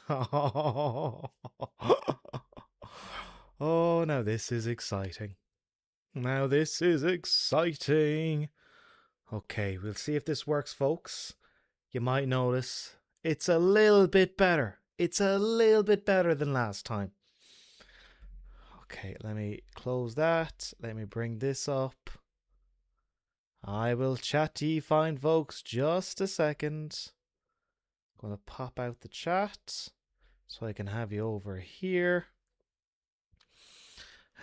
Oh, now this is exciting. Now this is exciting. Okay, we'll see if this works, folks. You might notice it's a little bit better. It's a little bit better than last time. Okay, let me close that. Let me bring this up. I will chat to you fine, folks. Just a second. I'm going to pop out the chat so I can have you over here.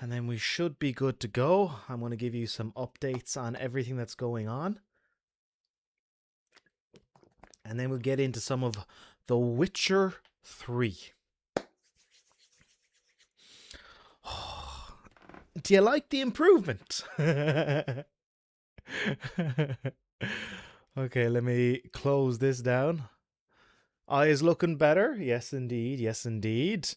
And then we should be good to go. I'm going to give you some updates on everything that's going on. And then we'll get into some of The Witcher 3. Do you like the improvement? Okay, let me close this down. Eye is looking better. Yes, indeed. Yes, indeed.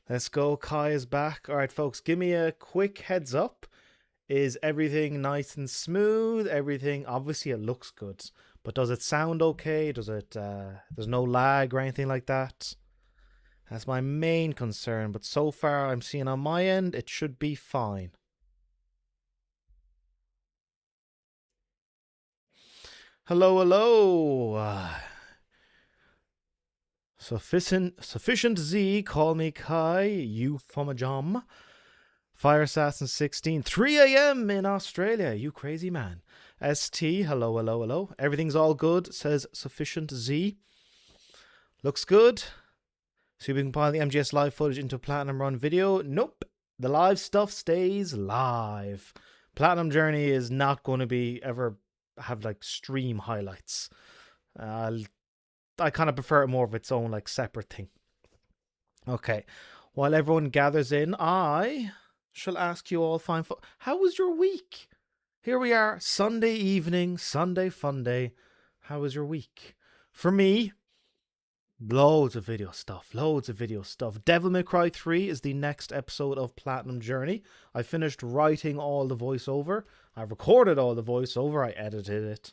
Let's go. Kai is back. All right, folks, give me a quick heads up. Is everything nice and smooth? Everything, obviously it looks good, but does it sound okay? Does it, there's no lag or anything like that? That's my main concern, but so far I'm seeing on my end, it should be fine. Hello, hello. Sufficient Z, call me Kai, you Fumajam. Fire Assassin 16, 3 a.m. in Australia, you crazy man. ST, hello, hello, hello. Everything's all good, says Sufficient Z. Looks good. See if we can compile the MGS live footage into a Platinum Run video. Nope. The live stuff stays live. Platinum Journey is not going to be ever have like stream highlights. I kind of prefer it more of its own like separate thing. Okay. While everyone gathers in, I shall ask you all fine. How was your week? Here we are, Sunday evening, Sunday fun day. How was your week? For me, loads of video stuff. Devil May Cry 3 is the next episode of Platinum Journey. I finished writing all the voiceover. I recorded all the voiceover. I edited it.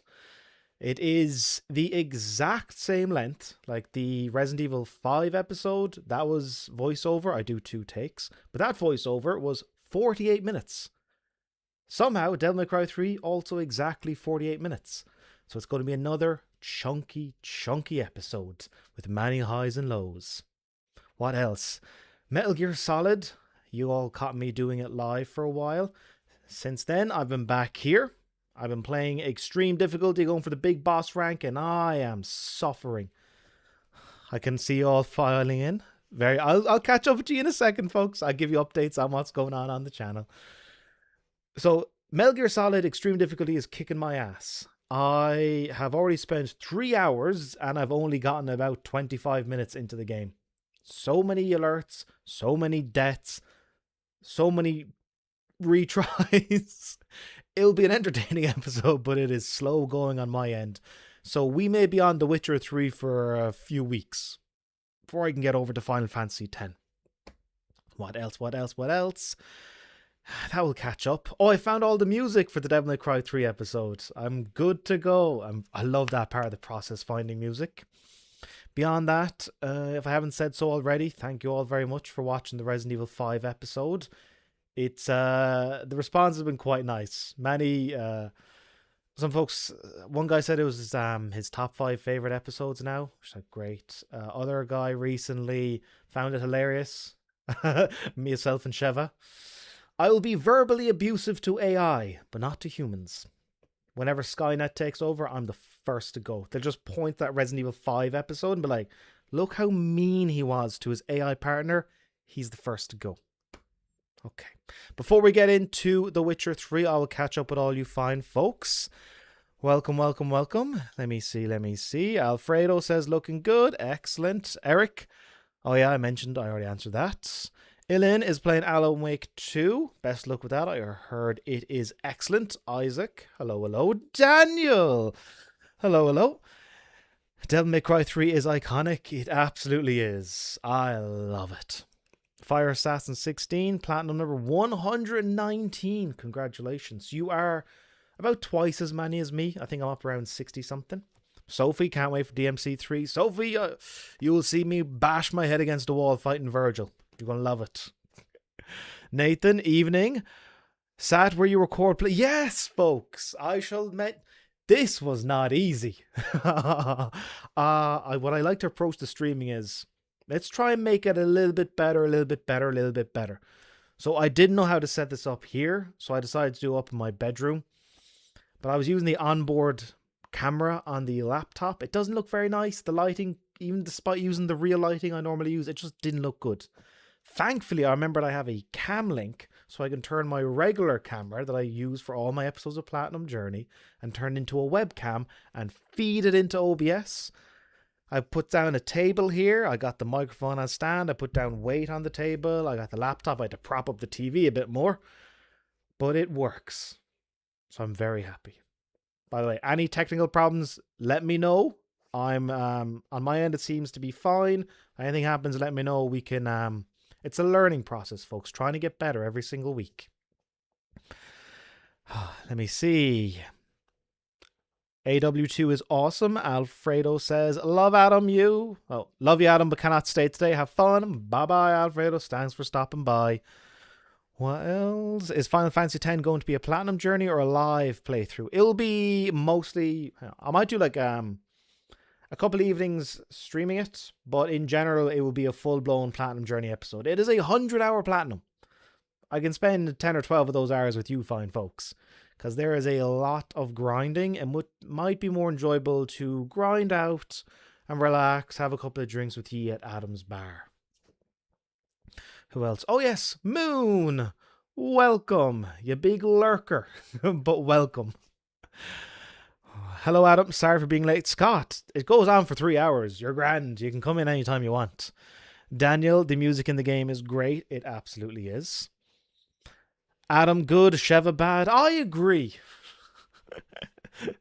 It is the exact same length, like the Resident Evil 5 episode. That was voiceover. I do 2 takes. But that voiceover was 48 minutes. Somehow, Devil May Cry 3 also exactly 48 minutes. So it's going to be another chunky episode with many highs and lows. What else? Metal Gear Solid. You all caught me doing it live for a while. Since then, I've been back here. I've been playing extreme difficulty, going for the big boss rank, and I am suffering. I can see you all filing in. I'll catch up with you in a second, folks. I'll give you updates on what's going on the channel. So, Metal Gear Solid Extreme Difficulty is kicking my ass. I have already spent 3 hours, and I've only gotten about 25 minutes into the game. So many alerts, so many deaths, so many retries. It'll be an entertaining episode, but it is slow going on my end. So we may be on The Witcher 3 for a few weeks before I can get over to Final Fantasy X. What else? That will catch up. Oh, I found all the music for the Devil May Cry 3 episode. I'm good to go. I love that part of the process, finding music. Beyond that, if I haven't said so already, thank you all very much for watching the Resident Evil 5 episode. It's the response has been quite nice. Many some folks, one guy said it was his top 5 favorite episodes now, which is like great. Other guy recently found it hilarious. Myself and Sheva. I will be verbally abusive to AI, but not to humans. Whenever Skynet takes over, I'm the first to go. They'll just point that Resident Evil 5 episode and be like, look how mean he was to his AI partner. He's the first to go. Okay. Before we get into The Witcher 3, I will catch up with all you fine folks. Welcome. Let me see. Alfredo says looking good. Excellent. Eric. Oh yeah, I already answered that. Ilin is playing Alan Wake 2. Best luck with that. I heard it is excellent. Isaac. Hello. Daniel. Hello. Devil May Cry 3 is iconic. It absolutely is. I love it. Fire Assassin 16, Platinum number 119. Congratulations. You are about twice as many as me. I think I'm up around 60 something. Sophie, can't wait for DMC3. Sophie, you will see me bash my head against the wall fighting Virgil. You're going to love it. Nathan, evening. Sat where you record play. Yes, folks. I shall admit, this was not easy. What I like to approach the streaming is, let's try and make it a little bit better, a little bit better, a little bit better. So I didn't know how to set this up here, so I decided to do it up in my bedroom. But I was using the onboard camera on the laptop. It doesn't look very nice. The lighting, even despite using the real lighting I normally use, it just didn't look good. Thankfully, I remembered I have a cam link, so I can turn my regular camera that I use for all my episodes of Platinum Journey and turn it into a webcam and feed it into OBS. I put down a table here. I got the microphone on stand. I put down weight on the table. I got the laptop. I had to prop up the TV a bit more. But it works. So I'm very happy. By the way, any technical problems, let me know. I'm on my end, it seems to be fine. Anything happens, let me know. We can... It's a learning process, folks. Trying to get better every single week. Let me see. AW2 is awesome. Alfredo says, love Adam, you. Oh, love you, Adam, but cannot stay today. Have fun. Bye-bye, Alfredo. Thanks for stopping by. What else? Is Final Fantasy X going to be a Platinum Journey or a live playthrough? It'll be mostly... I might do like... a couple of evenings streaming it, but in general, it will be a full-blown Platinum Journey episode. It is a 100-hour Platinum. I can spend 10 or 12 of those hours with you fine folks, because there is a lot of grinding, and what might be more enjoyable to grind out and relax, have a couple of drinks with you at Adam's bar. Who else? Oh yes, Moon! Welcome, you big lurker, but welcome. Hello, Adam. Sorry for being late. Scott, it goes on for 3 hours. You're grand. You can come in anytime you want. Daniel, the music in the game is great. It absolutely is. Adam, good. Sheva, bad. I agree. Do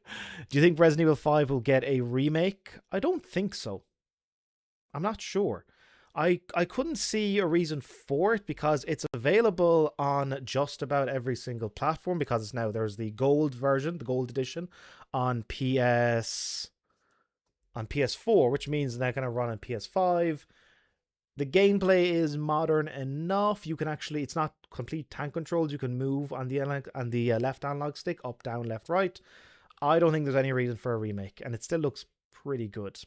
you think Resident Evil 5 will get a remake? I don't think so. I'm not sure. I couldn't see a reason for it because it's available on just about every single platform because it's now there's the gold version, the gold edition on PS4, which means they're going to run on PS5. The gameplay is modern enough. You can actually, it's not complete tank controls. You can move on the left analog stick, up, down, left, right. I don't think there's any reason for a remake, and it still looks pretty good.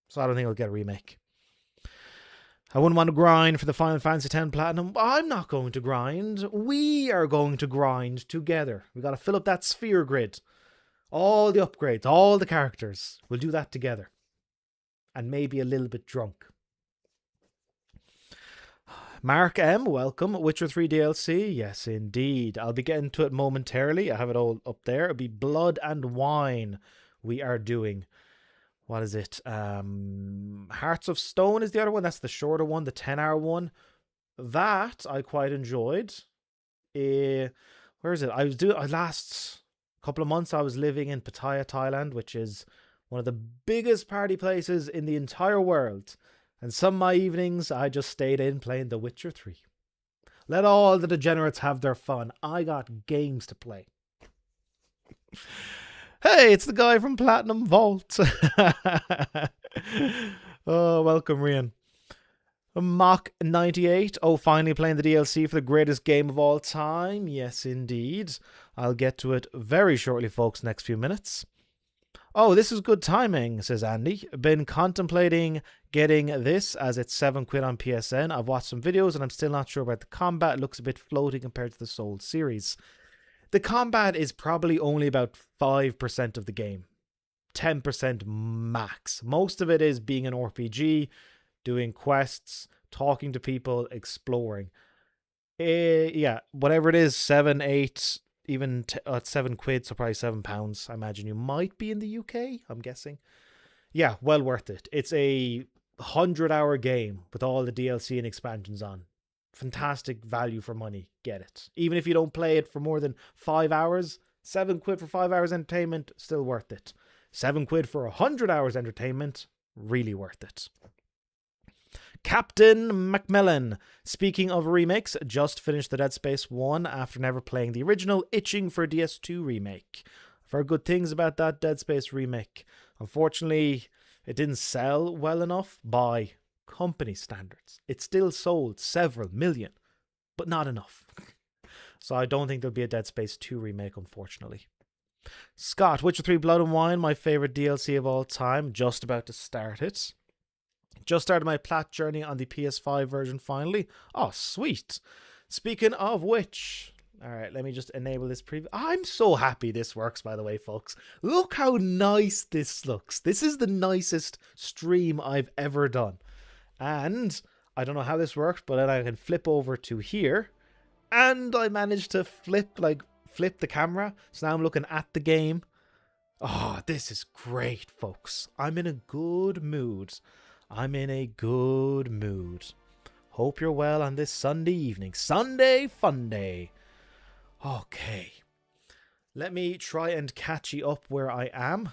So I don't think it'll get a remake. I wouldn't want to grind for the Final Fantasy X Platinum. I'm not going to grind. We are going to grind together. We got to fill up that sphere grid. All the upgrades, all the characters. We'll do that together. And maybe a little bit drunk. Mark M, welcome. Witcher 3 DLC. Yes, indeed. I'll be getting to it momentarily. I have it all up there. It'll be Blood and Wine we are doing. What is it? Hearts of Stone is the other one. That's the shorter one, the 10-hour one. That I quite enjoyed. Where is it? I was doing last couple of months. I was living in Pattaya, Thailand, which is one of the biggest party places in the entire world. And some of my evenings, I just stayed in playing The Witcher 3. Let all the degenerates have their fun. I got games to play. Hey, it's the guy from Platinum Vault. Oh, welcome, Rian. Mach98. Oh, finally playing the DLC for the greatest game of all time. Yes, indeed. I'll get to it very shortly, folks, next few minutes. Oh, this is good timing, says Andy. Been contemplating getting this as it's £7 on PSN. I've watched some videos and I'm still not sure about the combat. It looks a bit floaty compared to the Soul series. The combat is probably only about 5% of the game. 10% max. Most of it is being an RPG, doing quests, talking to people, exploring. Yeah, whatever it is, 7, 8, even £7, so probably £7. I imagine you might be in the UK, I'm guessing. Yeah, well worth it. It's a 100-hour game with all the DLC and expansions on. Fantastic value for money. Get it. Even if you don't play it for more than 5 hours, £7 for 5 hours entertainment, still worth it. £7 for 100 hours entertainment, really worth it. Captain Macmillan. Speaking of remakes, just finished the Dead Space 1 after never playing the original, itching for DS2 remake. I've heard good things about that Dead Space remake. Unfortunately, it didn't sell well enough by company standards. It still sold several million, but not enough. So I don't think there'll be a Dead Space 2 remake, unfortunately. Scott, Witcher 3 Blood and Wine, my favourite DLC of all time. Just about to start it. Just started my plat journey on the PS5 version finally. Oh, sweet. Speaking of which... Alright, let me just enable this preview. I'm so happy this works, by the way, folks. Look how nice this looks. This is the nicest stream I've ever done. And I don't know how this works, but then I can flip over to here. And I managed to flip the camera. So now I'm looking at the game. Oh, this is great, folks. I'm in a good mood. Hope you're well on this Sunday evening. Sunday fun day. Okay. Let me try and catch you up where I am.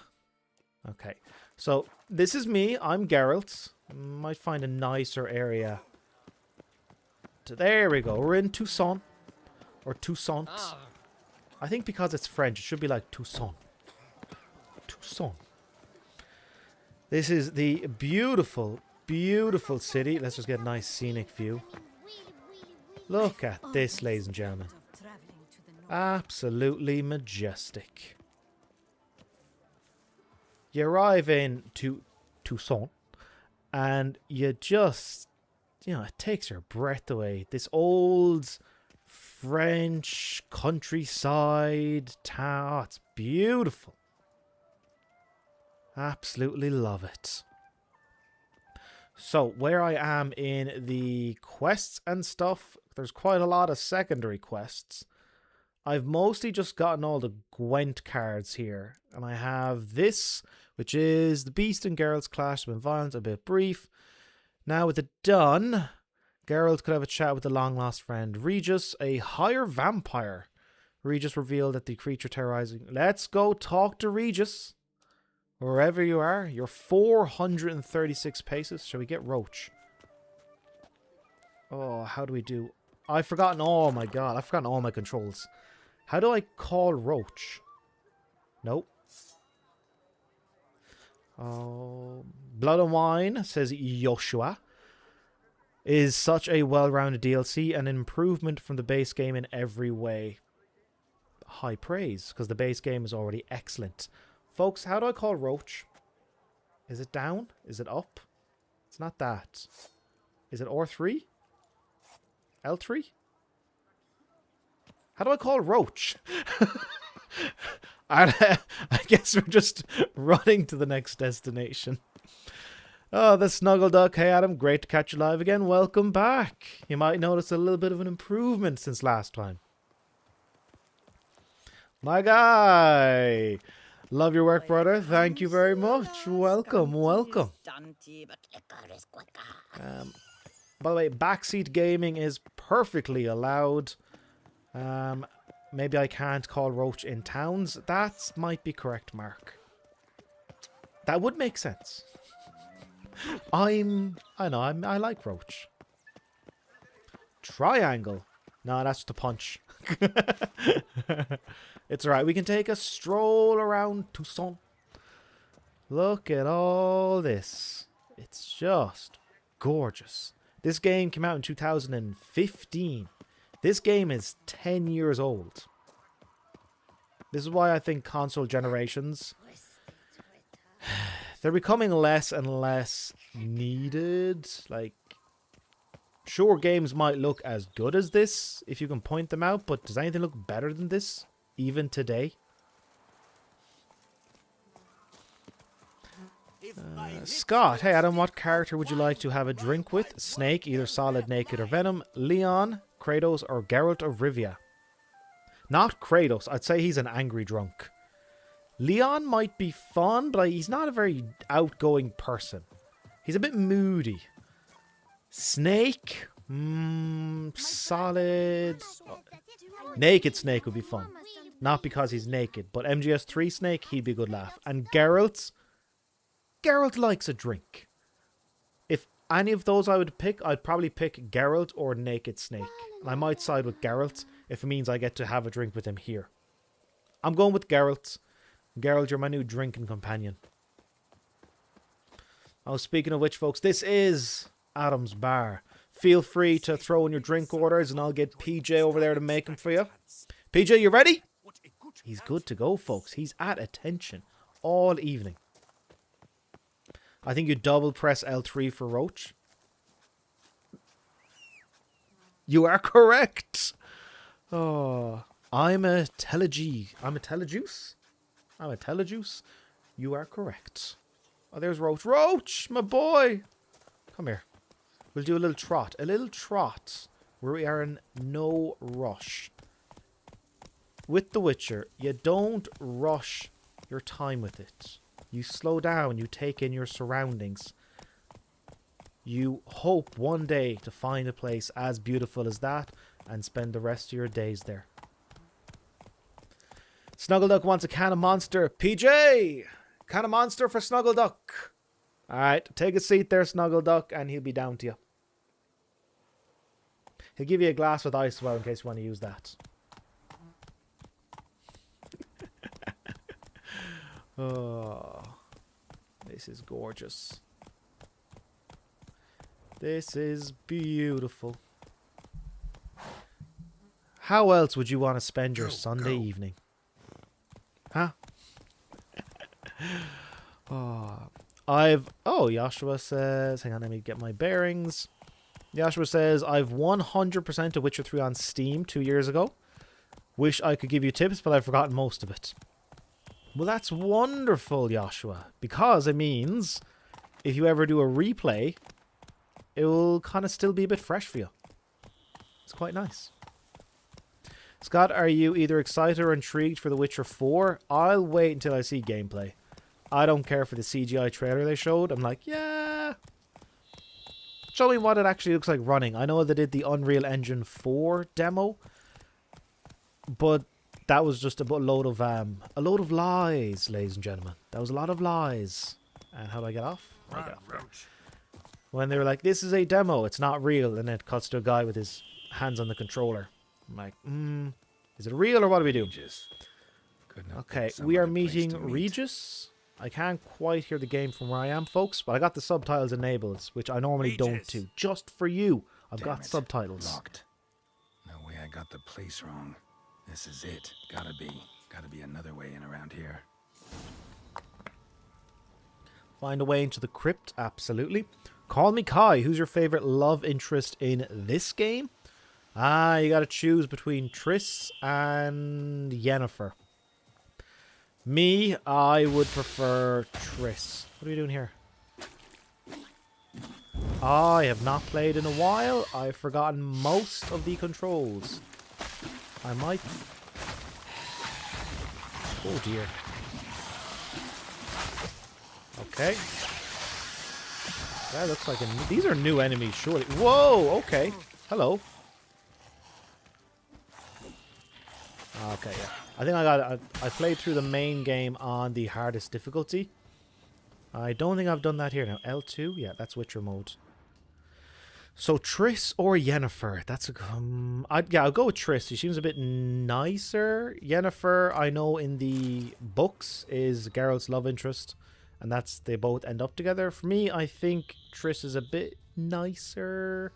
Okay. So, this is me. I'm Geralt. Might find a nicer area. There we go. We're in Toussaint. Or Toussaint. I think because it's French, it should be like Toussaint. Toussaint. This is the beautiful, beautiful city. Let's just get a nice scenic view. Look at this, ladies and gentlemen. Absolutely majestic. You arrive in Toussaint and you just, it takes your breath away. This old French countryside town. Oh, it's beautiful. Absolutely love it. So, where I am in the quests and stuff, there's quite a lot of secondary quests. I've mostly just gotten all the Gwent cards here. And I have this, which is the Beast and Geralt's clash. Been violent, a bit brief. Now with it done, Geralt could have a chat with the long-lost friend Regis, a higher vampire. Regis revealed that the creature terrorizing... Let's go talk to Regis. Wherever you are. You're 436 paces. Shall we get Roach? Oh, how do we do... I've forgotten... Oh my god, I've forgotten all my controls. How do I call Roach? Nope. Oh, Blood and Wine, says Joshua, is such a well-rounded DLC and an improvement from the base game in every way. High praise, because the base game is already excellent. Folks, how do I call Roach? Is it down? Is it up? It's not that. Is it R3? L3? How do I call Roach? I guess we're just running to the next destination. Oh, the Snuggle Duck. Hey, Adam. Great to catch you live again. Welcome back. You might notice a little bit of an improvement since last time. My guy. Love your work, brother. Thank you very much. Welcome, welcome. By the way, backseat gaming is perfectly allowed. Maybe I can't call Roach in towns. That might be correct, Mark. That would make sense. I like Roach. Triangle. No, that's the punch. It's alright. We can take a stroll around Toussaint. Look at all this. It's just gorgeous. This game came out in 2015. This game is 10 years old. This is why I think console generations, they're becoming less and less needed. Like, sure, games might look as good as this if you can point them out, but does anything look better than this, even today? Scott, hey Adam, what character would you like to have a drink with? Snake, either solid, naked, or venom. Leon, Kratos, or Geralt of Rivia? Not Kratos. I'd say he's an angry drunk. Leon might be fun, but he's not a very outgoing person. He's a bit moody. Snake? Solid. Naked Snake would be fun. Not because he's naked, but MGS3 Snake, he'd be a good laugh. And Geralt likes a drink. If any of those I would pick, I'd probably pick Geralt or Naked Snake. And I might side with Geralt if it means I get to have a drink with him here. I'm going with Geralt. Geralt, you're my new drinking companion. Oh, speaking of which, folks, this is Adam's Bar. Feel free to throw in your drink orders and I'll get PJ over there to make them for you. PJ, you ready? He's good to go, folks. He's at attention all evening. I think you double press L3 for Roach. You are correct. Oh, I'm a Telejuice. I'm a Telejuice. You are correct. Oh, there's Roach. Roach, my boy. Come here. We'll do a little trot. A little trot where we are in no rush. With The Witcher, you don't rush your time with it. You slow down. You take in your surroundings. You hope one day to find a place as beautiful as that and spend the rest of your days there. Snuggleduck wants a can of Monster. PJ! Can of Monster for Snuggleduck. Alright, take a seat there, Snuggleduck, and he'll be down to you. He'll give you a glass with ice as well in case you want to use that. Oh, this is gorgeous. This is beautiful. How else would you want to spend your Sunday evening? Huh? Joshua says, hang on, let me get my bearings. Joshua says, I've 100% of Witcher 3 on Steam 2 years ago. Wish I could give you tips, but I've forgotten most of it. Well, that's wonderful, Joshua, because it means if you ever do a replay, it will kind of still be a bit fresh for you. It's quite nice. Scott, are you either excited or intrigued for The Witcher 4? I'll wait until I see gameplay. I don't care for the CGI trailer they showed. I'm like, yeah. Show me what it actually looks like running. I know they did the Unreal Engine 4 demo, but that was just a load of lies, ladies and gentlemen. That was a lot of lies. And how do I get off? When they were like, this is a demo, it's not real, and it cuts to a guy with his hands on the controller. I'm like, is it real or what do we do? Okay, we are meeting Regis. I can't quite hear the game from where I am, folks, but I got the subtitles enabled, which I normally don't do. Just for you, I've got subtitles. Locked. No way I got the place wrong. This is it. Gotta be another way in around here. Find a way into the crypt, absolutely. Call me Kai. Who's your favorite love interest in this game? You gotta choose between Triss and Yennefer. Me, I would prefer Triss. What are we doing here? I have not played in a while. I've forgotten most of the controls. I might... Oh dear. Okay. That looks like these are new enemies, surely. Whoa, okay. Hello. Okay, yeah. I think I played through the main game on the hardest difficulty. I don't think I've done that here now. L2? Yeah, that's Witcher mode. So Triss or Yennefer? That's a... I'll go with Triss. She seems a bit nicer. Yennefer, I know in the books, is Geralt's love interest. And they both end up together. For me, I think Triss is a bit nicer.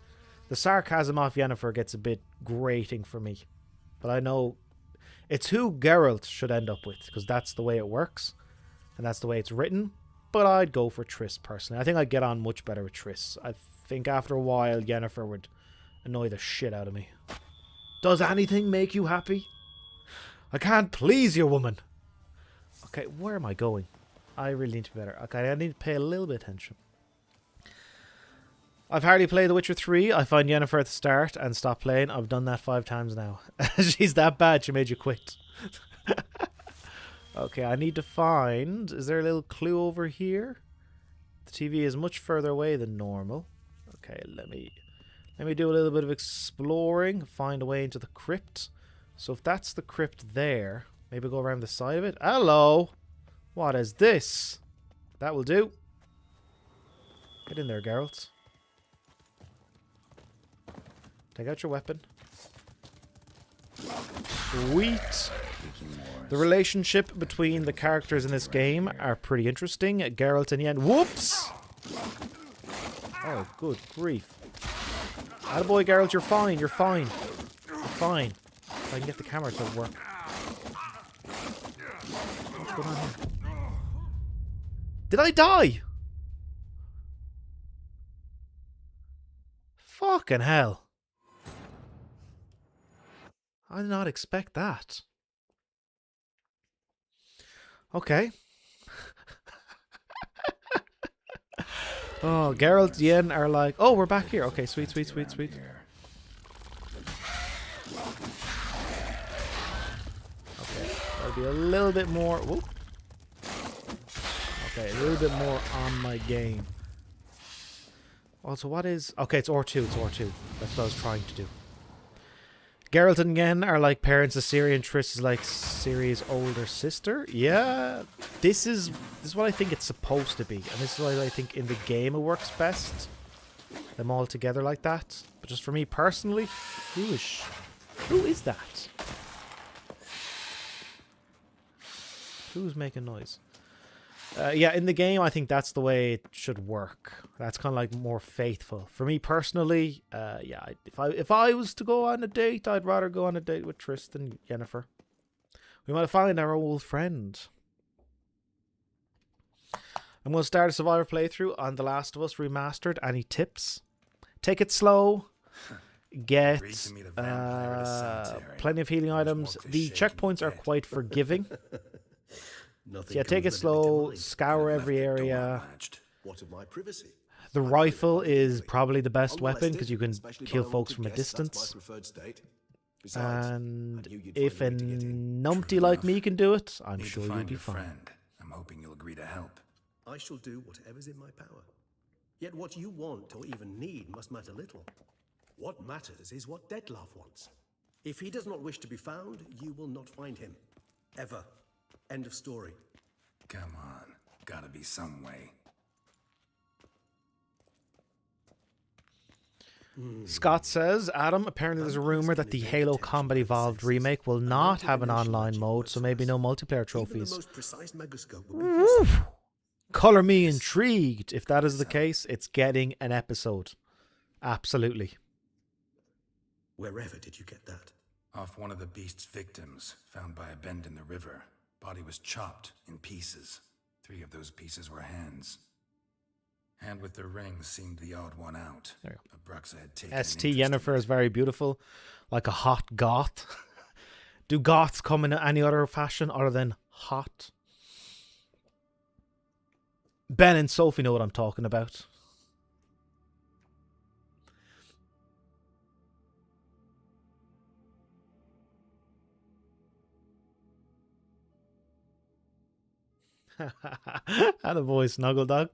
The sarcasm off Yennefer gets a bit grating for me. But I know it's who Geralt should end up with, because that's the way it works. And that's the way it's written. But I'd go for Triss, personally. I think I'd get on much better with Triss. I think after a while, Yennefer would annoy the shit out of me. Does anything make you happy? I can't please you, woman. Okay, where am I going? I really need to be better. Okay, I need to pay a little bit of attention. I've hardly played The Witcher 3. I find Yennefer at the start and stop playing. I've done that 5 times now. She's that bad, she made you quit. Okay, I need to find... Is there a little clue over here? The TV is much further away than normal. Okay, let me do a little bit of exploring. Find a way into the crypt. So if that's the crypt there, maybe go around the side of it. Hello! What is this? That will do. Get in there, Geralt. Take out your weapon. Sweet. The relationship between the characters in this game are pretty interesting. Geralt and Yen. Whoops! Oh, good grief. Attaboy, Geralt, you're fine, you're fine. You're fine. If I can get the camera to work. What's going on here? Did I die? Fucking hell. I did not expect that. Okay. Oh, Geralt, Yen are like, oh, we're back here. Okay, sweet, sweet, sweet, sweet. Okay, that'll be a little bit more. Whoop. Okay, a little bit more on my game. Also, what is... Okay, it's R2, it's R2. That's what I was trying to do. Geralt and Yen are like parents of Ciri, and Triss is like Ciri's older sister. Yeah, this is what I think it's supposed to be, and this is why I think in the game it works best. Them all together like that. But just for me personally, who is that? Who's making noise? Yeah, in the game, I think that's the way it should work. That's kind of like more faithful. For me personally, yeah, if I was to go on a date, I'd rather go on a date with Triss than Yennefer. We might find our old friend. I'm going to start a Survivor playthrough on The Last of Us Remastered. Any tips? Take it slow. Get plenty of healing items. The checkpoints are quite forgiving. Yeah, take it slow, scour every area. The rifle is probably the best weapon because you can kill folks from a distance. And if a numpty like me can do it, I'm sure you'll be fine. I'm hoping you'll agree to help. I shall do whatever's in my power. Yet what you want or even need must matter little. What matters is what Dettlaff wants. If he does not wish to be found, you will not find him. Ever. End of story. Come on. Gotta be some way. Scott says, Adam, apparently there's a rumor that the Halo Combat Evolved remake will not have an online mode, so maybe no multiplayer trophies. Color me intrigued. If that is the case, it's getting an episode. Absolutely. Wherever did you get that? Off one of the beast's victims, found by a bend in the river. Body was chopped in pieces. 3 of those pieces were hands. Hand with the ring seemed the odd one out. There Abruxa had taken ST Yennefer is very beautiful, like a hot goth. Do goths come in any other fashion other than hot? Ben and Sophie know what I'm talking about. And a voice, Snuggleduck.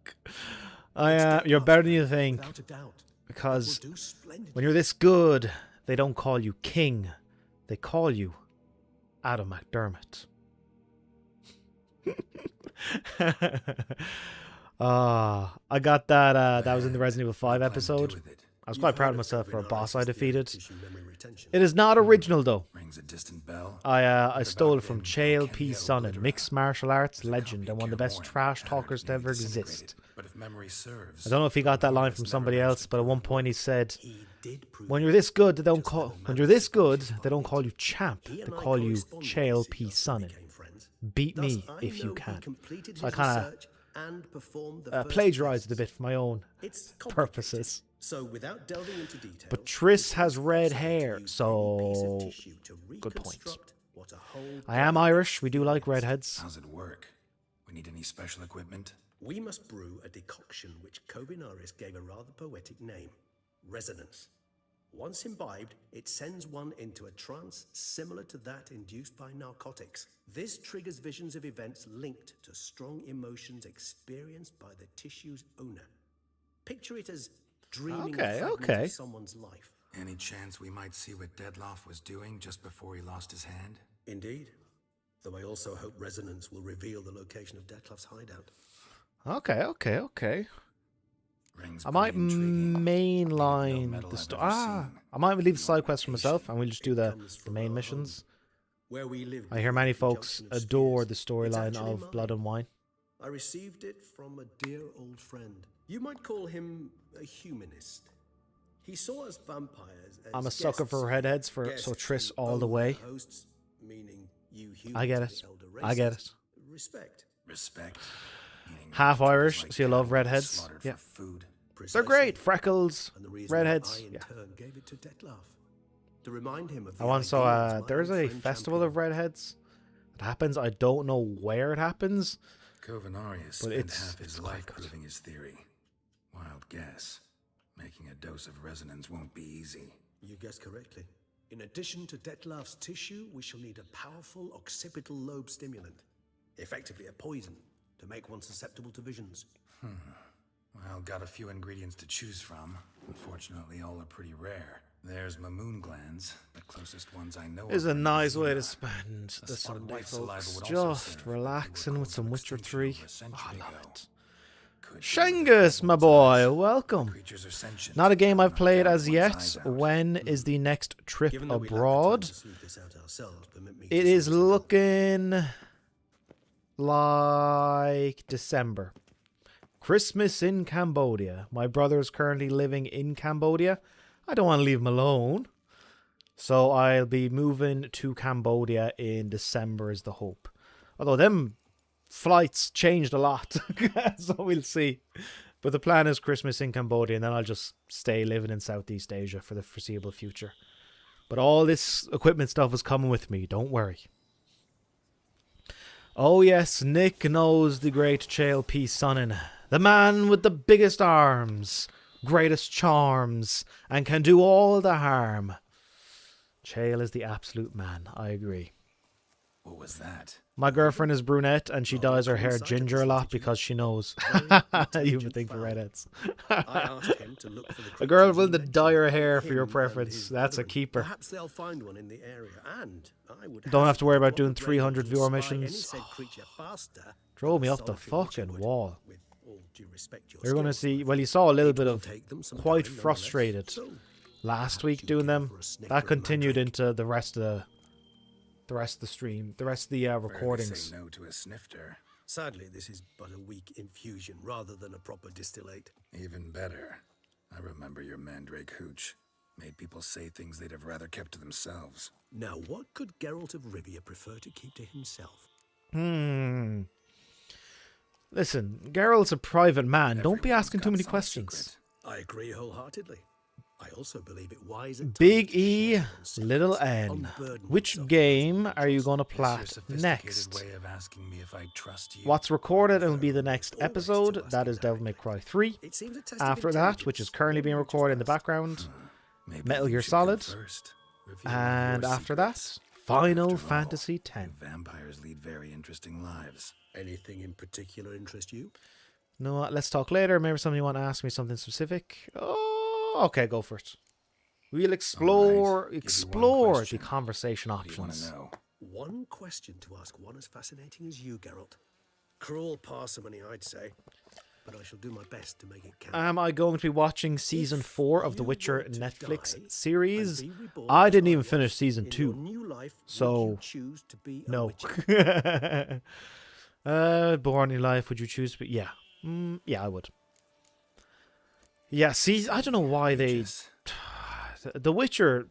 You're better than you think. Because when you're this good, they don't call you king. They call you Adam McDermott. I got that. That was in the Resident Evil 5 episode. I was quite proud of myself for a boss I defeated. It is not original though. Rings a distant bell. I stole it from Chael P. Sonnen, mixed martial arts legend and one of the best trash talkers to ever exist. But if memory serves, I don't know if he got that line from somebody else, but at one point he said, "When you're this good, they don't call you champ. They call you Chael P. Sonnen. Beat me if you can." So I kind of plagiarized it a bit for my own purposes. So without delving into detail, But Triss has red hair, so good point. I am Irish. We do like redheads. how's it work? We need any special equipment? we must brew a decoction which Kovinaris gave a rather poetic name, resonance. Once imbibed, it sends one into a trance similar to that induced by narcotics. This triggers visions of events linked to strong emotions experienced by the tissue's owner. Picture it as dreaming of someone's life. Any chance we might see what Dettlaff was doing just before he lost his hand? Indeed. Though I also hope resonance will reveal the location of Dettlaff's hideout. Okay. Rings I might pretty intriguing. mainline metal the I've story. ever seen. I might leave the side quests for myself, and we'll just do the main missions. Where we live. I hear many folks adore the storyline of Blood and Wine. I received it from a dear old friend. You might call him a humanist. He saw us vampires as I'm a sucker guests. for redheads, so Guests Triss who all the owe way. their hosts, meaning you I get humans it. and the elder I get races, it. respect. Respect. Meaning Half that creatures Irish, like so you love cattle redheads. slaughtered Yeah. for food. They're Precisely. great. Freckles, And the reason redheads. why I in Yeah. turn gave it to Detlef. To remind him of the I once ideals saw my there's old a friend festival championed. of redheads that happens. I don't know where it happens. Covenarius But spent it's- half his it's life quite good. proving his theory. Wild guess. Making a dose of resonance won't be easy. You guessed correctly. In addition to Detlef's tissue, we shall need a powerful occipital lobe stimulant. Effectively a poison to make one susceptible to visions. Well, got a few ingredients to choose from. Unfortunately, all are pretty rare. There's Mamoon glands, the closest ones I know. Is of a are in nice New way to Zealand. spend The the spot Sunday, white saliva folks. would also Just serve, but they were relaxing with close some to Witcher extinction 3. over a century I love ago. it. Could be Shengus, with my one's boy, eyes. welcome. Creatures are sentient, Not a game I've not played gouge as one's yet. eyes out. When is the next trip Given that we lack the time abroad? to sleuth this out ourselves, permit me It to is say so. looking like December. Christmas in Cambodia. My brother is currently living in Cambodia. I don't want to leave him alone. So I'll be moving to Cambodia in December is the hope. Although them flights changed a lot. So we'll see. But the plan is Christmas in Cambodia and then I'll just stay living in Southeast Asia for the foreseeable future. But all this equipment stuff is coming with me. Don't worry. Oh yes, Nick knows the great Chael P. Sonnen. The man with the biggest arms, greatest charms, and can do all the harm. Chael is the absolute man, I agree. What was that? My girlfriend is brunette and she Well, dyes her hair coincided ginger a this lot attitude. because she knows. Very You have a intelligent thing for fowl. redheads. I asked him to look for the A girl creatures willing you to dye her mentioned, hair for your him and preference. his That's a brethren. keeper. Perhaps they'll find one in the area, and I would Don't have to worry about hazard doing to 300 spy viewer any missions. said creature faster Drove than me a up the solitary witcher fucking would. wall. With all due respect, your You're going to skills, see, well, you saw a little it bit will of take them some quite time nonetheless. frustrated So, last perhaps week you doing care them. for a snifter That of continued mandrake. into the rest of the stream, the rest of the Rarely recordings. say no to a snifter. Sadly, this is but a weak infusion rather than a proper distillate. Even better. I remember your mandrake hooch. Made people say things they'd have rather kept to themselves. Now, what could Geralt of Rivia prefer to keep to himself? Listen, Geralt's a private man. Don't be Everyone's asking got too many some questions. secret. I agree wholeheartedly. I also believe it wise at Big times to E, share one's little secrets, N. unburden Which oneself game with are you going to It's your plat sophisticated next? way of asking me if I trust you. What's recorded and will be the next Always to episode. ask That you is Devil May directly. Cry 3. It seems a test of After that, which is intelligence, currently being or just recorded in the past. background. Maybe Metal you Gear should go Solid. first. Reveal And your after that, secrets. Final After all, Fantasy you X. vampires lead very interesting lives. Anything in particular interest you? No, let's talk later. Maybe somebody want to ask me something specific. Oh, okay, go for it. We'll explore give you one the question. conversation What do you want options. to know? One question to ask one as fascinating as you, Geralt. Cruel parsimony, I'd say. But I shall do my best to make it count. Am I going to be watching season If 4 of the you Witcher were to Netflix die series? and be reborn I as didn't I even was, finish season in your 2. new life, would So, you choose to be a No. witcher? Born in life, would you choose to be? Yeah. Yeah, I would. Yeah, see, I don't know why they... Just The Witcher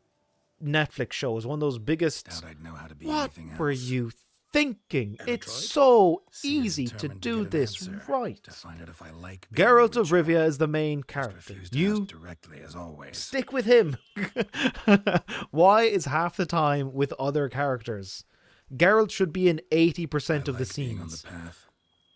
Netflix show is one of those biggest... doubt I'd know how to be What anything else. were you thinking? Ever It's tried? so See, you're easy to determined do get an this answer, right. To find out if I like being a Geralt of witcher. Rivia is the main Just character. refuse to You ask directly as always. stick with him. Why is half the time with other characters? Geralt should be in 80% I of the like being on scenes. the path.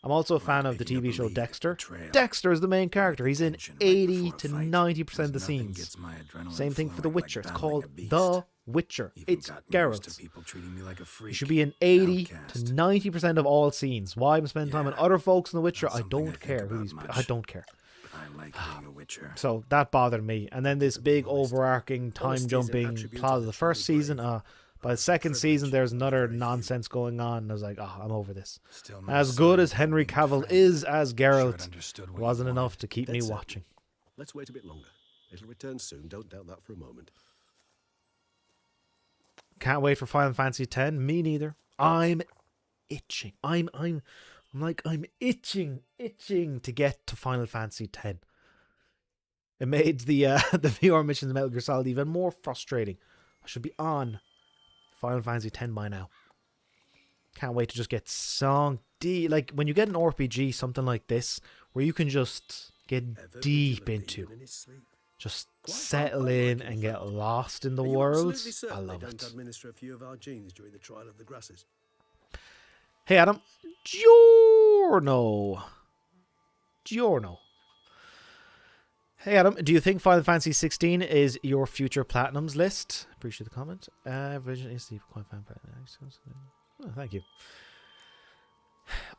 I'm also a Like fan of the picking up TV a show lead, Dexter. betrayal. Dexter is the main character. He's in Tension right 80 before a to fight. 90% of the There's nothing scenes. gets my adrenaline Same thing for The flowing like Witcher. It's battling called a beast. The Witcher. Even It's got news Geralt. to people treating me like a You freak. should be in 80 to Outcast. 90% of all scenes. Why I'm spending time on Yeah, other folks in The Witcher, not I something I don't think care who about he's. much. I don't care. I like being a witcher. So that bothered me. And then this big overarching time Honesty is an jumping attribute plot of of the the first truly season. brave. By the second season, Privilege there's of another very few. nonsense going on. And I was like, oh, I'm over this. Still not As a good sign as of Henry being Cavill friend. is as Sure, Geralt, I'd understood what it you wasn't wanted. enough to keep me That's it. watching. Let's wait a bit longer. It'll return soon, don't doubt that for a moment. Can't wait for Final Fantasy X. Me neither. I'm itching. I'm I'm like, I'm itching to get to Final Fantasy X. It made the the VR missions in Metal Gear Solid even more frustrating. I should be on Final Fantasy X by now. Can't wait to just get sunk deep. Like, when you get an RPG, something like this, where you can just get Ever deep vigilant into, even in his sleep. just Quite settle right, in like and you get found. lost in the Are you world. absolutely certain I they love don't it. administer a few of our genes during the trial of the grasses? Hey, Adam. Giorno. Hey, Adam. Do you think Final Fantasy 16 is your future Platinums list? Appreciate the comment. Vision is the quite fan. Oh, thank you.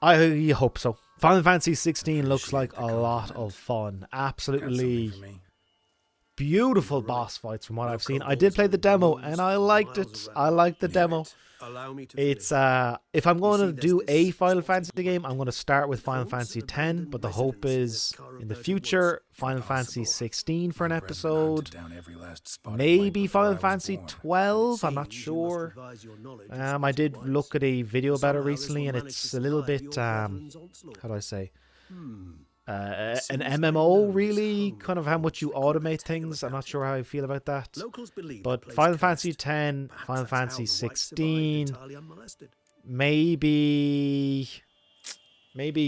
I hope so. Final Fantasy 16 looks like Appreciate a the lot compliment. of fun. Got Absolutely something for me? beautiful You're right. boss fights from what No I've seen. I kobolds did play the or demo gnomes and I for liked miles it. around. I liked the Knew demo. it. Allow me to It's finish. if I'm going see, to there's do this a Final responsible Fantasy game, I'm going to start with It Final haunts Fantasy an X, abandoned but the hope residence in is the Cara in the Verde future Woods. Final Fantasy Impossible. 16 for an My brethren hunted episode. down every last spotted Maybe white before I Final was Fantasy born. 12, I'm not Seems you must sure. revise your knowledge of I spotted did whites. look at a video about it Somehow this recently will and manage it's to a little survive bit, your brethren's onslaught. how do I say? It An seems they MMO know this really, home kind of how much you that could automate rectangular things. I'm not capital. sure how I feel about that. Locals believe the But place Final cursed. Fantasy X, Perhaps Final that's how Fantasy the whites survived 16, entirely unmolested. maybe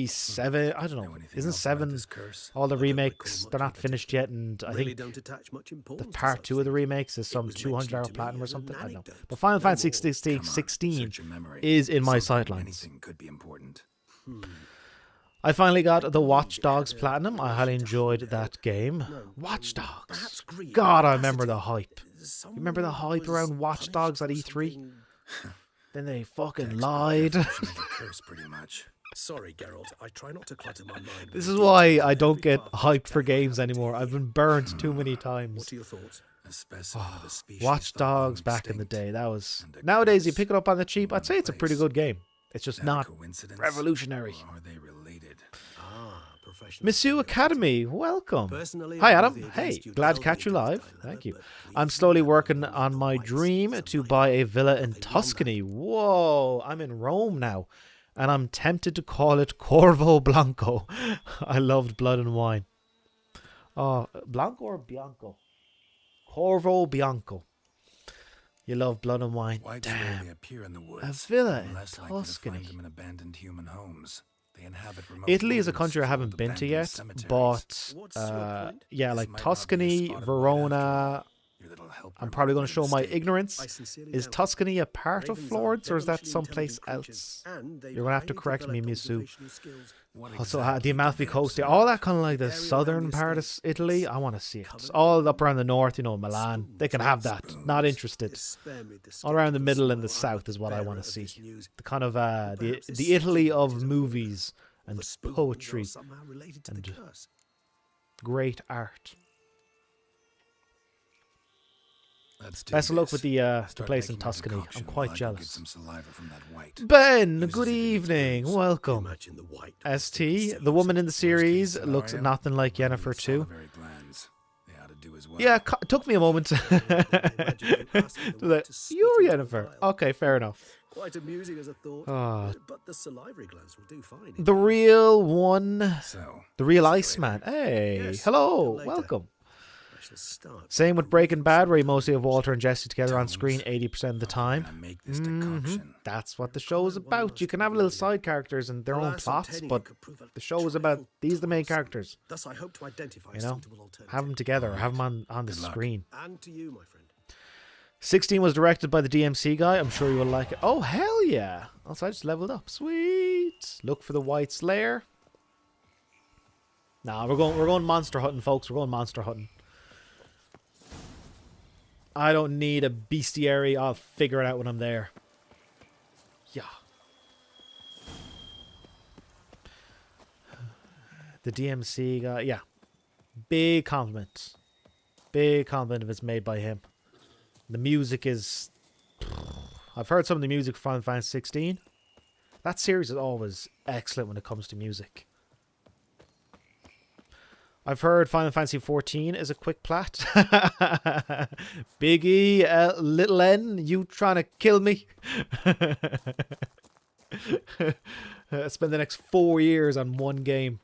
7. I don't Know know. anything Isn't else about 7 this curse? all the I don't recall remakes? much They're not in finished yet, and I Really think don't attach much the importance to part such 2 of the things. remakes is It some was 200 hour mentioned to me platinum or as an something. I don't know. anecdote, But Final no Fantasy more. 16, Come on, 16 search your memory. is in my Something, sightlines. Anything could be important. I finally got the Watch Dogs Yeah, Platinum. I highly enjoyed that game. No, Watch perhaps Dogs. greed, God, I capacity. remember the hype. Remember the hype Someone around was Watch Dogs at punished for E3? something- Then they fucking Textbook lied. definition of a curse, pretty much. Sorry, Geralt. I try not to clutter my mind. with This the is why details I of don't every get part of hyped the for attack games I anymore. have I've to been burnt too many What times. are your thoughts? A specimen of a species Watch thought long Dogs back in the extinct. day. That was And a nowadays you curse pick it up on the cheap. in I'd say one it's a pretty place. good game. It's just Is that not a coincidence? revolutionary. Or are they related? Professional. Miss You Academy, welcome. Personally, Hi I'm Adam. with the Hey, against you glad to delving catch you into this live. dilemma, Thank you. but I'm please slowly remember working that on the my whites dream to somehow buy a villa in nothing beyond Tuscany. Whoa, I'm in Rome now. And I'm tempted to call it Corvo Blanco. I loved Blood and Wine. Oh, Blanco or Bianco? Corvo Bianco. You love Blood and Wine. Whites Damn. rarely appear in the woods. villa and in less likely to Tuscany. find them in abandoned human homes. They inhabit remote Italy is a wilderness country I filled haven't with been to abandoned yet, cemeteries. but What's your point? yeah, This like might not be a Tuscany, spotted white Verona. after all. Your little helper I'm probably made going a to show my mistake. ignorance. I sincerely Is doubt it. Tuscany a part of Ravens are Florence, or is that devilishly someplace intelligent creatures, else? and they've You're gonna have to highly correct me, developed Misu. observational skills. What Also, exactly the Amalfi did they Coast, observe? all that kind of like the area around southern the part of estate Italy. is I want to see it. covered All with up around the north, Milan. spoons, They can have giant that. spoons. Not interested. Just spare me the All around the skeptical middle and the smile. I'm south is what I bearer want to of see. this news. The kind of the Perhaps this the Italy subject of is a movies Or and the spoons are poetry, somehow related to the and curse. great art. Let's do Best of luck this. with the Start place in making my Tuscany. I'm decoction quite while I go jealous. Get some saliva from that white. Ben, Uses good it in its evening. booze. Welcome. Imagine the white was ST, thinking the woman in the Worst case series, looks scenario, nothing like burning the Yennefer too. salivary glands. They ought to do as well. Yeah, it took me a moment. Imagine you asking the So white that, to spit you're into a Yennefer. vial. Okay, fair enough. Quite amusing as a thought, Ah. but the salivary glands will do fine. The real one, So, the real see you Iceman. later. Hey, Yes, hello, later. welcome. I shall start Same with by Breaking Bad, where you reading mostly have some Walter and Jesse together on Tones. screen 80% of the How are we time. gonna make this Mhm. decoction? That's what the show is about. You can have little side characters and their own Alas, plots, Antennia but could prove a the show is about trifle these are the main tiresome. characters. Thus, I hope to identify You a know, suitable alternative. have them together, have them on the Good luck. screen. And to you, my friend. 16 was directed by the DMC guy. I'm sure you will like it. Oh, hell yeah. Also, I just leveled up. Sweet. Look for the White Slayer. Nah, we're going monster hunting, folks. We're going monster hunting. I don't need a bestiary. I'll figure it out when I'm there. Yeah. The DMC guy, yeah. Big compliment. Big compliment if it's made by him. The music is... I've heard some of the music for Final Fantasy 16. That series is always excellent when it comes to music. I've heard Final Fantasy 14 is a quick plat. Big E, little N, you trying to kill me? Spend the next 4 years on one game.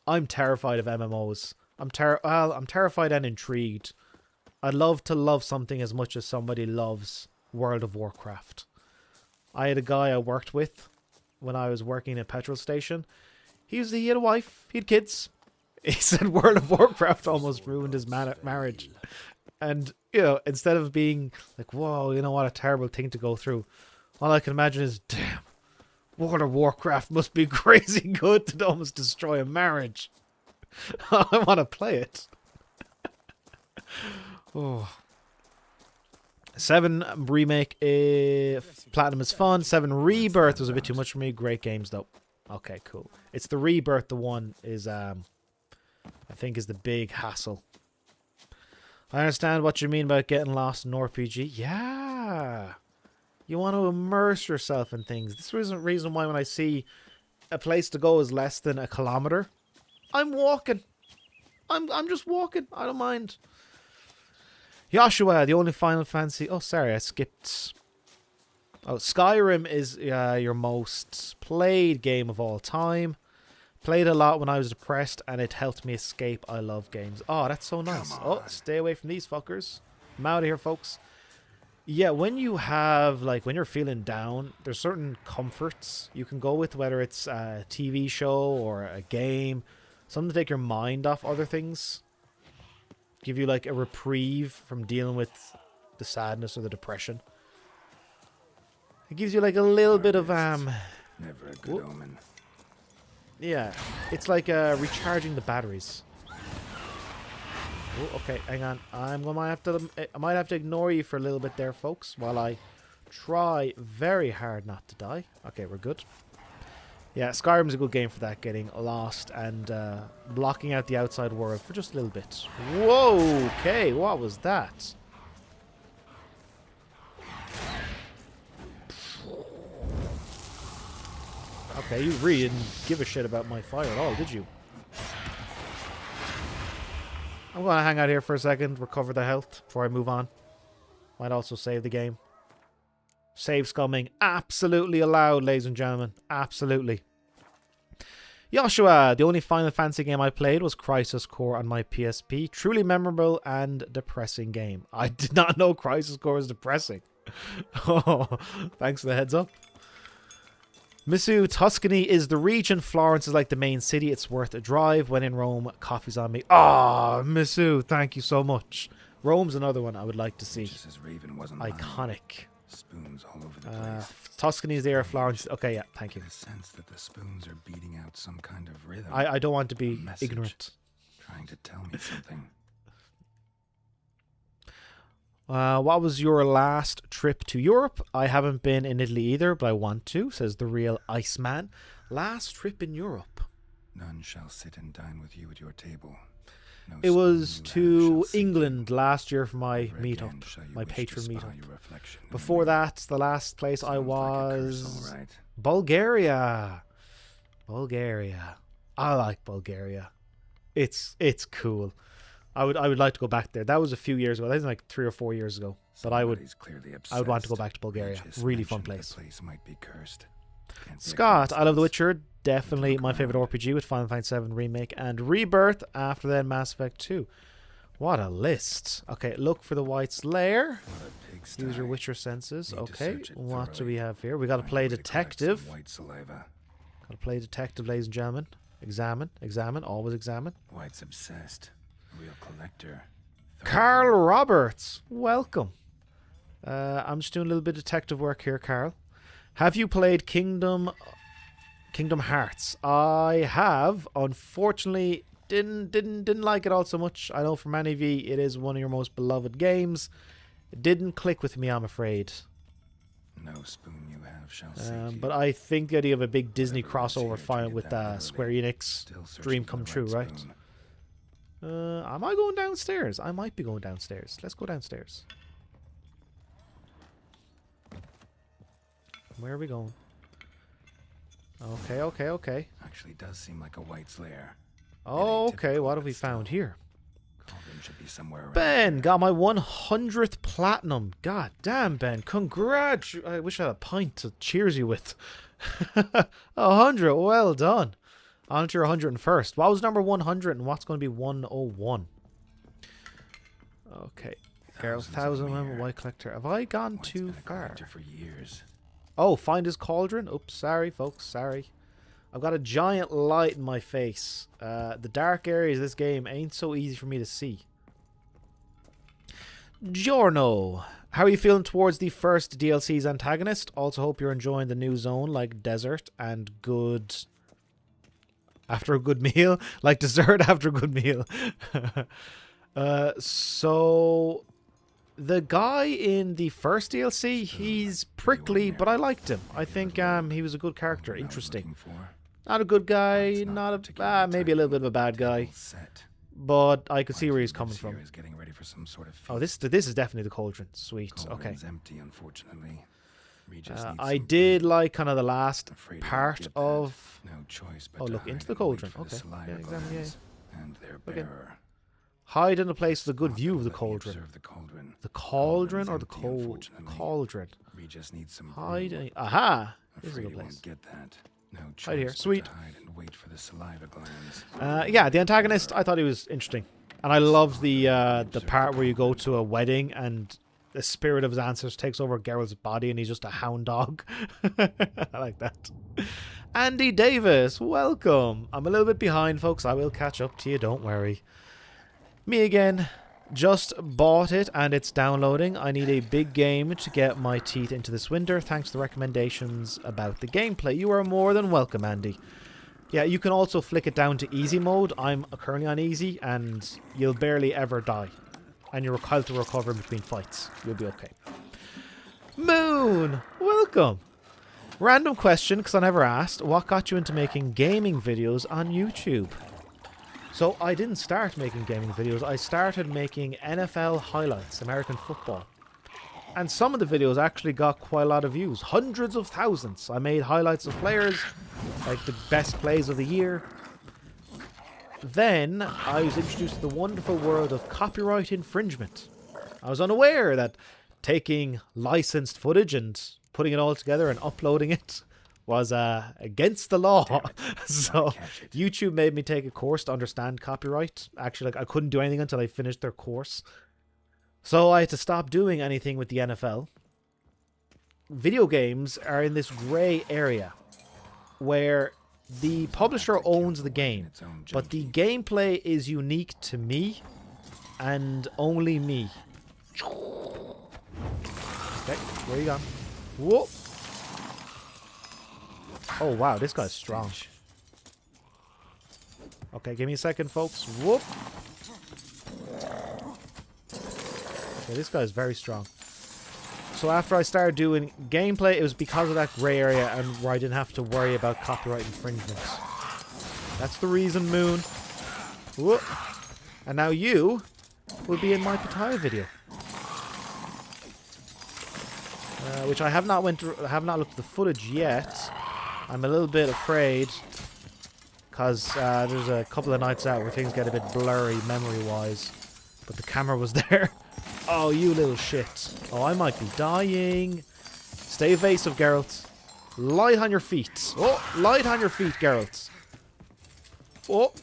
I'm terrified of MMOs. I'm terrified and intrigued. I'd love to love something as much as somebody loves World of Warcraft. I had a guy I worked with when I was working at a petrol station. He had a wife. He had kids. He said World of Warcraft almost ruined his marriage. And, you know, instead of being like, whoa, you know what a terrible thing to go through, all I can imagine is, damn, World of Warcraft must be crazy good to almost destroy a marriage. I want to play it. Oh. 7 remake, Platinum is fun. 7 Rebirth was a bit too much for me. Great games though. Okay, cool. It's the Rebirth. The one is, I think, is the big hassle. I understand what you mean about getting lost in RPG. Yeah. You want to immerse yourself in things. This is the reason why when I see a place to go is less than a kilometer, I'm walking. I'm just walking. I don't mind. Joshua, the only Final Fantasy... Oh, sorry, I skipped... Oh, Skyrim is your most played game of all time. Played a lot when I was depressed, and it helped me escape. I love games. Oh, that's so nice. Oh, stay away from these fuckers. I'm out of here, folks. Yeah, when you have, like, when you're feeling down, there's certain comforts you can go with, whether it's a TV show or a game. Something to take your mind off other things. Give you, like, a reprieve from dealing with the sadness or the depression. It gives you, like, a little bit of, Never a good omen. yeah, it's like recharging the batteries. Oh, okay, hang on. I might have to ignore you for a little bit there, folks, while I try very hard not to die. Okay, we're good. Yeah, Skyrim's a good game for that, getting lost and blocking out the outside world for just a little bit. Whoa, okay, what was that? Okay, you really didn't give a shit about my fire at all, did you? I'm going to hang out here for a second, recover the health before I move on. Might also save the game. Save scumming. Absolutely allowed, ladies and gentlemen. Absolutely. Joshua, the only Final Fantasy game I played was Crisis Core on my PSP. Truly memorable and depressing game. I did not know Crisis Core was depressing. Oh, thanks for the heads up. Misu, Tuscany is the region. Florence is like the main city. It's worth a drive. When in Rome, coffee's on me. Ah, Misu, thank you so much. Rome's another one I would like to see. Just as Raven wasn't Iconic. Spoons all over the place. Tuscany's there, Florence. Okay, yeah, thank you. The sense that the spoons are beating out some kind of rhythm. I don't want to be message. ignorant. Trying to tell me something. What was your last trip to Europe? I haven't been in Italy either, but I want to, says the real Iceman. Last trip in Europe. None shall sit and dine with you at your table. No It was spoon you to have shall see England last year for my Never again meetup, shall you my wish to patron spy meetup. your reflection in Before me. that, the last place I Sounds like a curse, was all right. Bulgaria. Bulgaria. I like Bulgaria. It's cool. I would like to go back there. That was a few years ago. That was like 3 or 4 years ago. But I would Somebody's clearly want to go obsessed. back to Bulgaria. They just Really fun mentioned place. The place might be cursed. Can't see a Scott, I love The coincidence. Witcher. Definitely Look my favorite around. RPG with Final Fantasy VII Remake and Rebirth. After then, Mass Effect 2. What a list. Okay, look for the White's Lair. What a pigsty. Use your Witcher senses. Need to Okay, search it what do thoroughly. we have here? We got to Find a play way to collect detective. some White saliva. Got to play detective, ladies and gentlemen. Examine, examine, always examine. White's obsessed. A real collector. Carl Roberts, welcome. I'm just doing a little bit of detective work here, Carl. Have you played Kingdom Hearts? I have. Unfortunately, didn't like it all so much. I know for many of you, it is one of your most beloved games. It didn't click with me, I'm afraid. No spoon you have shall save you. But I think the idea of a big Disney Whatever is crossover here final treated with that literally. Square Enix Still searching dream for come the true, right? spoon. Am I going downstairs? I might be going downstairs. Let's go downstairs. Where are we going? Okay. Actually does seem like a White's lair. Oh, Atypical, okay. What have but we found still. here? Called should be somewhere around Ben here. got my 100th platinum. God damn, Ben. Congrats. I wish I had a pint to cheers you with. 100. Well done. On to your 101st. What was number 100 and what's going to be 101? Okay. Girl, Thousands of 1000 them member here. white collector. Have I gone White's too been a far? collector for years. Oh, find his cauldron. Oops, sorry, folks. Sorry. I've got a giant light in my face. The dark areas of this game ain't so easy for me to see. Giorno. How are you feeling towards the first DLC's antagonist? Also hope you're enjoying the new zone like desert and good... After a good meal? Like dessert after a good meal. So... The guy in the first DLC, he's prickly, but I liked him. I think he was a good character. What I was Interesting. looking for. Not a good guy, It's not particularly a... maybe a little bit of a bad guy. table set. But I could see where he's White coming lives here from. is getting ready for some sort of feast. Oh, this is definitely the cauldron. Sweet. Okay. Cauldron's empty, unfortunately. Regis needs I some did food. like kind of the last Afraid he won't part get that. of... No choice but Oh, to look hide into the and wait cauldron. for the Okay. saliva Yeah, exactly, glands and their Okay. bearer. Hide in a place with a good view of the Let me cauldron. observe the cauldron. The cauldron or the empty, unfortunately. cauldron? Regis needs some Hide. brew. Aha! This is a Afraid good he place. won't get that. No choice Hide here. but to Sweet. hide and wait for the saliva glands. Yeah, the antagonist, I thought he was interesting. And I loved the part where you go to a wedding and the spirit of his ancestors takes over Geralt's body and he's just a hound dog. I like that. Andy Davis, welcome. I'm a little bit behind, folks. I will catch up to you, don't worry. Me again. Just bought it and it's downloading. I need a big game to get my teeth into this winter. Thanks to the recommendations about the gameplay. You are more than welcome, Andy. Yeah, you can also flick it down to easy mode. I'm currently on easy and you'll barely ever die. And you'll have to recover in between fights. You'll be okay. Moon, welcome. Random question, because I never asked. What got you into making gaming videos on YouTube? So I didn't start making gaming videos. I started making NFL highlights, American football. And some of the videos actually got quite a lot of views. Hundreds of thousands. I made highlights of players, like the best plays of the year. Then I was introduced to the wonderful world of copyright infringement. I was unaware that taking licensed footage and putting it all together and uploading it was against the law. So YouTube made me take a course to understand copyright. Actually, like I couldn't do anything until I finished their course. So I had to stop doing anything with the NFL. Video games are in this gray area where the publisher owns the game, but the gameplay is unique to me and only me. Okay, where you gone? Whoa! Oh wow, this guy's strong. Okay, give me a second, folks. Whoop! Okay, this guy's very strong. So after I started doing gameplay, it was because of that grey area and where I didn't have to worry about copyright infringements. That's the reason, Moon. Whoop. And now you will be in my Pattaya video. Which I have not looked at the footage yet. I'm a little bit afraid because there's a couple of nights out where things get a bit blurry memory-wise. But the camera was there. Oh, you little shit. Oh, I might be dying. Stay evasive, Geralt. Light on your feet. Oh, light on your feet, Geralt. Oh,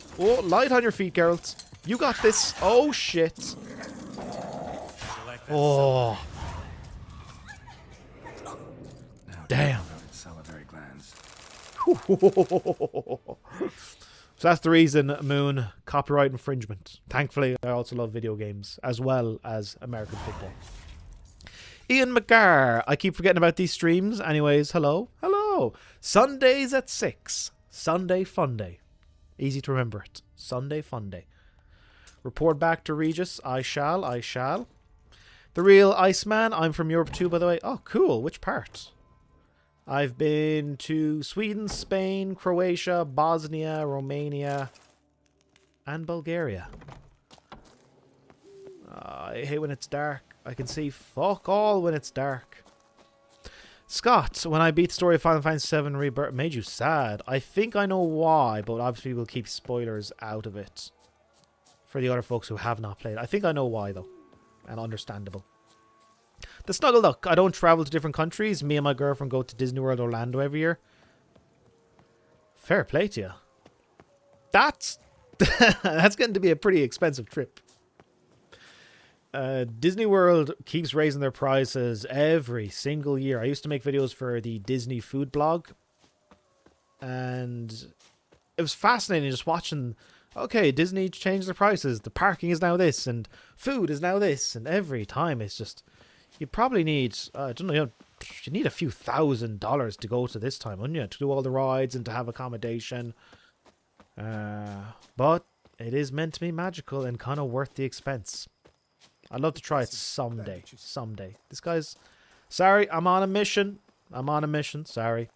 light on your feet, Geralt. You got this. Oh, shit. Oh. Damn. Salivary glands. So that's the reason, Moon, copyright infringement. Thankfully, I also love video games, as well as American football. Ian McGarr. I keep forgetting about these streams. Anyways, hello. Hello. Sundays at 6. Sunday Fun Day. Easy to remember it. Sunday Fun Day. Report back to Regis. I shall. The Real Iceman. I'm from Europe too, by the way. Oh, cool. Which part? I've been to Sweden, Spain, Croatia, Bosnia, Romania, and Bulgaria. I hate when it's dark. I can see fuck all when it's dark. Scott, when I beat the story of Final Fantasy VII Rebirth, made you sad. I think I know why, but obviously we'll keep spoilers out of it. for the other folks who have not played. I think I know why, though. And understandable. The Snuggle Duck. I don't travel to different countries. Me and my girlfriend go to Disney World Orlando every year. Fair play to you. That's getting to be a pretty expensive trip. Disney World keeps raising their prices every single year. I used to make videos for the Disney food blog. And it was fascinating just watching, okay, Disney changed their prices. The parking is now this and food is now this. And every time it's just, you probably need, I don't know, you need a few $1,000s to go to this time, wouldn't you? To do all the rides and to have accommodation. But it is meant to be magical and kind of worth the expense. I'd love to try it someday. Someday. This guy's... Sorry, I'm on a mission. Sorry.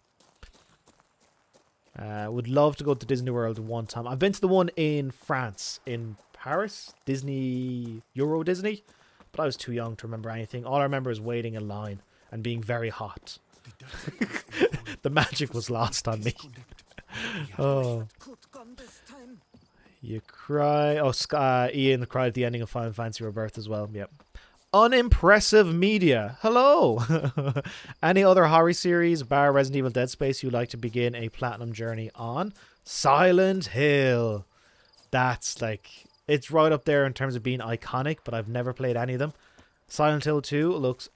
Would love to go to Disney World one time. I've been to the one in France, in Paris. Euro Disney. But I was too young to remember anything. All I remember is waiting in line and being very hot. The magic was lost on me. Oh. You cry. Oh, Ian cried at the ending of Final Fantasy Rebirth as well. Yep. Unimpressive media. Hello. Any other horror series, bar Resident Evil Dead Space, you'd like to begin a platinum journey on? Silent Hill. That's like, it's right up there in terms of being iconic, but I've never played any of them. Silent Hill 2 looks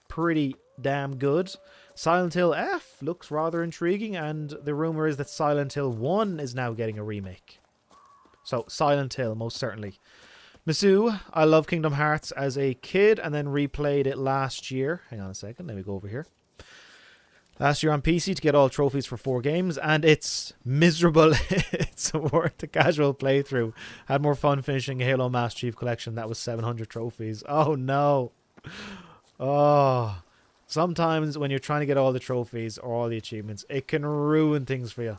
pretty damn good. Silent Hill F looks rather intriguing, and the rumor is that Silent Hill 1 is now getting a remake. So, Silent Hill, most certainly. Mizzou, I love Kingdom Hearts as a kid and then replayed it last year. Hang on a second, let me go over here. Last year on PC to get all trophies for 4 games, and it's miserable. It's worth the casual playthrough. Had more fun finishing Halo Master Chief Collection. That was 700 trophies. Oh, no. Oh. Sometimes when you're trying to get all the trophies or all the achievements, it can ruin things for you.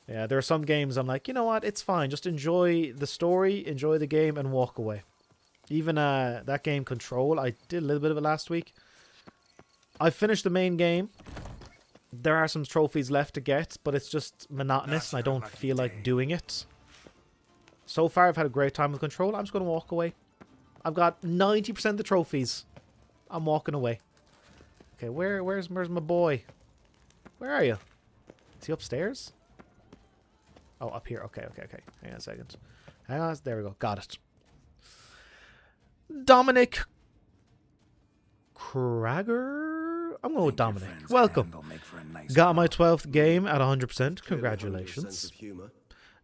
Yeah, there are some games I'm like, you know what, it's fine. Just enjoy the story, enjoy the game, and walk away. Even that game Control, I did a little bit of it last week. I finished the main game. There are some trophies left to get, but it's just monotonous, and I don't feel like doing it. So far, I've had a great time with Control. I'm just going to walk away. I've got 90% of the trophies. I'm walking away. Okay, where's my boy? Where are you? Is he upstairs? Oh, up here. Okay. Hang on a second. Hang on. There we go. Got it. Dominic Krager? I'm going with Dominic. Welcome. Got my 12th game at 100%. Congratulations.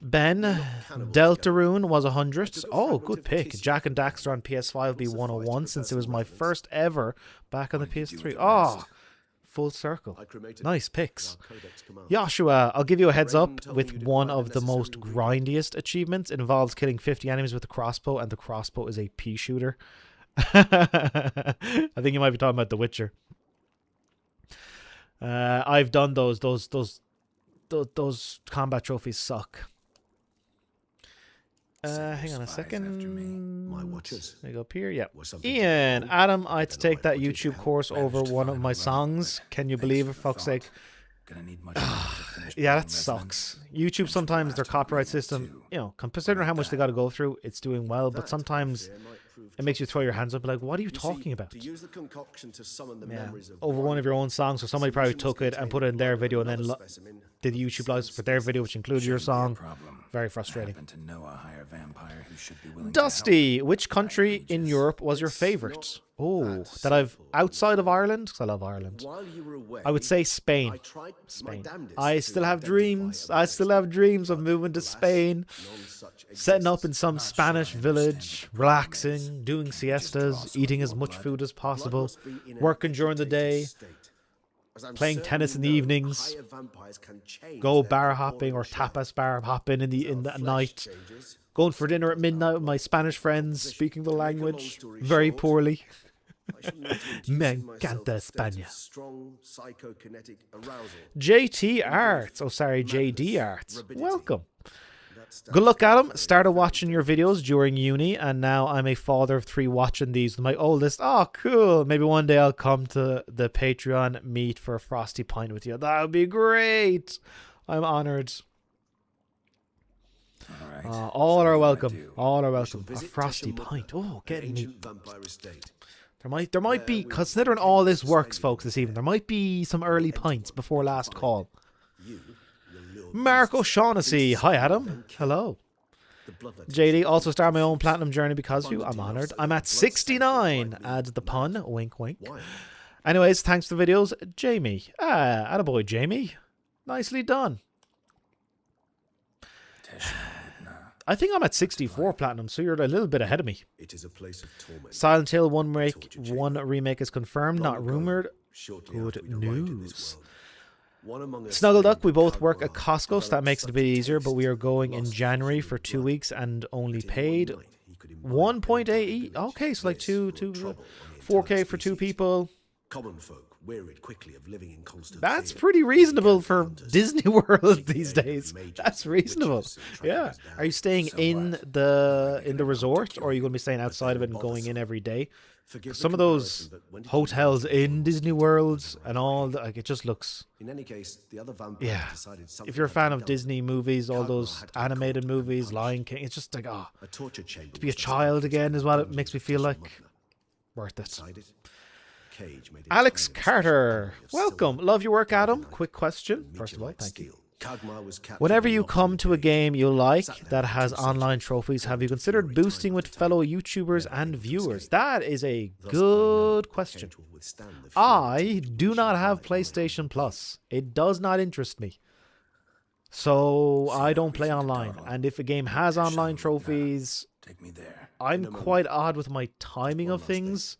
Ben Deltarune was 100. Oh, good pick. Jack and Daxter on PS5 will be 101 since it was my first ever back on the PS3. Oh, full circle. Nice picks. Joshua, I'll give you a heads up with one of the most grindiest achievements. It involves killing 50 enemies with a crossbow, and the crossbow is a pea shooter. I think you might be talking about The Witcher. I've done those. Those combat trophies suck. Hang on a second. My watches. Let me go up here. Yeah. Ian, Adam, I had to take that YouTube course over one of my songs. Can you believe it? For fuck's sake. Yeah, that sucks. YouTube, sometimes their copyright system, you know, considering how much they got to go through, it's doing well, but sometimes it makes you throw your hands up like, what are you talking about? Yeah. Over one of your own songs, so somebody probably took it and put it in their video and then did the YouTube license for their video, which includes your song. Very frustrating. Dusty, which country in Europe was your favorite? Oh, that I've outside of Ireland, because I love Ireland. I would say Spain. Spain. I still have dreams. I still have dreams of moving to Spain, setting up in some Spanish village, relaxing, doing siestas, eating as much food as possible, working during the day, playing tennis in the evenings, go bar hopping or tapas bar hopping in the night, going for dinner at midnight with my Spanish friends, speaking the language very poorly. Me encanta España. JT Arts. Oh, sorry, JD Arts. Welcome. Good luck, Adam. Started watching your videos during uni, and now I'm a father of 3 watching these with my oldest. Oh, cool. Maybe one day I'll come to the Patreon meet for a frosty pint with you. That would be great. I'm honored. All right. All so are what do I welcome. do? All are We shall welcome. A visit frosty Teshamutha, pint. Oh, an getting me. ancient vampire estate. There might be, considering all this works, folks, this evening, there might be some early pints before last call. You will lure Mark beasts O'Shaughnessy. into Hi, sleep, Adam. then kill Hello. the bloodletting JD, shall also be start my own profuse. platinum journey because of you. I'm Abundant honoured. enough I'm so at that the blood 69. stains will Adds the blind pun. Wink, wink. Why? Anyways, thanks for the videos. Jamie. Attaboy, Jamie. Nicely done. Teshamutha. I think I'm at 64 platinum, so you're a little bit ahead of me. It is a place of torment. Silent Hill 1 Torture chamber. remake is confirmed, Long not ago, rumoured. shortly Good after we'd arrived in news. this world, one among us Snuggle Duck, named we both work at Kagwa Costco, so that developed makes it a such bit easier, but we are taste going for in lost January human for 2 blood weeks and only that in one paid night he could imbibe 1.8 an each. entire Okay, so like village. two, This brought trouble on the 4K entire for 2 species. people. Common folk wearied quickly of living in constant That's fear. pretty reasonable Began for hunters, Disney World seeking these the aid of days. mages That's and reasonable. witches and tracking Yeah. us down. Are you staying So in what? the Making in the it out to resort, kill or are you you. going to be staying But outside of they it and were going in bothersome. every day? Forgive the Some of those comparison, but when did hotels humans in evolve Disney into Worlds underground and all, like it just looks. In any case, the other vampires Yeah. decided something If you're a had to fan be of done. Disney movies, all Kagwa those had to be animated caught and movies, punished. Lion King, it's just like, A torture chamber to be a was the child safest again is what it dungeon makes me of feel like. Teshamutha. Worth it. Inside it, Cage made Alex inside of a special Carter, alloy of welcome. silver, Love your work, Adam. galvanite, Quick question. and First of all, meteorite thank you. steel. Kagma was captured Whenever and you locked come in to a cage. game you like Sat there that for has 2 online centuries, trophies, have you only to considered fury time boosting and with time. fellow YouTubers Never and able to viewers? escape. That is a Thus I know good that question. Cage will withstand the fury I temptation do which not you have might want. PlayStation Plus. It does not interest me. So I no don't play reason to online. dawdle. And if a game has online Teshamutha. trophies, Take me there. I'm In a moment. quite odd with my timing one of last thing. things.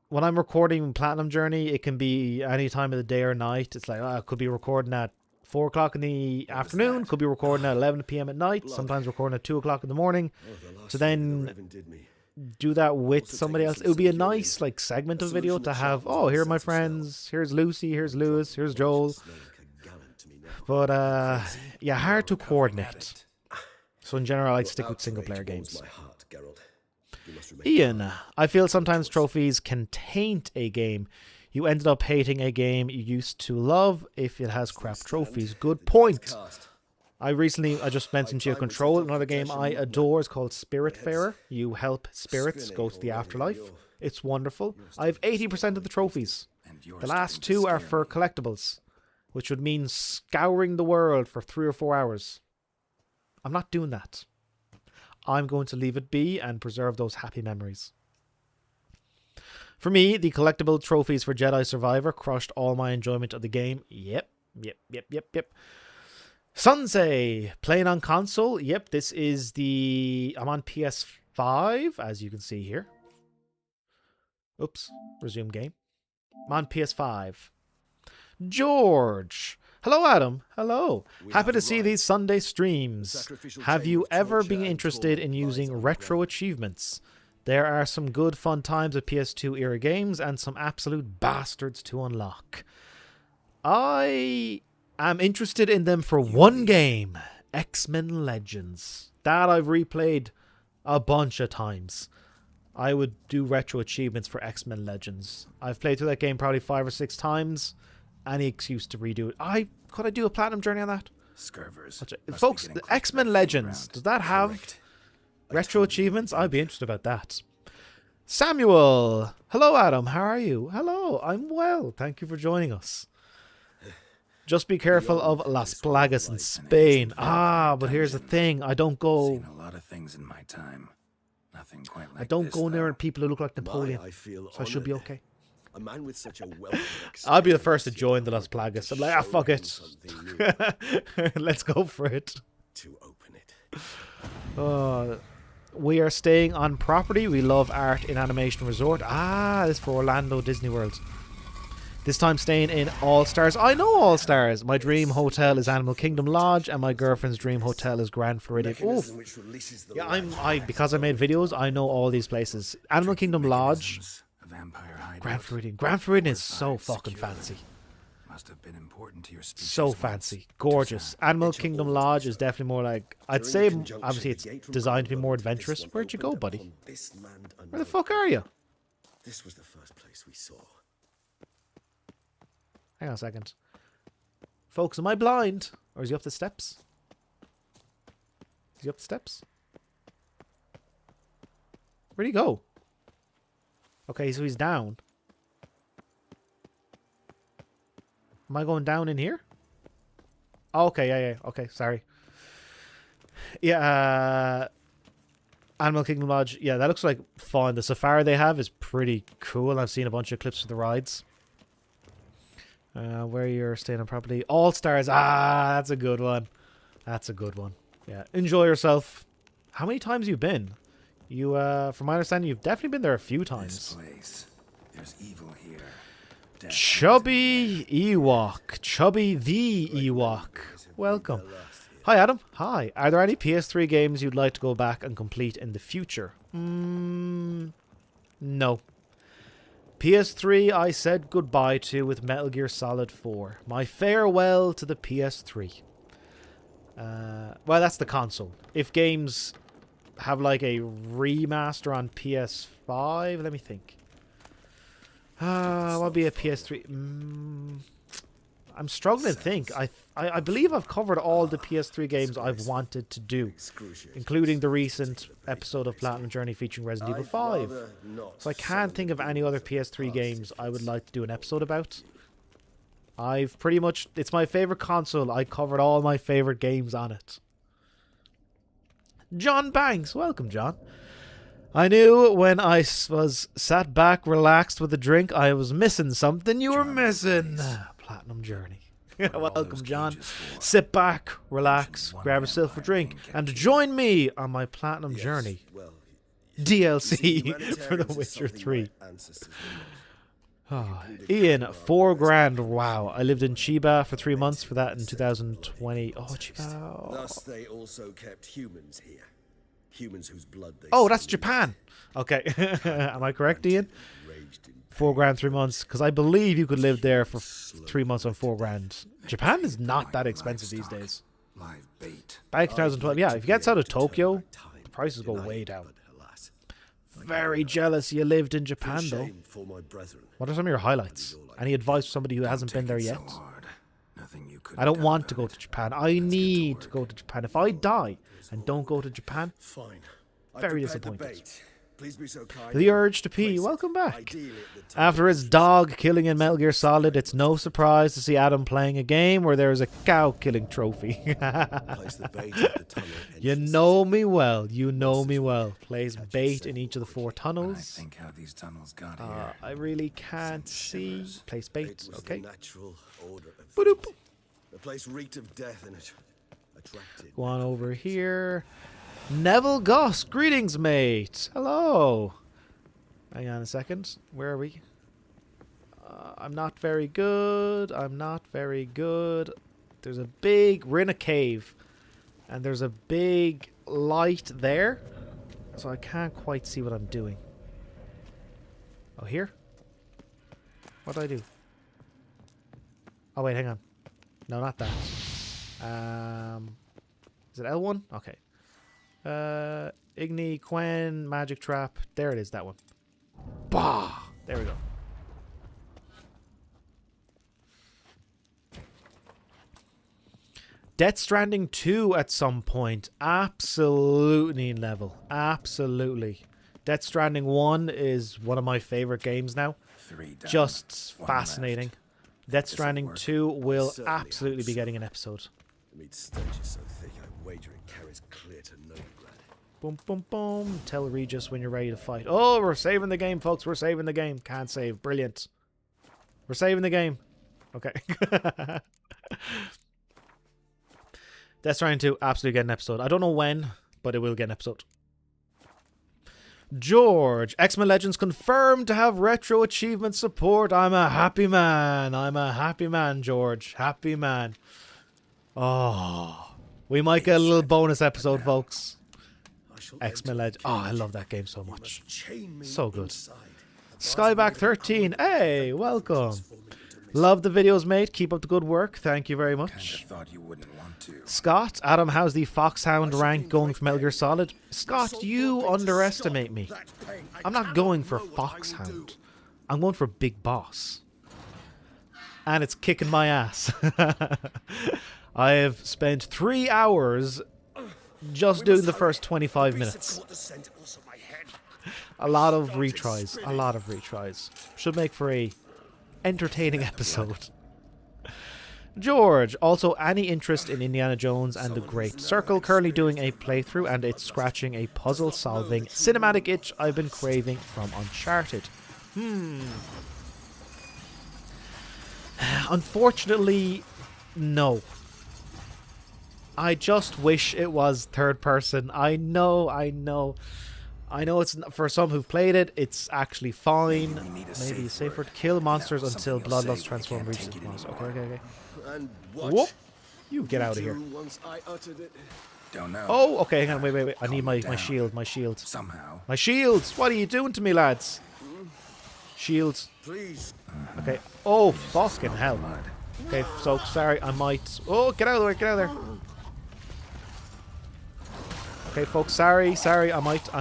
When I'm recording Platinum Journey, it can be any time of the day or night. It's like, I could be recording at 4 o'clock in the afternoon, that? could be recording at 11 p.m. at night, Blood. sometimes recording at 2 o'clock in the morning. Oh, the last So thing then the Raven did me. do that with Also somebody taking else. some It would be a secure nice like segment A of video solution to that have. sharpens Oh, my here are my sense of smell. friends. Here's Lucy. Here's Lewis. Here's Joel. Smelling like a gallant to me now. But yeah, hard to Recovering at coordinate. it. So in general, I'd Your stick with single player outrage warms games. my heart, Geralt. You must remain Ian, calm. I feel sometimes trophies can taint a game. You ended up hating a game you used to love if it has crap trophies. Good point. Cast. I just mentioned to you time was Control, set up another for game I Teshamutha. adore is called Spiritfarer. heads You help spirits spinning go to the already, afterlife. you're- It's wonderful. I have 80% of the trophies. And you're The last starting to two are scare for me. collectibles, which would mean scouring the world for 3 or 4 hours. I'm not doing that. I'm going to leave it be and preserve those happy memories. For me, the collectible trophies for Jedi Survivor crushed all my enjoyment of the game. Yep. Sunsei, playing on console. Yep, this is I'm on PS5, as you can see here. Oops, resume game. I'm on PS5. George. Hello, Adam. Hello. Happy to see these Sunday streams. sacrificial Have chain you of ever torture been and interested torment in lies using underground. retro achievements? There are some good fun times with PS2 era games and some absolute bastards to unlock. I am interested in them for one game, X-Men Legends. That I've replayed a bunch of times. I would do retro achievements for X-Men Legends. I've played through that game probably 5 or 6 times. Any excuse to redo it. Could I do a platinum journey on that? Scurvers. Watch it. Must be Folks, getting the close to X-Men that Legends, feeding does that ground. have Correct. retro achievements? I'd be interested about that. Samuel. Hello, Adam. How are you? Hello. I'm well. Thank you for joining us. Just be careful of Las Plagas in Spain. But here's the thing. I don't go... Seen a lot of things in my time. Nothing quite like I don't this, go near though. people who look like Napoleon. I feel So I should be honoured. okay. A man with such a wealth of I'll be the experience first to is join the able Las Plagas. to I'm like, show fuck him it. something new, Let's go for it. to open it. We are staying on property. We love art in Animation Resort. This is for Orlando Disney World. This time staying in All Stars. I know All Stars. My dream hotel is Animal Kingdom Lodge, and my girlfriend's dream hotel is Grand Floridian. Oh, Mechanism which releases the yeah. Because I made videos, I know all these places. Animal Kingdom Lodge, Mechanisms, a vampire hideout. Grand Floridian. Grand Floridian is so Fortified, fucking secure. fancy. Must have been important to your species. So once. fancy, gorgeous. Animal Kingdom Lodge is definitely more like, I'd say, obviously it's designed to be more adventurous. Where'd you go, buddy? Where the fuck are you? This was the first place we saw. Hang on a second. Folks, am I blind? Or is he up the steps? he up the steps? Where'd he go? Okay, so he's down. Am I going down in here? Oh, okay, yeah. Okay, sorry. Yeah, Animal Kingdom Lodge. Yeah, that looks like fun. The safari they have is pretty cool. I've seen a bunch of clips of the rides. Where you're staying on property. All Stars. Ah, that's a good one. That's a good one. Yeah, enjoy yourself. How many times you been? You, from my understanding, you've definitely been there a few This times. place. There's evil here. Death Chubby Ewok. Chubby the Ewok. Welcome. Hi, Adam. Hi. Are there any PS3 games you'd like to go back and complete in the future? No. PS3 I said goodbye to with Metal Gear Solid 4. My farewell to the PS3. Well, that's the console. If games have like a remaster on PS5, let me think. What would be a PS3? I'm struggling to think. I believe I've covered all the PS3 games I've wanted to do, including the recent episode of Platinum Journey featuring Resident Evil 5. So I can't think of any other PS3 games I would like to do an episode about. I've pretty much... It's my favorite console. I covered all my favorite games on it. John Banks. Welcome, John. I knew when I was sat back, relaxed with a drink, I was missing something. You were missing. Platinum Journey. Welcome, John. Sit back, relax, grab yourself a drink, and join me on my Platinum Journey. DLC for The Witcher 3. Oh, Ian, $4,000. Wow. I lived in Chiba for 3 months for that in 2020. Oh, Chiba. Thus, they also kept humans here. Humans whose blood they Oh, that's Japan. Okay. Am I correct, Ian? $4,000, 3 months. Because I believe you could live there for 3 months on $4,000. Japan is not that expensive these days. Live bait. Back in 2012, yeah. If you get out of Tokyo, the prices go way down. Very jealous you lived in Japan, though. What are some of your highlights? Any advice for somebody who hasn't been there yet? I don't want to go to Japan. I need to go to Japan. If I die and don't go to Japan, very disappointed. Please be so kind. The Urge to Pee, welcome back. After his dog killing in Metal Gear Solid, it's no surprise to see Adam playing a game where there is a cow killing trophy. You know me well. You know me well. Plays bait in each of the 4 tunnels. I think how these tunnels got here. I really can't see. Place bait. Okay. Boop. The place reeked of death and it attracted. Go on over here. Neville Goss, greetings, mate. Hello. Hang on a second. Where are we? I'm not very good. I'm not very good. There's a big... We're in a cave. And there's a big light there. So I can't quite see what I'm doing. Oh, here? What do I do? Oh, wait, hang on. No, not that. Is it L1? Okay. Igni, Quen, Magic Trap. There it is, that one. Bah! There we go. Death Stranding 2 at some point. Absolutely level. Absolutely. Death Stranding 1 is one of my favorite games now. 3 down, Just 1 fascinating. left. Death Stranding 2 will Certainly absolutely be hope so. getting an episode. The meat stench is so thick, I wager it carries clear to Novigrad. Boom, boom, boom. Tell Regis when you're ready to fight. Oh, we're saving the game, folks. We're saving the game. Can't save. Brilliant. We're saving the game. Okay. Death Stranding 2, absolutely get an episode. I don't know when, but it will get an episode. George, X-Men Legends confirmed to have retro achievement support. I'm a happy man. I'm a happy man, George. Happy man. Oh, we might get a little bonus episode, folks. X-Men Legends. Oh, I love that game so much. So good. Skyback 13. Hey, welcome. Love the videos, mate. Keep up the good work. Thank you very much. Kinda thought you wouldn't want to. Scott, Adam, how's the Foxhound rank going for Metal Gear Solid? Scott, you underestimate me. I'm not going for Foxhound. I'm going for Big Boss. And it's kicking my ass. I have spent 3 hours just doing the first 25 minutes. A lot of retries. A lot of retries. Should make for a entertaining episode. George, also any interest in Indiana Jones and the Great Circle? Currently doing a playthrough and it's scratching a puzzle-solving cinematic itch I've been craving from Uncharted. Unfortunately, no. I just wish it was third person. I know it's for some who've played it, it's actually fine. Maybe safer to kill monsters until Bloodlust transform reaches the monster. Okay. And Whoop. You get out of here. Once I uttered it. Don't know. Oh, okay, hang on, wait. I need my shield, my shield. Somehow. My shields! What are you doing to me, lads? Shields. Please. Okay. Oh, fucking hell. Okay, so, sorry, I might... Oh, get out of the way, get out of there. Okay, folks, sorry, I might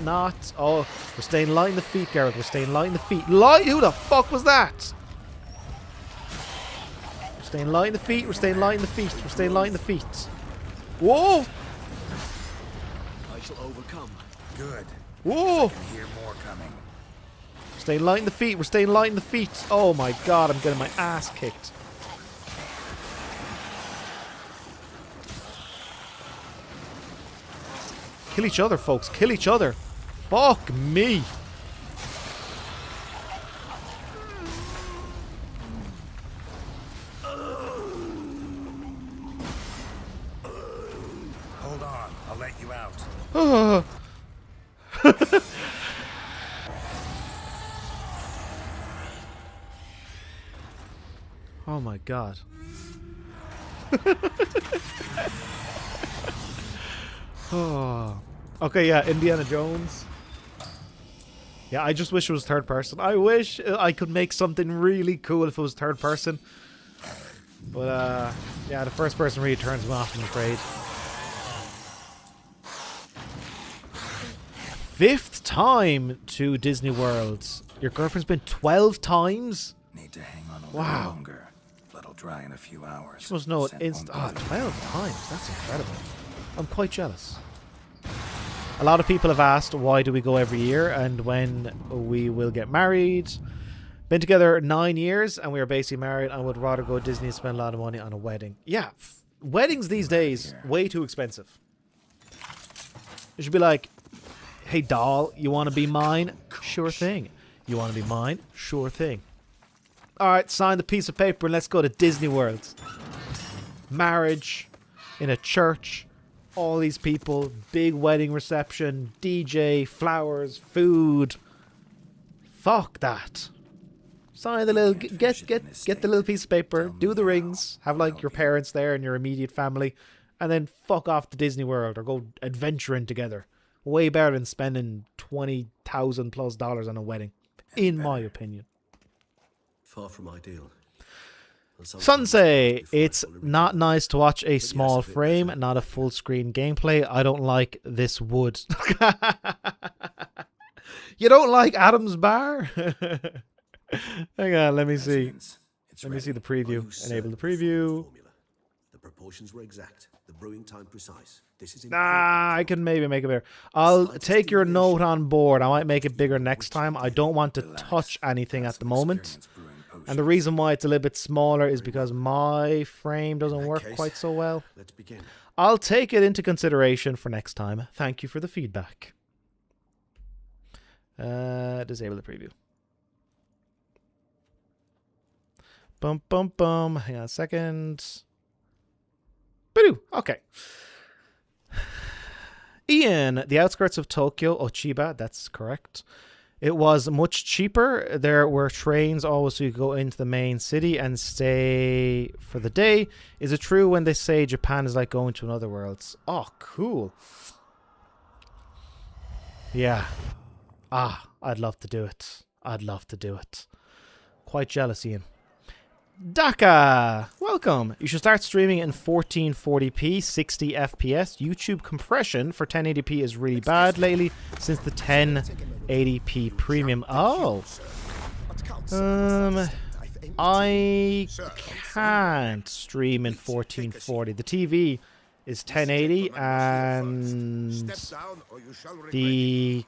not. Oh, we're staying light in the feet, Garrett. We're staying light in the feet. Light? Who the fuck was that? We're staying light in the feet. We're staying light in the feet. We're staying light in the feet. Whoa! I shall overcome. Good. Whoa! I can hear more coming. We're staying light in the feet. We're staying light in the feet. Oh my god, I'm getting my ass kicked. Kill each other, folks. Kill each other. Fuck me. Hold on. I'll let you out. Oh my god. Oh. Okay, yeah, Indiana Jones. Yeah, I just wish it was third person. I wish I could make something really cool if it was third person. But, yeah, the first person really turns me off, I'm afraid. 5th time to Disney World. Your girlfriend's been 12 times? Need to hang on a Wow. little longer. Blood'll dry in a few hours. She must know it Scent instant. won't Ah, bother 12 times. That's incredible. I'm quite jealous. A lot of people have asked why do we go every year and when we will get married. Been together 9 years and we are basically married. I would rather go to Disney and spend a lot of money on a wedding. Yeah, weddings these days, way too expensive. You should be like, hey doll, you want to be mine? Sure thing. You want to be mine? Sure thing. Alright, sign the piece of paper and let's go to Disney World. Marriage in a church. All these people, big wedding reception, DJ, flowers, food. Fuck that. Sign the little, get the little piece of paper, do the rings, have like your parents there and your immediate family, and then fuck off to Disney World or go adventuring together. Way better than spending $20,000+ on a wedding, in my opinion. Far from ideal. Sunsay, it's not nice to watch a small frame, not a full screen gameplay. I don't like this wood. You don't like Adam's Bar? Hang on, let me see. Let me see the preview. Enable the preview. The proportions were exact. The brewing time precise. This is I can maybe make it bigger. I'll take your note on board. I might make it bigger next time. I don't want to touch anything at the moment. And the reason why it's a little bit smaller is because my frame doesn't work quite so well. Let's begin. I'll take it into consideration for next time. Thank you for the feedback. Disable the preview. Bum, bum, bum. Hang on a second. Boo! Okay. Ian, the outskirts of Tokyo, Ochiba, that's correct. It was much cheaper. There were trains always so you could go into the main city and stay for the day. Is it true when they say Japan is like going to another world? Oh, cool. Yeah. I'd love to do it. I'd love to do it. Quite jealous, Ian. Daka, welcome. You should start streaming in 1440p, 60 FPS. YouTube compression for 1080p is really bad lately since the 1080p premium. Oh. I can't stream in 1440. The TV is 1080 and the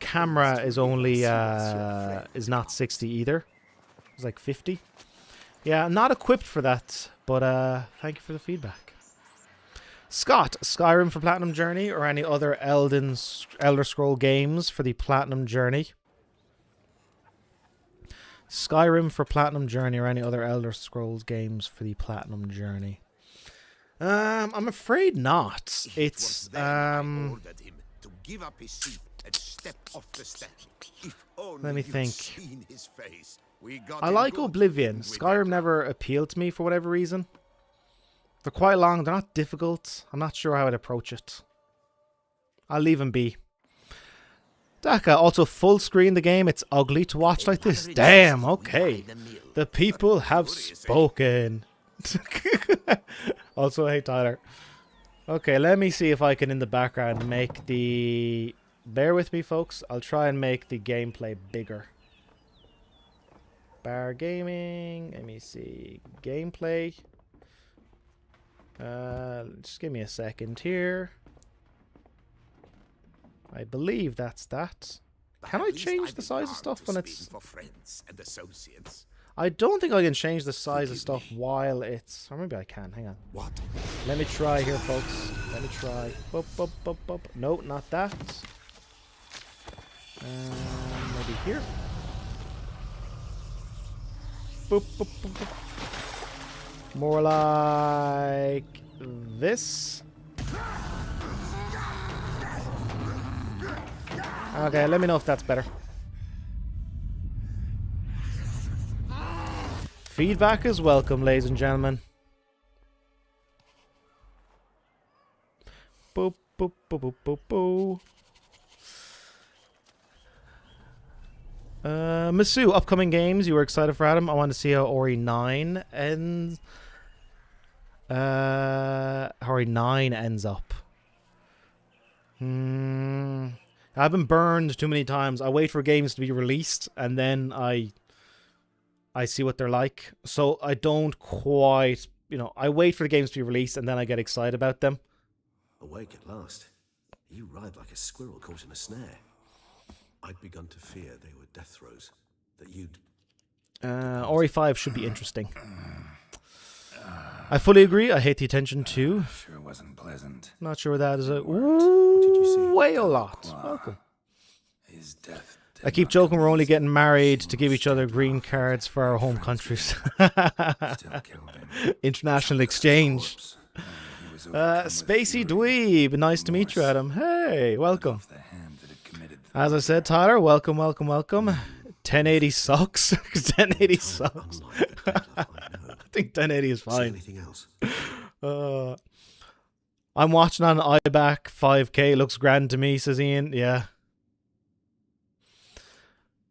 camera is only is not 60 either. It's like 50. Yeah, I'm not equipped for that, but thank you for the feedback. Scott, Skyrim for Platinum Journey or any other Elder Scroll games for the Platinum Journey? Skyrim for Platinum Journey or any other Elder Scrolls games for the Platinum Journey? I'm afraid not. It's let me think. I like Oblivion. Skyrim never appealed to me for whatever reason. They're quite long. They're not difficult. I'm not sure how I'd approach it. I'll leave them be. Daka, also full screen the game. It's ugly to watch like this. Damn, okay. The people have spoken. Also, hey Tyler. Okay, let me see if I can in the background make the... Bear with me, folks. I'll try and make the gameplay bigger. Bar gaming. Let me see. Gameplay. Just give me a second here. I believe that's that. Can I change the size of stuff when it's... I don't think I can change the size of stuff while it's... Or maybe I can. Hang on. What? Let me try here, folks. Let me try. Bup, bup, bup, bup. No, not that. Maybe here. Boop, boop, boop, boop. More like this. Okay, let me know if that's better. Feedback is welcome, ladies and gentlemen. Boop, boop, boop, boop, boop, boop. Masu, upcoming games you were excited for, Adam? I want to see how Ori 9 ends. Ori 9 ends up. I've been burned too many times. I wait for games to be released and then I see what they're like. So I don't quite, I wait for the games to be released and then I get excited about them. Awake at last. You ride like a squirrel caught in a snare. I'd begun to fear they were death throes. That you'd... Ori 5 should be interesting. I fully agree. I hate the attention too. Sure wasn't pleasant. Not sure what that is. What did you see? Way a lot. Welcome. His death I keep joking we're only getting married to give each other green cards for our home countries. still killed him. International exchange. He was overcome with Spacey fury. Dweeb. Nice to meet you, Adam. Hey, welcome. Off the hand that had committed the As I said, Tyler, welcome, welcome, welcome. 1080 sucks. 1080 sucks. Unlike the deadlift, I know. I think 1080 is See fine. anything else? I'm watching on iBack 5K. Looks grand to me, says Ian. Yeah.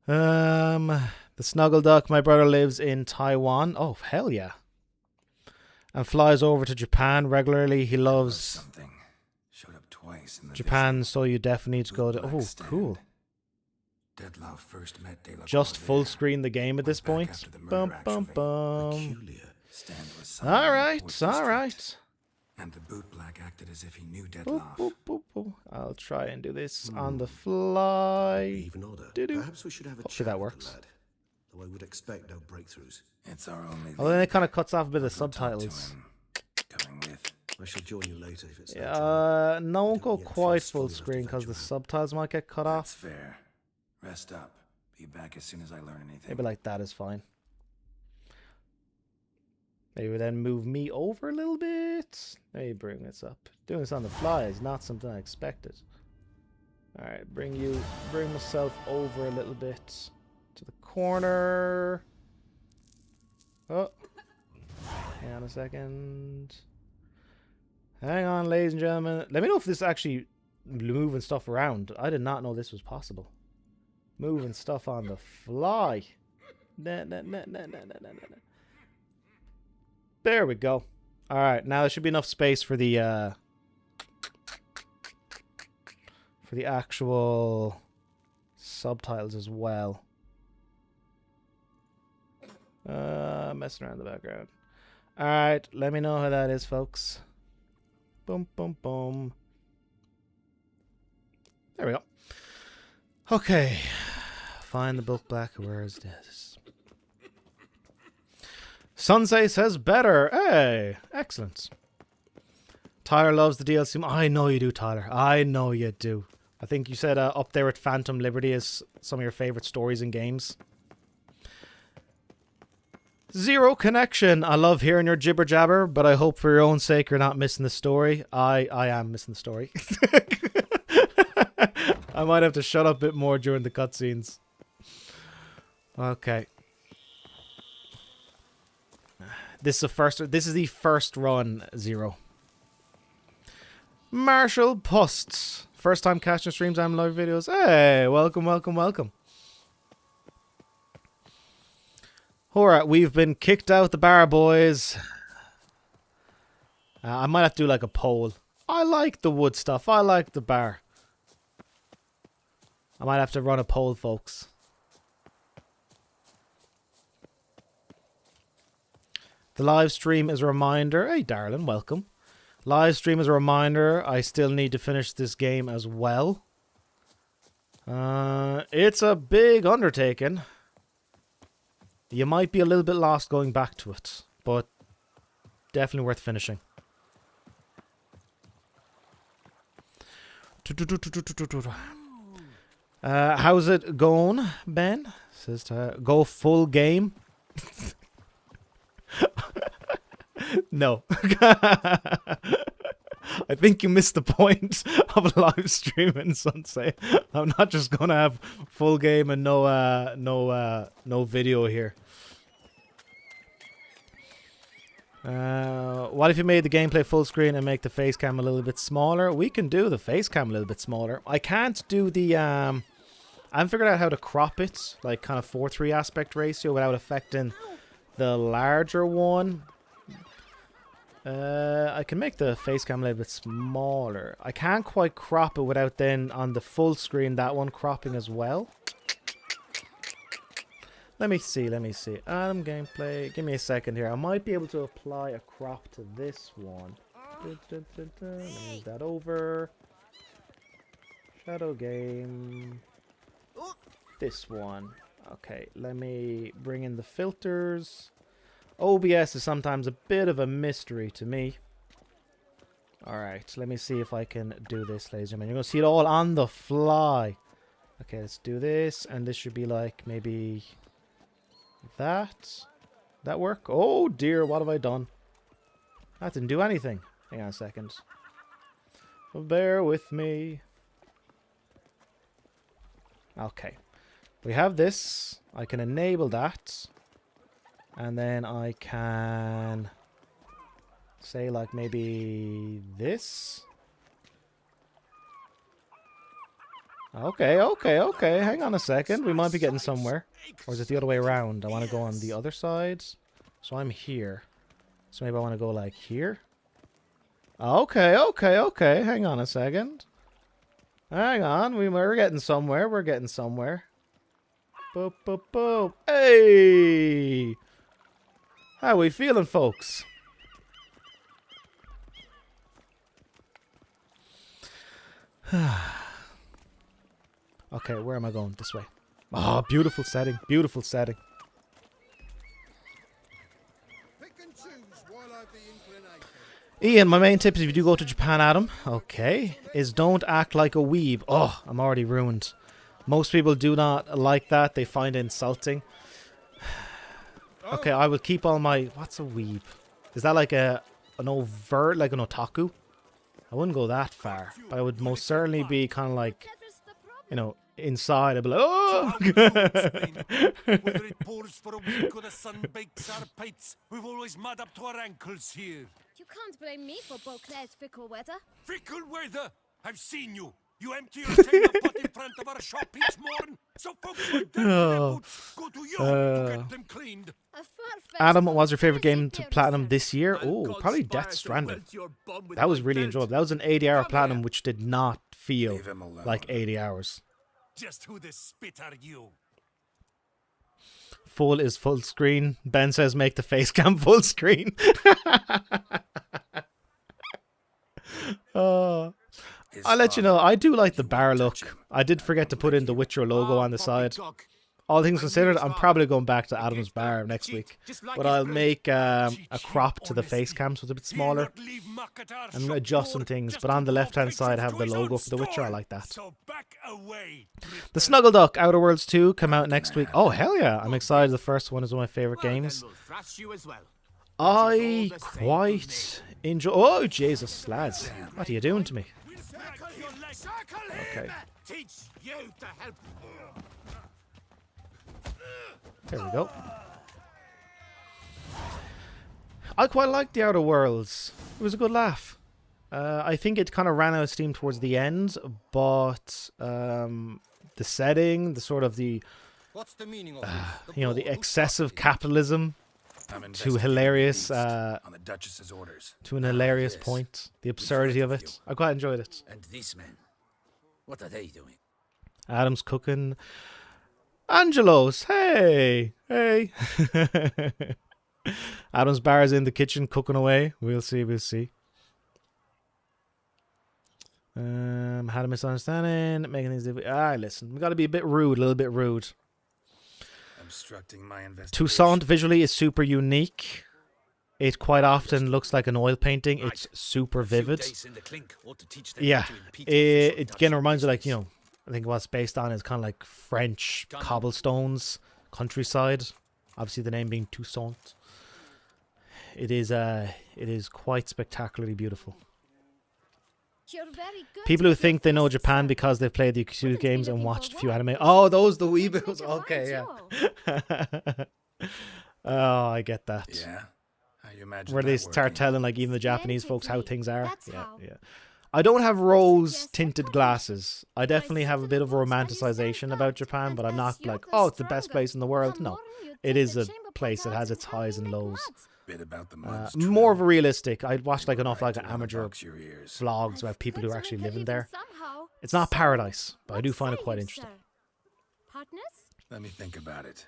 The Snuggle Duck. My brother lives in Taiwan. Oh, hell yeah. And flies over to Japan regularly. He loves something. Showed up twice in the Japan, so you definitely need to go to... Black Oh, Stand. cool. Deadlaw first met De La Just Croix full there. screen the game at this Went back point. after the Bum, murder, bum, actually. bum. Peculiar. Stand was silent All in the right, Ports all District, right. And the boot black acted as if he knew Boop, Deadlaw. boop, boop, boop. I'll try and do this on the fly. Even odder. Doo-doo. Perhaps we should have a Hopefully chat that with works. the lad. Though I would expect no breakthroughs. It's our only Oh, then lead. it kind of cuts off a bit of I'll go talk to subtitles. him. Coming with. I shall join you later if it's no trouble. Yeah, no, won't go Don't yet quite feel full strong enough to screen because the venture out. subtitles might get cut That's off. fair. Rest up. Be back as soon as I learn anything. Maybe like that is fine. Maybe then move me over a little bit. Maybe bring this up. Doing this on the fly is not something I expected. Alright, bring myself over a little bit to the corner. Oh. Hang on a second. Hang on, ladies and gentlemen. Let me know if this is actually moving stuff around. I did not know this was possible. Moving stuff on the fly. Nah. There we go. Alright, now there should be enough space for the actual subtitles as well. Messing around in the background. Alright, let me know how that is, folks. Boom, boom, boom. There we go. Okay. Find the book back. Where is this? Sunsei says better. Hey, excellent. Tyler loves the DLC. I know you do, Tyler. I know you do. I think you said up there with Phantom Liberty is some of your favorite stories and games. Zero connection. I love hearing your jibber jabber, but I hope for your own sake you're not missing the story. I am missing the story. I might have to shut up a bit more during the cutscenes. Okay. This is the first run, Zero. Marshall Pusts. First time catching streams and live videos. Hey, welcome, welcome, welcome. Alright, we've been kicked out the bar, boys. I might have to do like a poll. I like the wood stuff. I like the bar. I might have to run a poll, folks. The live stream is a reminder. Hey, darling, welcome. Live stream is a reminder. I still need to finish this game as well. It's a big undertaking. You might be a little bit lost going back to it, but definitely worth finishing. How's it going, Ben? Says to go full game. No. I think you missed the point of live streaming, Sunsei. I'm not just gonna have full game and no video here. What if you made the gameplay full screen and make the face cam a little bit smaller? We can do the face cam a little bit smaller. I can't do the I haven't figured out how to crop it, like kind of 4:3 aspect ratio without affecting the larger one. I can make the face cam a little bit smaller. I can't quite crop it without then on the full screen that one cropping as well. Let me see. Adam gameplay. Give me a second here. I might be able to apply a crop to this one. Let me move that over. Shadow game. This one. Okay, let me bring in the filters. OBS is sometimes a bit of a mystery to me. Alright, let me see if I can do this, ladies and gentlemen. You're going to see it all on the fly. Okay, let's do this. And this should be like maybe that. That work? Oh dear, what have I done? That didn't do anything. Hang on a second. Bear with me. Okay. We have this. I can enable that. And then I can say like maybe this. Okay. Hang on a second. We might be getting somewhere. Or is it the other way around? I want to go on the other side. So I'm here. So maybe I want to go like here. Okay. Hang on a second. Hang on. We're getting somewhere. Boop, boop, boop. Hey! How we feeling, folks? Okay, where am I going? This way. Oh, beautiful setting. Beautiful setting. Ian, my main tip is if you do go to Japan, Adam, okay, is don't act like a weeb. Oh, I'm already ruined. Most people do not like that. They find it insulting. Okay, I will keep all my... What's a weeb? Is that like an overt, like an otaku? I wouldn't go that far. But I would most certainly be kind of like, you know, inside. I'd be like, oh! Whether it pours for a week or the sun bakes our pites, we've always mud up to our ankles here. You can't blame me for Beauclair's fickle weather. Fickle weather! I've seen you. You empty your china pot in front of our shop each morning, so folks like that go to you to get them cleaned. Adam, what was your favorite game to platinum this year? Oh, probably Death Stranding. That was really enjoyable. That was an 80-hour platinum, which did not feel like 80 hours. Just who the spit are you? full is full screen. Ben says make the face cam full screen. Oh, His I'll let you father- know. I do like the You bar won't look. touch him. I did forget to put in the Witcher logo on the side. All things considered, I'm probably going back to Adam's bar next week. But I'll make a crop to the face cam so it's a bit smaller. And adjust some things. But on the left-hand side, I have the logo for The Witcher. I like that. So back away. The Snuggle Duck Outer Worlds 2 come out next week. Oh, hell yeah. I'm excited. The first one is one of my favourite games. I quite enjoy... Oh, Jesus, lads. What are you doing to me? Okay. Teach you to help. There we go. I quite liked the Outer Worlds. It was a good laugh. I think it kind of ran out of steam towards the end, but the setting, the sort of the What's the meaning of the excessive capitalism I'm to investigating hilarious the beast on the Duchess's orders. to an hilarious yes. point. The absurdity of it. I quite enjoyed it. And these men, what are they doing? Adam's cooking. Angelo's, hey. Adam's bar is in the kitchen cooking away. We'll see. Had a misunderstanding, making things listen, we gotta be a bit rude, a little bit rude. Obstructing my investigation. Toussaint visually is super unique. It quite often looks like an oil painting. It's super vivid. Yeah, it again reminds me, like, you know, I think what's based on is kind of like French cobblestones, countryside. Obviously, the name being Toussaint. It is quite spectacularly beautiful. You're very good People who with think they know your Japan faces, because they've played the Yakuza Wouldn't be games and looking for watched a few work. anime. Oh, those the sir. Weebles. Let's make a Okay, fine yeah. duo. Oh, I get that. Yeah. How you imagine Where that they start working? telling like even the Japanese folks how Splendidly. things are. That's Yeah, how. yeah. I don't have rose suggest tinted that glasses. I definitely have a sit bit in of the woods while you romanticization stand about out, Japan, but I'm and not as you're like, the oh, it's the best stronger, place in the world. the No, more you it take is the a chamber place pot that out has its how you highs and make lows. mud. Bit about the mud's More of true. a realistic. I'd watch like You an were awful like right an to wanna amateur box your ears. vlogs I've about people got who to actually make a living living there. somehow. It's not So, paradise, but I what do find it say quite you, interesting. sir? Partners? Let me think about it.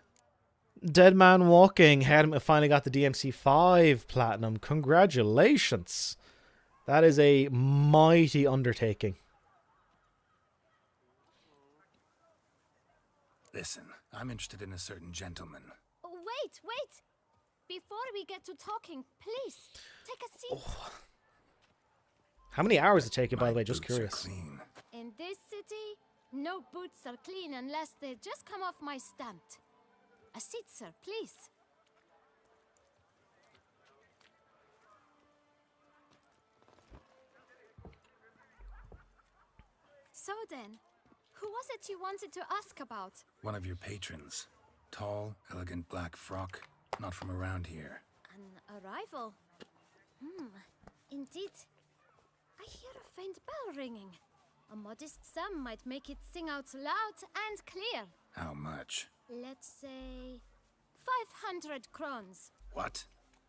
Dead Man Walking finally got the DMC5 Platinum. Congratulations. That is a mighty undertaking. Listen, I'm interested in a certain gentleman. Oh, wait. Before we get to talking, please take a seat. How many hours did it take you, by My the way? Just boots are curious. clean. In this city, no boots are clean unless they just come off my stamp. A seat, sir, please. So then, who was it you wanted to ask about? One of your patrons. Tall, elegant black frock. Not from around here. An arrival? Indeed. I hear a faint bell ringing. A modest sum might make it sing out loud and clear. How much? Let's say 500 crowns. What?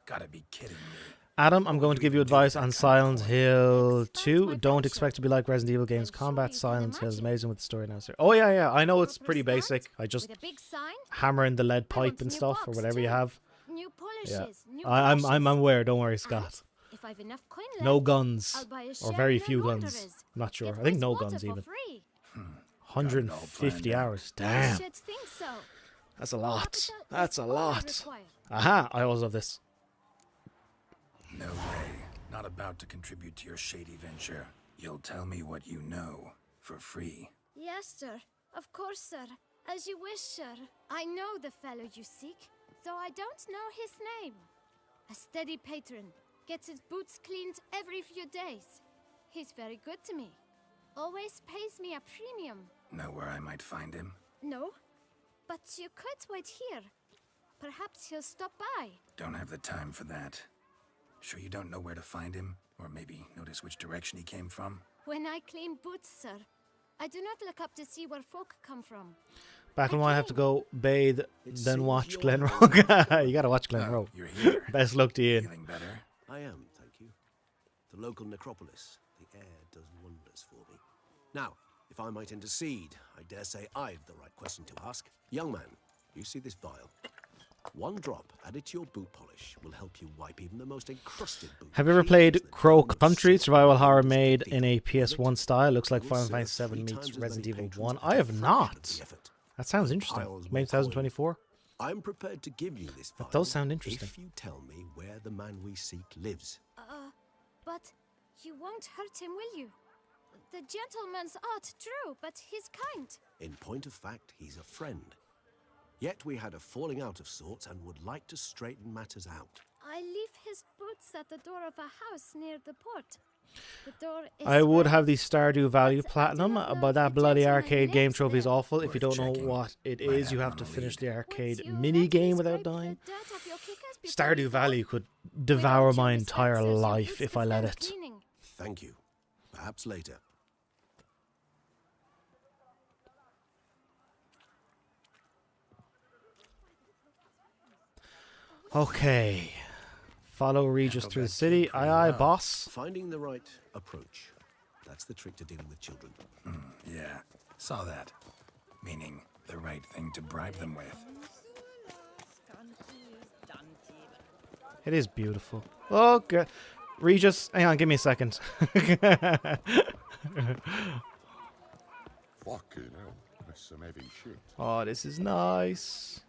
Gotta be kidding me. Adam, I'm going to give you advice on Silent Hill That's 2. my Don't pleasure. expect to be like Resident Evil games. I'm sure Combat you can Silent Hill is imagine. amazing with the story now, sir. Oh, yeah. I know it's Proper pretty stand basic. I just with a big sign, hammer in the lead I want pipe and new stuff, or box whatever you too. have. new Yeah. polishes, new I'm brushes. aware. Don't worry, And Scott. if I've enough coin No left, guns. I'll buy a Or share very in few an guns. Wanderers. I'm not sure. Get I think no waste water guns for even. free. 150 out. hours. I Damn. should think so. That's a lot. Capital is That's a all I lot. require. Aha. I always love this. No way. Not about to contribute to your shady venture. You'll tell me what you know. For free. Yes, sir. Of course, sir. As you wish, sir. I know the fellow you seek, though I don't know his name. A steady patron. Gets his boots cleaned every few days. He's very good to me. Always pays me a premium. Know where I might find him? No? But you could wait here. Perhaps he'll stop by. Don't have the time for that. Sure you don't know where to find him? Or maybe notice which direction he came from? When I clean boots, sir, I do not look up to see where folk come from. Back when I have to go bathe, then seems watch you're Glen wrong. Rogue. You gotta watch Glen Oh, Rogue. you're here. Best luck to you. Feeling better? I am, thank you. The local necropolis. The air does wonders for me. Now, if I might intercede, I dare say I've the right question to ask. Young man, you see this vial? One drop added to your boot polish will help you wipe even the most encrusted boot. Have you ever clean played as the Crow diamond Country, silk survival and horror gold made steel. in a With PS1 it, style? Looks like you'll Final serve Fantasy 7 3 meets times as Resident many Evil patrons 1. at I a have fraction of not. the effort. That sounds interesting. Piles Maybe more coin. 2024. I'm prepared to give you this That file does sound interesting. if you tell me where the man we seek lives. But you won't hurt him, will you? The gentleman's art true, but he's kind. In point of fact, he's a friend. Yet we had a falling out of sorts and would like to straighten matters out. I leave his boots at the door of a house near the port. The door is I would red. have the Stardew Valley But I do Platinum, not know but if that the bloody gentleman arcade game lives trophy is there. awful. If you Worth don't know checking. what it Might is, you have have to him on a finish lead. the arcade Once you mini let me game without scrape the dying. dirt off your kickers before you Stardew go, Valley could why devour don't you my respect entire your life boots if I let before it. cleaning? Thank you. Perhaps later. Okay. Follow Regis Handled through the that city. kid Aye, pretty aye, well. boss. Finding the right approach. That's the trick to dealing with children. Yeah, saw that. Meaning the right thing to bribe them with. It is beautiful. Okay. Regis, hang on, give me a second. Fucking hell, that's some heavy shit. Oh, this is nice.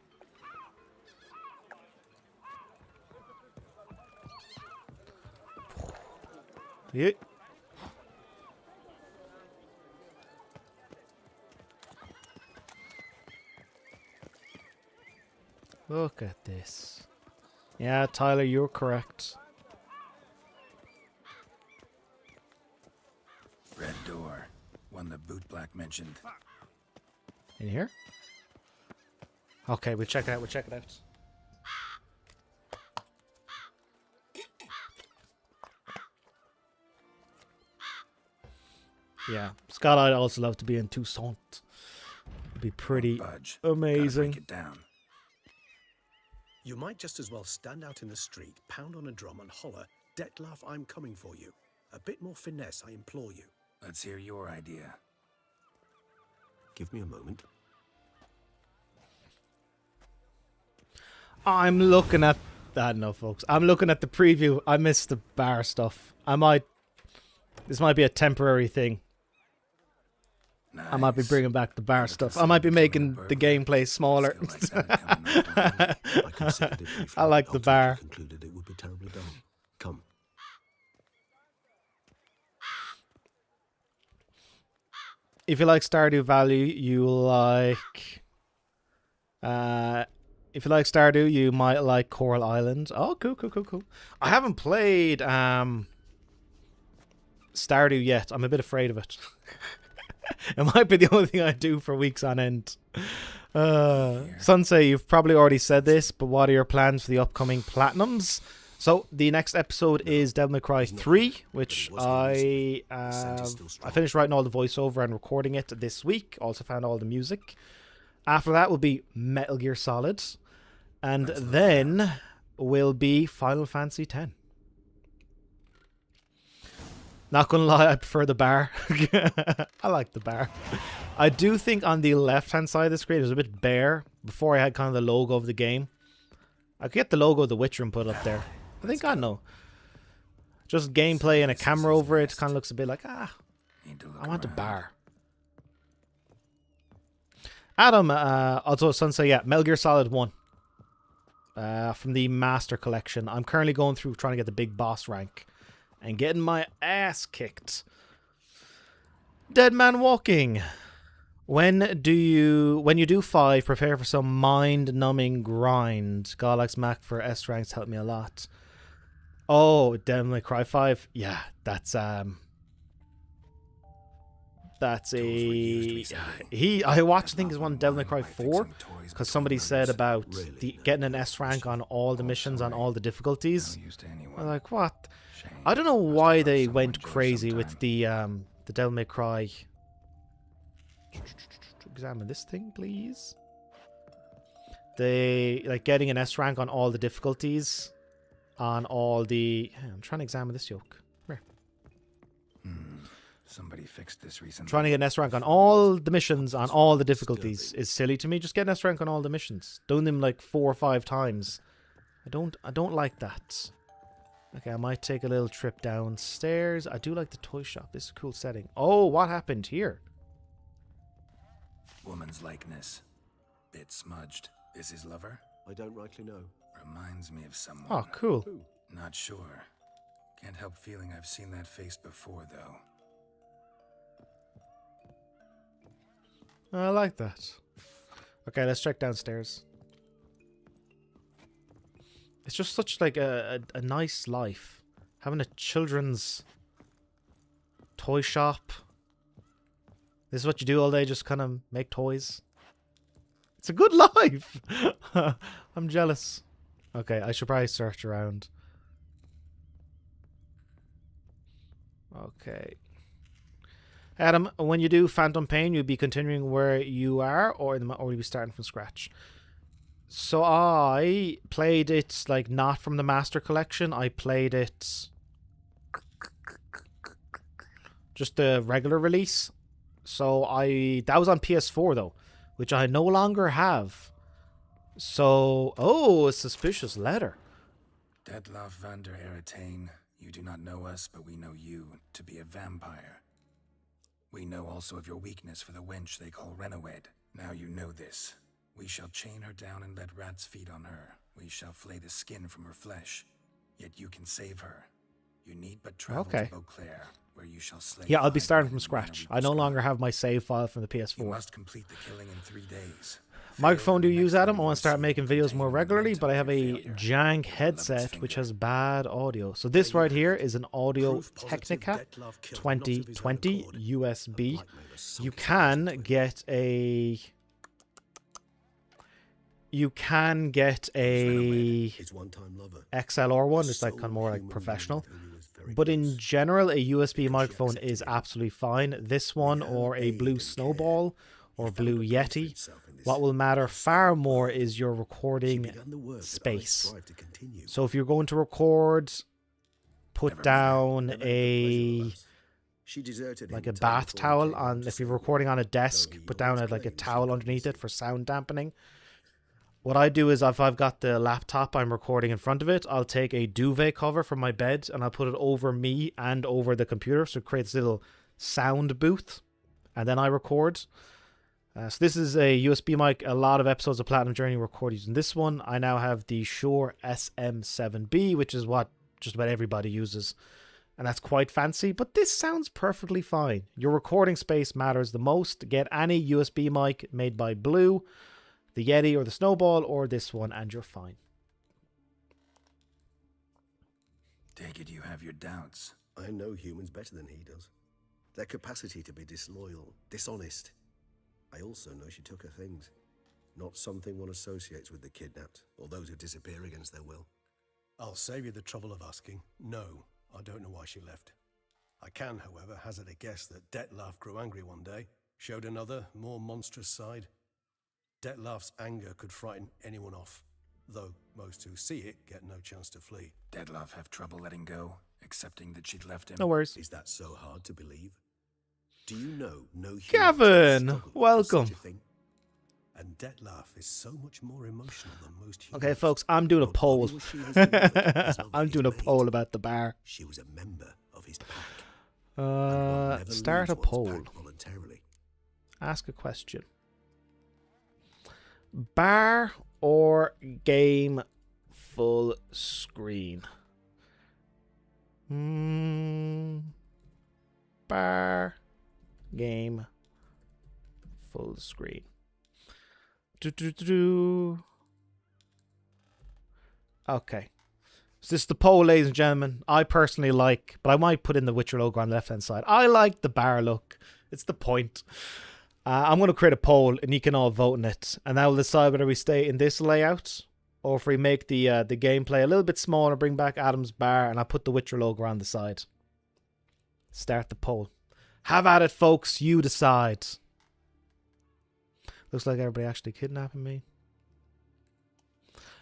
Yeah. Look at this. Yeah, Tyler, you're correct. Red door. One the boot black mentioned. In here? Okay, we'll check it out. We'll check it out. Yeah, Scott, I'd also love to be in Toussaint. It'd be pretty Budge. Gotta amazing. break it down. You might just as well stand out in the street, pound on a drum and holler, Dettlaff, I'm coming for you. A bit more finesse, I implore you. Let's hear your idea. Give me a moment. I'm looking at that. No, folks. I'm looking at the preview. I missed the bar stuff. This might be a temporary thing. I might be Nice. bringing back the bar Look at stuff. the I might be scene making coming the up, gameplay smaller. Still like something coming up behind you. I considered it briefly, I like but the bar. ultimately concluded it would be terribly dull. Come. If you like Stardew Valley, you like. If you like Stardew, you might like Coral Island. Oh, cool, cool, cool, cool. I haven't played Stardew yet. I'm a bit afraid of it. It might be the only thing I do for weeks on end. Sunsei, you've probably already said this, but what are your plans for the upcoming Platinums? So the next episode is Devil May Cry 3, which I finished writing all the voiceover and recording it this week. Also found all the music. After that will be Metal Gear Solid, and then will be Final Fantasy X. Not gonna lie, I prefer the bar. I like the bar. I do think on the left-hand side of the screen it was a bit bare. Before I had kind of the logo of the game. I could get the logo of The Witcher and put it up there. I think I know. Just gameplay and a camera over it kind of looks a bit like, Need to look I want a around. bar. Adam, also Sunset, yeah, Metal Gear Solid 1. From the Master Collection. I'm currently going through trying to get the big boss rank. And getting my ass kicked. Dead Man Walking. When you do 5, prepare for some mind-numbing grind. God likes Mac for S ranks helped me a lot. Oh, Devil May Cry 5. Yeah, that's a I watched I think is one Devil May Cry 4 because somebody said about getting an S rank on all the missions on all the difficulties. I'm like, what? I don't know why they went crazy with the Devil May Cry. Examine this thing, please. They like getting an S rank on all the difficulties, on all the. I'm trying to examine this yoke. Come here. Somebody fixed this recently. Trying to get an S rank on all the missions, on all the difficulties, is silly to me. Just get an S rank on all the missions. Doing them like 4 or 5 times. I don't like that. Okay, I might take a little trip downstairs. I do like the toy shop. This is a cool setting. Oh, what happened here? Woman's likeness. Bit smudged. This his lover? I don't rightly know. Reminds me of someone. Oh, cool. Who? Not sure. Can't help feeling I've seen that face before, though. I like that. Okay, let's check downstairs. It's just such like a nice life. Having a children's toy shop. This is what you do all day, just kind of make toys. It's a good life. I'm jealous. Okay, I should probably search around. Okay. Adam, when you do Phantom Pain, you'll be continuing where you are, or you'll be starting from scratch. So I played it like not from the Master Collection. I played it just the regular release. So that was on PS4 though, which I no longer have. So, oh, a suspicious letter. Detlaff van der Eretain, you do not know us, but we know you to be a vampire. We know also of your weakness for the wench they call Renowed. Now you know this. We shall chain her down and let rats feed on her. We shall flay the skin from her flesh. Yet you can save her. You need but travel to Beauclair, where you shall slay. Yeah, I'll be 5 starting men from and scratch. men I no of longer have my save file from the You PS4. must complete the killing in 3 days. Microphone do you Fail, use, the next Adam? I one want to start you making receive videos contain more the regularly, but I have a momentum of your jank failure. headset which has bad audio. So this right here is an Audio Proof positive Technica Detlaff killed not of his own 2020 accord. USB. A blackmailer sunk You his can business. get a His one-time lover. XLR one, it's like So kind of more like human professional. being who he was very But in close. general, a USB Because she microphone accepted is him. absolutely fine. This one Now or a aid Blue and care. Snowball or He found Blue a place for Yeti. himself in this What will matter hostile far more world. is your She recording began the work that I space. strive to continue. So if you're going to record, put Never down Never had the pleasure of a us. She deserted like him a the time bath before he towel came home on. to If you're save her. recording on a Though desk, he put down always like a claimed she towel couldn't underneath see. it for sound dampening. What I do is if I've got the laptop I'm recording in front of it, I'll take a duvet cover from my bed and I'll put it over me and over the computer, so it creates a little sound booth, and then I record. So this is a USB mic. A lot of episodes of Platinum Journey record using this one. I now have the Shure SM7B, which is what just about everybody uses, and that's quite fancy, but this sounds perfectly fine. Your recording space matters the most. Get any USB mic made by Blue, the Yeti or the Snowball, or this one, and you're fine. Take it you have your doubts. I know humans better than he does. Their capacity to be disloyal, dishonest. I also know she took her things. Not something one associates with the kidnapped, or those who disappear against their will. I'll save you the trouble of asking. No, I don't know why she left. I can, however, hazard a guess that Detlaff grew angry one day, showed another, more monstrous side. Detlaff's anger could frighten anyone off, though most who see it get no chance to flee. Detlaff have trouble letting go, accepting that she'd left him. No worries. Is that so hard to believe? Do you know no human Gavin, struggle with welcome. such a thing? And Detlaff is so much more emotional than most humans. Okay, folks, I'm doing a Not poll. only was she his beloved, as long as I'm he's doing a made, poll about the bar. She was a member of his pack. And one never Start a leaves one's poll. pack voluntarily. Ask a question. Bar or game full screen? Bar, game, full screen. Okay. So this is the poll, ladies and gentlemen. I personally like, but I might put in the Witcher logo on the left-hand side. I like the bar look. It's the point. I'm going to create a poll, and you can all vote in it. And that will decide whether we stay in this layout, or if we make the gameplay a little bit smaller, bring back Adam's bar, and I'll put the Witcher logo on the side. Start the poll. Have at it, folks. You decide. Looks like everybody actually kidnapping me.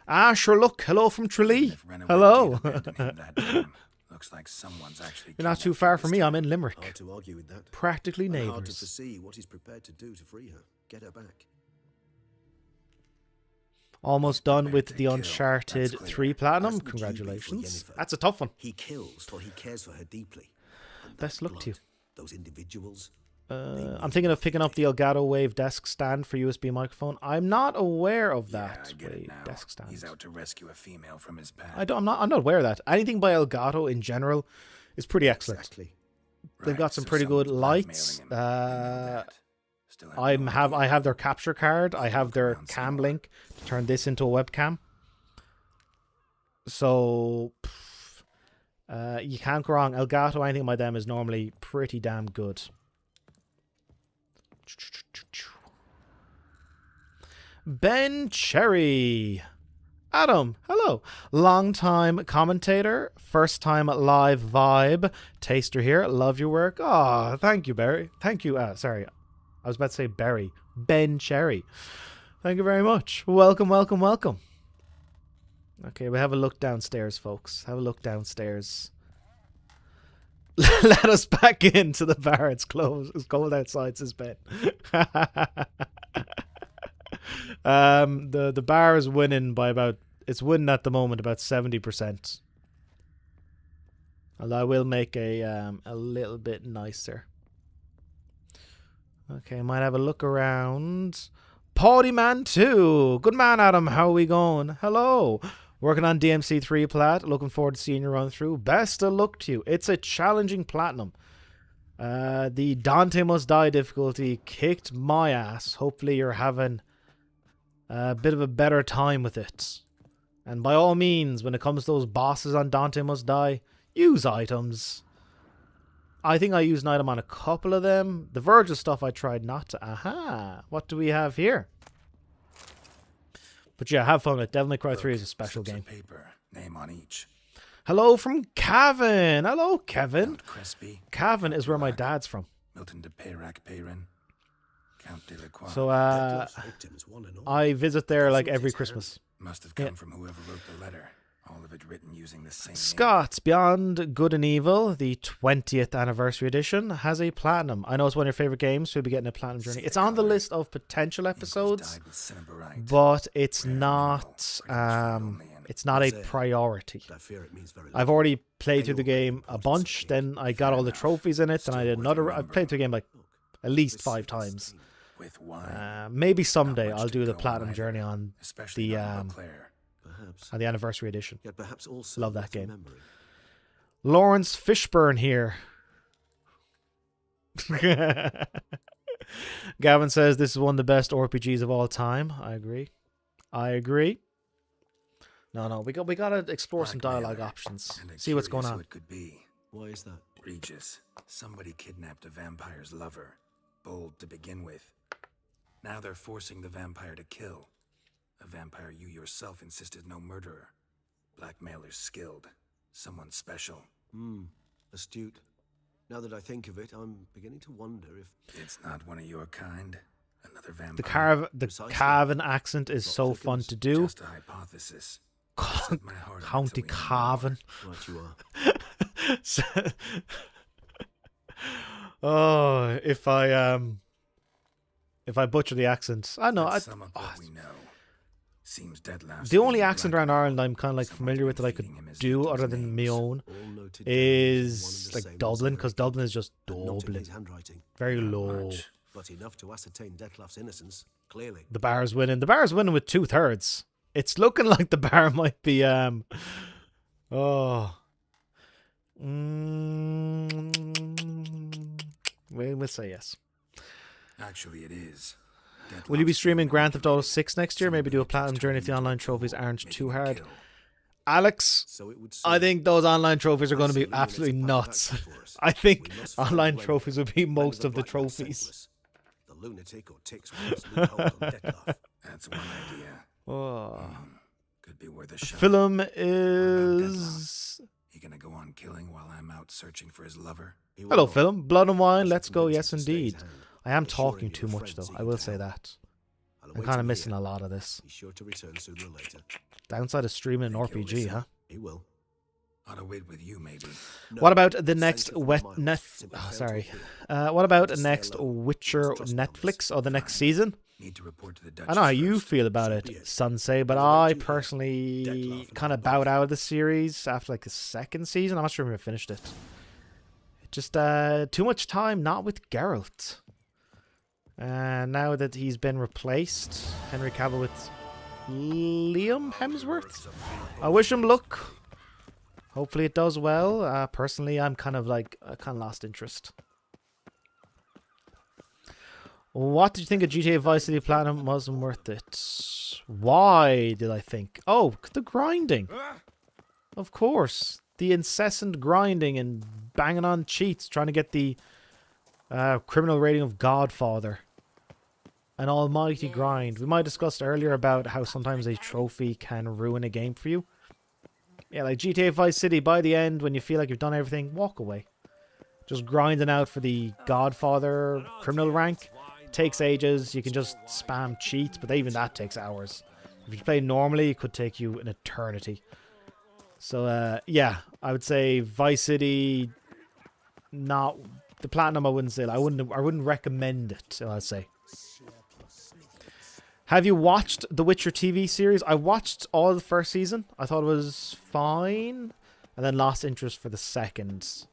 Ah, sure, look. Hello from Tralee. If Renowed Hello. did abandon him that time, Looks like someone's actually. You're not too kidnapped far her from this me. I'm time. in Limerick. Hard to argue with that. Practically And hard to neighbours. foresee what he's prepared to do to free her, get her back. Almost done with Prepared to the kill, Uncharted that's clear. 3 Platinum. As would you be for Congratulations. Yennefer. That's a tough one. He kills, for he cares for her deeply. And Best that luck to you. blood, those individuals. I'm thinking of picking up the Elgato Wave desk stand for USB microphone. I'm not aware of Yeah, that I get it Wave now. desk stand. He's out to rescue a female from his past. I'm not aware of that. Anything by Elgato in general is pretty excellent. Exactly. They've got some pretty good someone's lights. blackmailing him. I know that. Still I no have idea. their capture card. I have their around some cam more. link to turn this into a webcam. So you can't go wrong. Elgato, anything by them is normally pretty damn good. Ben Cherry. Adam, hello. Long time commentator, first time live vibe. Taster here. Love your work. Oh, thank you, Barry. Thank you. Sorry. I was about to say Barry. Ben Cherry. Thank you very much. Welcome, welcome, welcome. Okay, we have a look downstairs, folks. Have a look downstairs. Let us back into the bar. It's closed. It's cold outside, says Ben. The bar is winning by it's winning at the moment about 70%. Although I will make a little bit nicer. Okay, might have a look around. Party Man 2. Good man, Adam. How are we going? Hello. Working on DMC 3 Plat. Looking forward to seeing you run through. Best of luck to you. It's a challenging platinum. The Dante Must Die difficulty kicked my ass. Hopefully you're having a bit of a better time with it. And by all means, when it comes to those bosses on Dante Must Die, use items. I think I used an item on a couple of them. The Virgil stuff I tried not to. Aha! What do we have here? But yeah, have fun with it. Devil May Cry 3 is a special Slips game. of paper, name on each. Hello from Cavan. Hello, Kevin. Count Crespi, Cavan is where my Count Dulac, dad's from. Milton de Peyrac Peyrin, Count de la Croix. So Deathless victims, one and all. I visit there like That's every his Christmas. Must have come yeah. from whoever wrote the letter. All of it written using the same Scott's Beyond Good and Evil, the 20th anniversary edition, has a platinum. I know it's one of your favorite games, so you'll be getting a platinum journey. It's on the list of potential episodes, but it's not it's not a priority. I fear it means very I've little. already played through the game a bunch, then I got all the trophies in it, then I did another. I've played through the game like at least 5 times. With wine, Maybe someday much I'll to do the go platinum either, journey on especially the not Beauclair. Perhaps. on the anniversary edition. Yet perhaps also Love that worth game. remembering. Lawrence Fishburne here. Gavin says this is one of the best RPGs of all time. I agree. No, we gotta explore some dialogue Blackmailer, options. and See what's going curious on. Who it could be. Why is that? Regis, somebody kidnapped a vampire's lover. Bold to begin with. Now they're forcing the vampire to kill. A vampire you yourself insisted no murderer. Blackmailer's skilled. Someone special. Astute. Now that I think of it, I'm beginning to wonder if It's not one of your kind. Another vampire. The Precisely. Cavan accent is so fun to do. Just a hypothesis. Set my heart on County it till we know Cavan. right you are. Oh, if I butcher the accents, I know. Let's sum up what we know. Seems Detlef's The only being accent around blackmailed. Ireland I'm kind of like Someone's familiar with been that I could feeding him his do victims' other than my names. own All noted down as one and is the like same as Dublin, the because very Dublin is just and not in Dublin. his handwriting, Very Not low. much. but enough to ascertain Detlef's innocence. Clearly. The bar's winning. The bar's winning with 2/3. It's looking like the bar might be we'll say yes. Actually, it is. Will you be Detlef's streaming been Grand Theft Auto manipulated. 6 next year? Maybe do a Somebody platinum keeps journey if the turning online into a trophies tool, aren't making too a hard. kill. Alex, So it would I seem. think those online trophies are going to be Absolutely absolutely lunatic nuts. paradise for us. I think We must find online a way trophies would be render most of the blackmail trophies. senseless. The lunatic or tick's worst loophole on Detlef. That's one idea. Oh. Could be worth a shot. Film Detlef? is... He gonna go on killing while I'm out searching for his lover? He will Hello, not. film. Blood and Wine, Must let's go. convince Yes, him to stay his indeed. hand, I am assuring talking you too of much, friends though. he I will can say help. that. I'll I'm await kind of him missing here. a lot of this. He's sure to return sooner or later. Downside of streaming an Think he'll RPG, listen? huh? He will. Ought to wait with you, maybe. No, What about the sent next you from wet miles, net? simply Oh, failed to sorry. appear. What about the Just stay next alone. Witcher Trust Netflix numbers. or the next season? Need to report to the I Duchess know how you first. feel about So it, be it. Sansei, but I'll await I you here. personally Dettlaff and kind I of bowed both. out of the series after like the second season. I'm not sure if we finished it. Just too much time not with Geralt. Now that he's been replaced, Henry Cavill with Liam Hemsworth. I wish him luck. Hopefully it does well. Personally, I'm kind of lost interest. What did you think of GTA Vice City Platinum? Wasn't worth it. Why did I think? Oh, the grinding. Of course. The incessant grinding and banging on cheats, trying to get the criminal rating of Godfather. An almighty grind. We might have discussed earlier about how sometimes a trophy can ruin a game for you. Yeah, like GTA Vice City, by the end, when you feel like you've done everything, walk away. Just grinding out for the Godfather criminal rank. Takes ages. You can just spam cheats, but even that takes hours. If you play normally, it could take you an eternity. So, yeah, I would say Vice City, not the Platinum. I wouldn't say. I wouldn't recommend it. I'd say. Have you watched the Witcher TV series? I watched all the first season. I thought it was fine, and then lost interest for the second.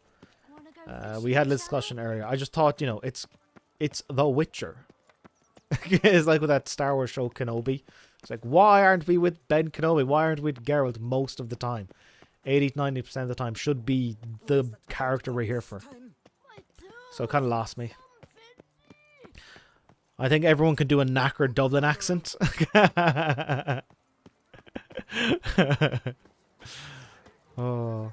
We had a discussion earlier. I just thought, it's The Witcher. It's like with that Star Wars show Kenobi. It's like, why aren't we with Ben Kenobi? Why aren't we with Geralt most of the time? 80-90% of the time should be the character we're here for. So it kind of lost me. I think everyone can do a knackered Dublin accent. Oh.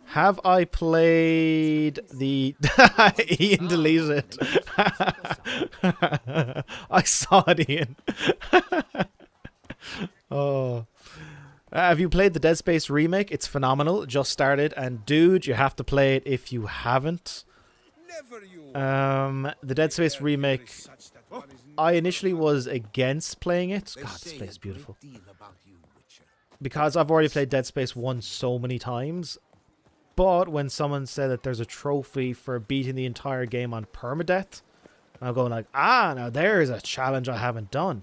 Have I played the... Ian deleted it. I saw it, Ian. Oh. Have you played the Dead Space remake? It's phenomenal. Just started. And dude, you have to play it if you haven't. The Dead Space remake, I initially was against playing it. God, this place is beautiful. Because I've already played Dead Space 1 so many times. But when someone said that there's a trophy for beating the entire game on permadeath, I'm going like, now there's a challenge I haven't done.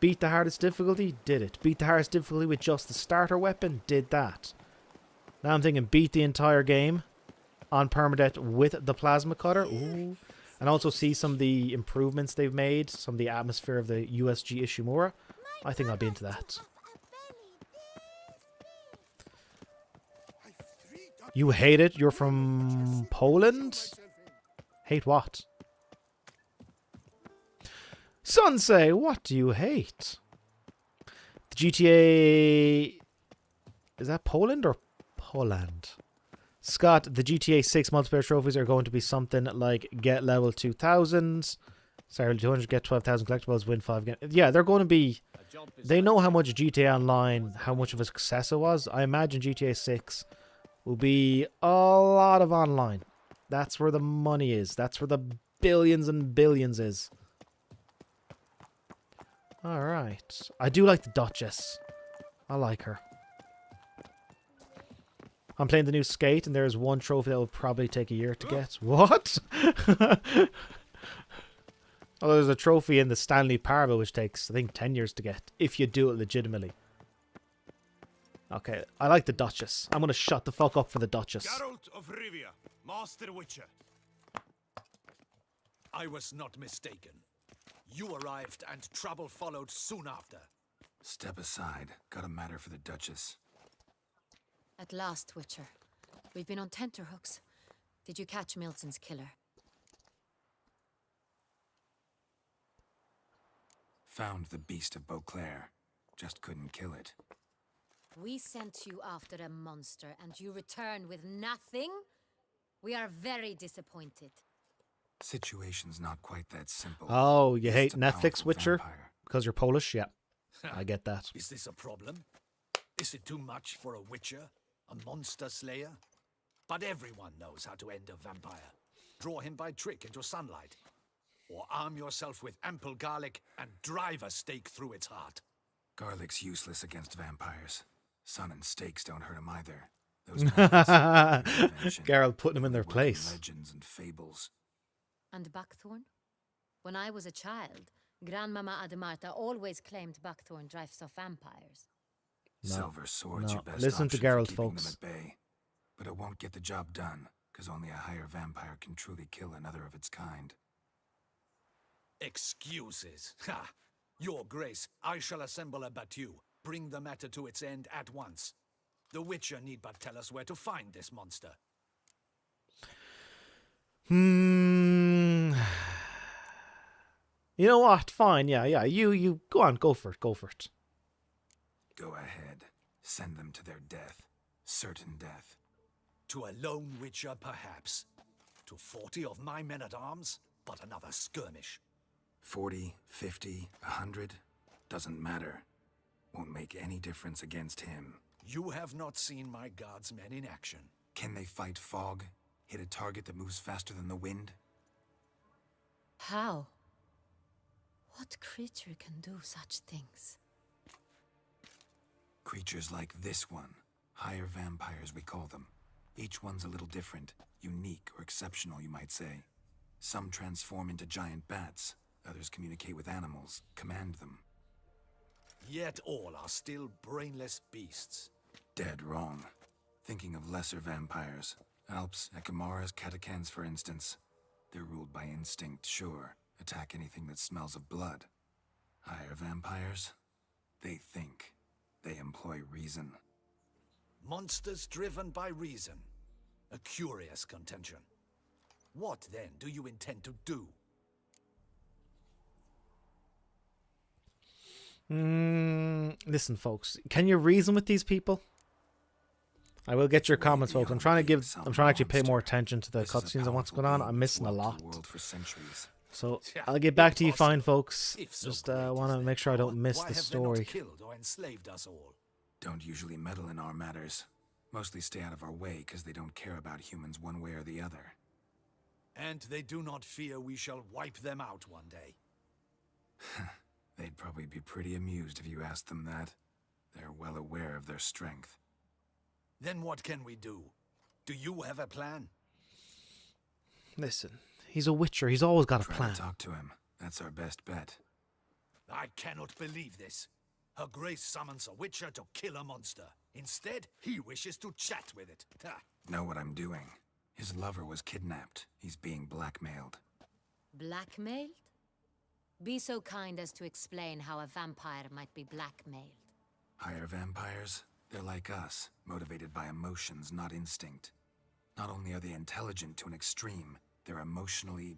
Beat the hardest difficulty? Did it. Beat the hardest difficulty with just the starter weapon? Did that. Now I'm thinking beat the entire game on permadeath with the plasma cutter. Ooh. And also see some of the improvements they've made, some of the atmosphere of the USG Ishimura. I think I'll be into that. You hate it? You're from Poland? Hate what? Sansei, what do you hate? The GTA... Is that Poland or Poland? Scott, the GTA 6 multiplayer trophies are going to be something like get level 2000. Sorry, 200, get 12,000 collectibles, win 5 games. Yeah, they're going to be... They know how much GTA Online, how much of a success it was. I imagine GTA 6 will be a lot of online. That's where the money is. That's where the billions and billions is. Alright. I do like the Duchess. I like her. I'm playing the new Skate, and there's one trophy that will probably take a year to get. What? Oh, there's a trophy in the Stanley Parable which takes, I think, 10 years to get, if you do it legitimately. Okay, I like the Duchess. I'm gonna shut the fuck up for the Duchess. Geralt of Rivia, Master Witcher. I was not mistaken. You arrived and trouble followed soon after. Step aside. Got a matter for the Duchess. At last, Witcher. We've been on tenterhooks. Did you catch Milton's killer? Found the beast of Beauclair. Just couldn't kill it. We sent you after a monster, and you return with nothing? We are very disappointed. Situation's not quite that simple. Oh, you It's hate a Netflix powerful Witcher? vampire. Because you're Polish? Yeah, I get that. Is this a problem? Is it too much for a witcher? A monster slayer? But everyone knows how to end a vampire. Draw him by trick into sunlight. Or arm yourself with ample garlic and drive a stake through its heart. Garlic's useless against vampires. Sun and stakes don't hurt him either. Those methods, pure invention, Geralt putting them in only their work place. Legends and fables. And Buckthorn? When I was a child, Grandmama Ademarta always claimed Buckthorn drives off vampires. Silver sword's no. your best Listen to option for Geralt, keeping folks. them at bay. But it won't get the job done, because only a higher vampire can truly kill another of its kind. Excuses. Ha! Your Grace, I shall assemble a battue. Bring the matter to its end at once. The Witcher need but tell us where to find this monster. You know what? Fine. Yeah. You go on. Go for it. Go for it. Go ahead. Send them to their death. Certain death. To a lone Witcher, perhaps. To 40 of my men-at-arms, but another skirmish. 40, 50, 100, doesn't matter. Won't make any difference against him. You have not seen my guardsmen in action. Can they fight fog? Hit a target that moves faster than the wind? How? What creature can do such things? Creatures like this one. Higher vampires, we call them. Each one's a little different. Unique or exceptional, you might say. Some transform into giant bats. Others communicate with animals, command them. Yet all are still brainless beasts. Dead wrong. Thinking of lesser vampires. Alps, Ekamaras, Catacans, for instance. They're ruled by instinct, sure. Attack anything that smells of blood. Higher vampires? They think. They employ reason. Monsters driven by reason. A curious contention. What, then, do you intend to do? Listen, folks. Can you reason with these people? I will get your comments, folks. I'm trying to actually pay more attention to the cutscenes and what's going on. I'm missing a lot. So I'll get back to you fine, folks. Just want to make sure I don't miss the story. Why have they not killed or enslaved us all? Don't usually meddle in our matters. Mostly stay out of our way because they don't care about humans one way or the other. And they do not fear we shall wipe them out one day. They'd probably be pretty amused if you asked them that. They're well aware of their strength. Then what can we do? Do you have a plan? Listen, he's a witcher. He's always got a Try plan. to talk to him. That's our best bet. I cannot believe this. Her Grace summons a witcher to kill a monster. Instead, he wishes to chat with it. Ha. Know what I'm doing. His lover was kidnapped. He's being blackmailed. Blackmailed? Be so kind as to explain how a vampire might be blackmailed. Higher vampires? They're like us, motivated by emotions, not instinct. Not only are they intelligent to an extreme, they're emotionally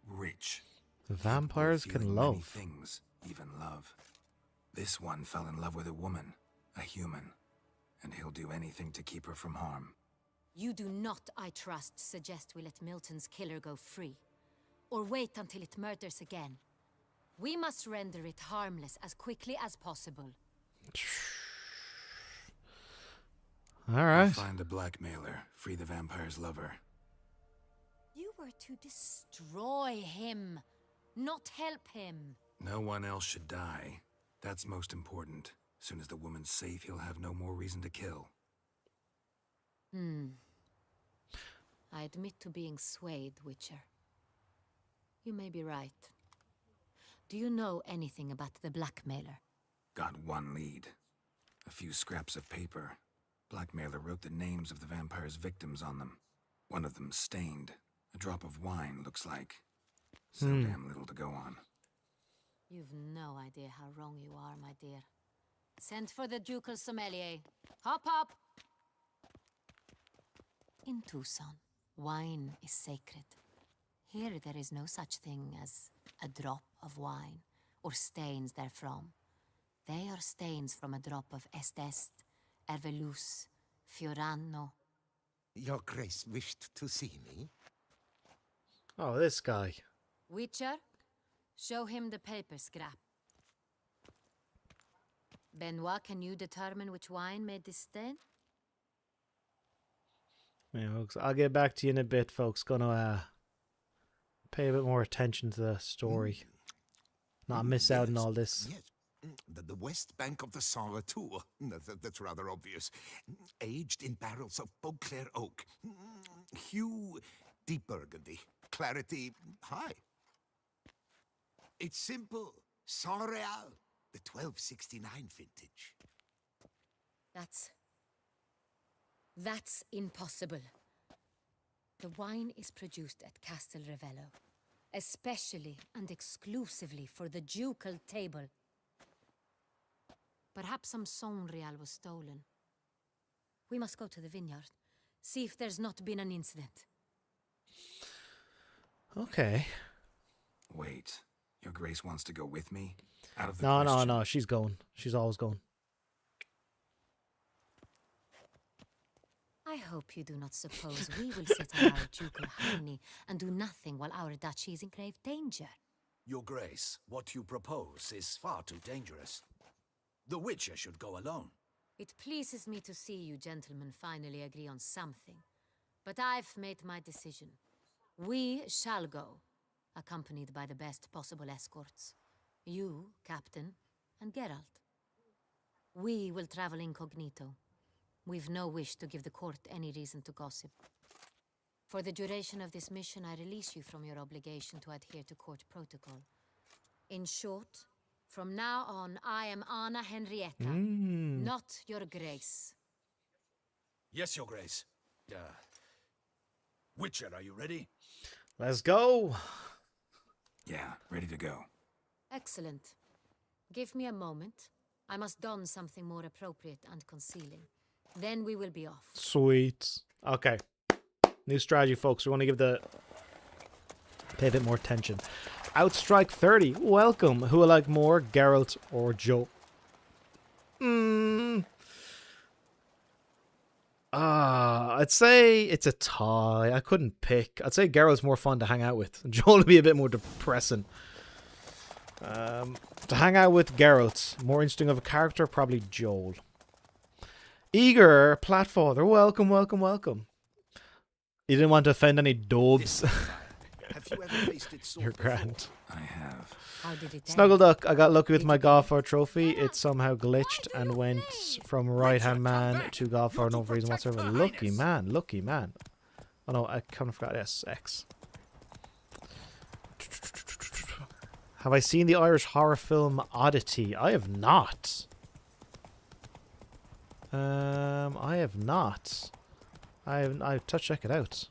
rich. Vampires Capable of can feeling many love. things, even love. This one fell in love with a woman, a human, and he'll do anything to keep her from harm. You do not, I trust, suggest we let Milton's killer go free. Or wait until it murders again. We must render it harmless as quickly as possible. All I'll right. find the blackmailer, free the vampire's lover. You were to destroy him, not help him. No one else should die. That's most important. Soon as the woman's safe, he'll have no more reason to kill. I admit to being swayed, Witcher. You may be right. Do you know anything about the blackmailer? Got one lead. A few scraps of paper. Blackmailer wrote the names of the vampire's victims on them. One of them stained. A drop of wine, looks like. So damn little to go on. You've no idea how wrong you are, my dear. Send for the ducal sommelier. Hop, hop! In Tucson, wine is sacred. Here there is no such thing as a drop of wine, or stains therefrom. They are stains from a drop of Estest, Ervelus, Fiorano. Your Grace wished to see me? Oh, this guy. Witcher, show him the paper scrap. Benoit, can you determine which wine made this stain? Yeah, folks, I'll get back to you in a bit, folks. Gonna pay a bit more attention to the story. Not miss out on all this. Yes, The west bank of the Sarre Tour. That's rather obvious. Aged in barrels of Beauclair oak. Hue, deep burgundy. Clarity, high. It's simple. Saint-Réal, the 1269 vintage. That's impossible. The wine is produced at Castel Ravello, especially and exclusively for the ducal table. Perhaps some Saint-Réal was stolen. We must go to the vineyard, see if there's not been an incident. Okay. Wait, Your Grace wants to go with me? Out of the No, question. no, no. She's going. She's always going. I hope you do not suppose we will sit on our ducal hiney and do nothing while our duchy is in grave danger. Your Grace, what you propose is far too dangerous. The Witcher should go alone. It pleases me to see you gentlemen finally agree on something. But I've made my decision. We shall go, accompanied by the best possible escorts. You, Captain, and Geralt. We will travel incognito. We've no wish to give the court any reason to gossip. For the duration of this mission, I release you from your obligation to adhere to court protocol. In short, from now on, I am Anna Henrietta, not Your Grace. Yes, Your Grace. Witcher, are you ready? Let's go. Yeah, ready to go. Excellent. Give me a moment. I must don something more appropriate and concealing. Then we will be off. Sweet. Okay. New strategy, folks. We want to pay a bit more attention. Outstrike 30. Welcome. Who would like more, Geralt or Joe? I'd say it's a tie. I couldn't pick. I'd say Geralt's more fun to hang out with. Joel would be a bit more depressing. To hang out with Geralt, more interesting of a character, probably Joel. Eager, Platfather, welcome, welcome, welcome. You didn't want to offend any dubs. Have you ever tasted salt You're before? grand. I have. How did it end? Snuggleduck, I got lucky with my Godfather trophy. It somehow glitched and went from right-hand man to Godfather, no reason whatsoever. Lucky man, lucky man. Oh no, I kind of forgot. Yes, X. Have I seen the Irish horror film Oddity? I have not. I have not. I have to check it out.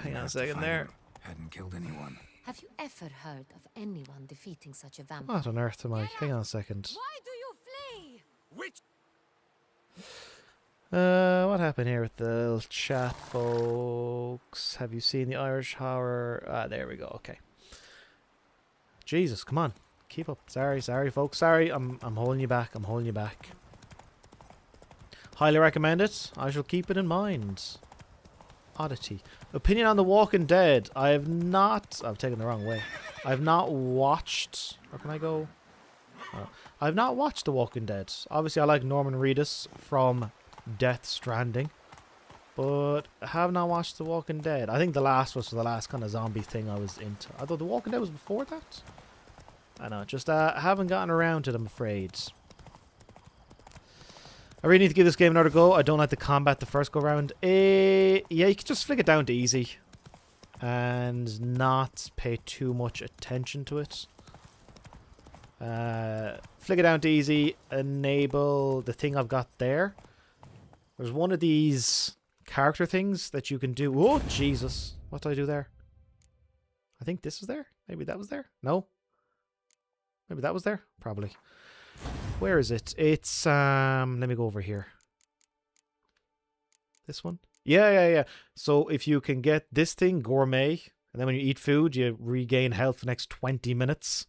Hang on a second there. Hadn't killed anyone. Have you ever heard of anyone defeating such a vampire? What on earth am I? Hang on a second. Why do you flee? Witch! What happened here with the little chat, folks? Have you seen the Irish horror? Ah, there we go. Okay. Jesus, come on, keep up. Sorry, folks. Sorry, I'm holding you back. I'm holding you back. Highly recommend it. I shall keep it in mind. Oddity. Opinion on The Walking Dead. I have not. I've taken the wrong way. I have not watched. Where can I go? Oh. I have not watched The Walking Dead. Obviously, I like Norman Reedus from Death Stranding, but I have not watched The Walking Dead. I think The Last was the last kind of zombie thing I was into. Although The Walking Dead was before that. I know, just haven't gotten around to it, I'm afraid. I really need to give this game another go. I don't like the combat the first go round. Yeah, you can just flick it down to easy and not pay too much attention to it. Flick it down to easy, enable the thing I've got there. There's one of these character things that you can do. Oh, Jesus. What did I do there? I think this was there. Maybe that was there. No. Maybe that was there. Probably. Where is it? It's, let me go over here. This one? Yeah. So if you can get this thing, gourmet, and then when you eat food, you regain health for the next 20 minutes.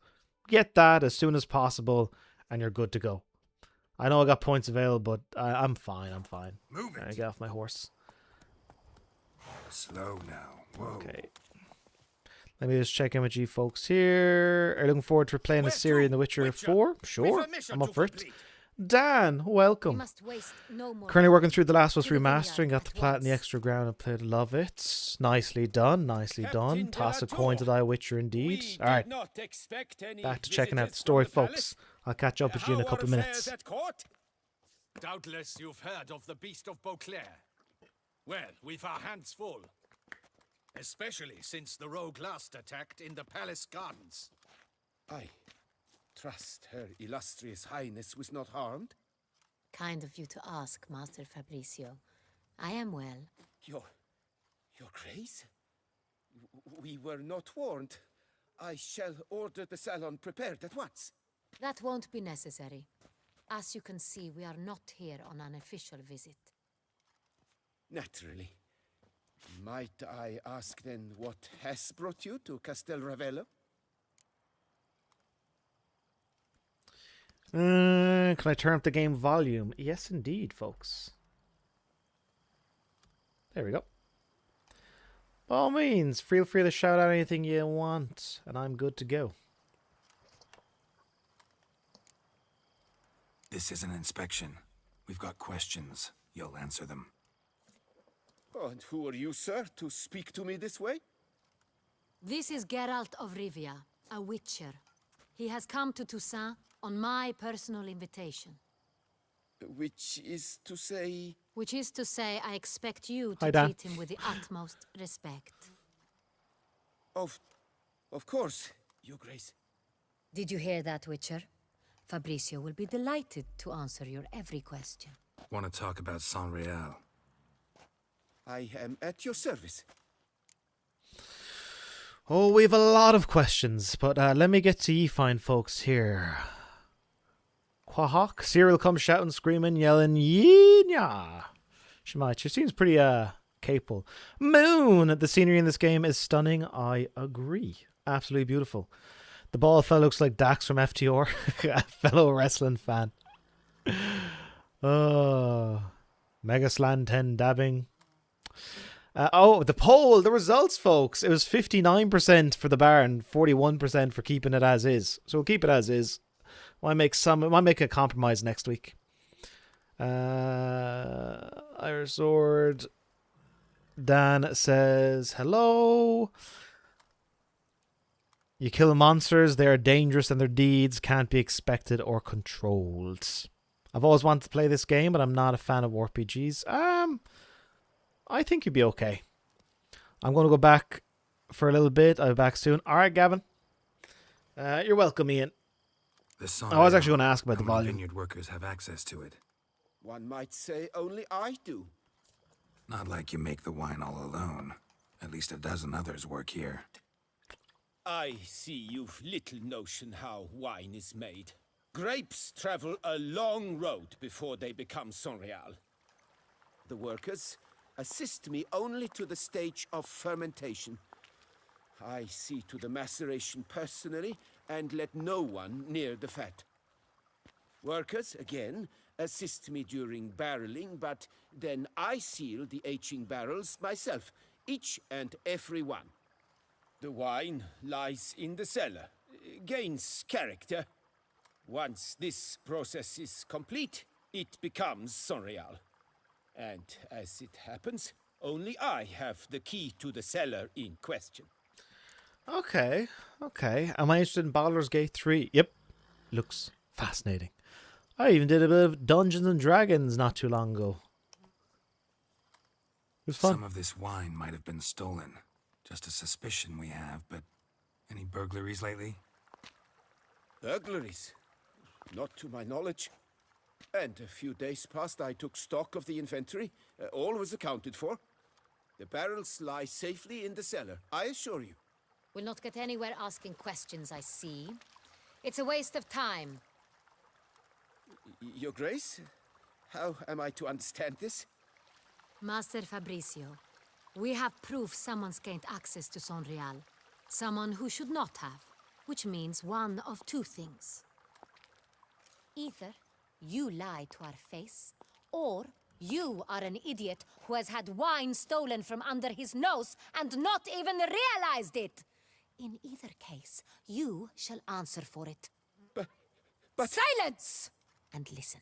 Get that as soon as possible, and you're good to go. I know I got points available, but I'm fine. Move it. I get off my horse. Slow now. Whoa. Okay. Let me just check in with you folks here. Are you looking forward to playing the series in The Witcher 4? Sure. I'm up for it. Dan, We welcome. must waste no more Currently time. working through The Last of Us To the vineyard remastering. Got the at plat and the once. extra ground and played. Love it. Nicely done. Nicely done. Captain Toss a Delator, coin to thy Witcher indeed. All right. Not expect any Back to checking out the visitors story, from the folks. I'll catch up with you in a How couple are of affairs minutes. at court? Doubtless you've heard of the Beast of Beauclair. Well, we've our hands full. Especially since the rogue last attacked in the palace gardens. I trust Her Illustrious Highness was not harmed. Kind of you to ask, Master Fabricio. I am well. Your Grace? We were not warned. I shall order the salon prepared at once. That won't be necessary. As you can see, we are not here on an official visit. Naturally. Might I ask then what has brought you to Castel Ravello? Can I turn up the game volume? Yes, indeed, folks. There we go. By all means, feel free to shout out anything you want, and I'm good to go. This is an inspection. We've got questions. You'll answer them. Oh, and who are you, sir, to speak to me this way? This is Geralt of Rivia, a witcher. He has come to Toussaint on my personal invitation. Which is to say... Which is to say, I expect you Hi, to Dan. treat him with the utmost respect. Of course, Your Grace. Did you hear that, Witcher? Fabricio will be delighted to answer your every question. Want to talk about San Real? I am at your service. Oh, we have a lot of questions, but let me get to ye fine folks here. Quahawk, Cyril comes shouting, screaming, yelling, Yeenya! She seems pretty capable. Moon! The scenery in this game is stunning. I agree. Absolutely beautiful. The bald fellow looks like Dax from FTR, a fellow wrestling fan. Oh, Mega Slan 10 dabbing. The poll, the results, folks. It was 59% for the bar and 41% for keeping it as is. So we'll keep it as is. Might make a compromise next week. Iron Sword. Dan says hello. You kill monsters, they are dangerous and their deeds can't be expected or controlled. I've always wanted to play this game, but I'm not a fan of RPGs. I think you'd be okay. I'm going to go back for a little bit. I'll be back soon. All right, Gavin. You're welcome, Ian. I was actually going to ask about the volume. Vineyard workers have access to it. One might say only I do. Not like you make the wine all alone. At least a dozen others work here. I see you've little notion how wine is made. Grapes travel a long road before they become Sonreal. The workers assist me only to the stage of fermentation. I see to the maceration personally and let no one near the fat. Workers, again, assist me during barreling, but then I seal the aging barrels myself, each and every one. The wine lies in the cellar, gains character. Once this process is complete, it becomes Sonreal. And as it happens, only I have the key to the cellar in question. Okay. Am I interested in Baldur's Gate 3? Yep. Looks fascinating. I even did a bit of Dungeons and Dragons not too long ago. It was fun. Some of this wine might have been stolen. Just a suspicion we have, but any burglaries lately? Burglaries? Not to my knowledge. And a few days past I took stock of the inventory. All was accounted for. The barrels lie safely in the cellar, I assure you. We'll not get anywhere asking questions, I see. It's a waste of time. Your Grace? How am I to understand this? Master Fabricio, we have proof someone's gained access to Sonreal. Someone who should not have, which means one of two things. Either you lie to our face, or you are an idiot who has had wine stolen from under his nose and not even realized it. In either case, you shall answer for it. But... Silence! and listen.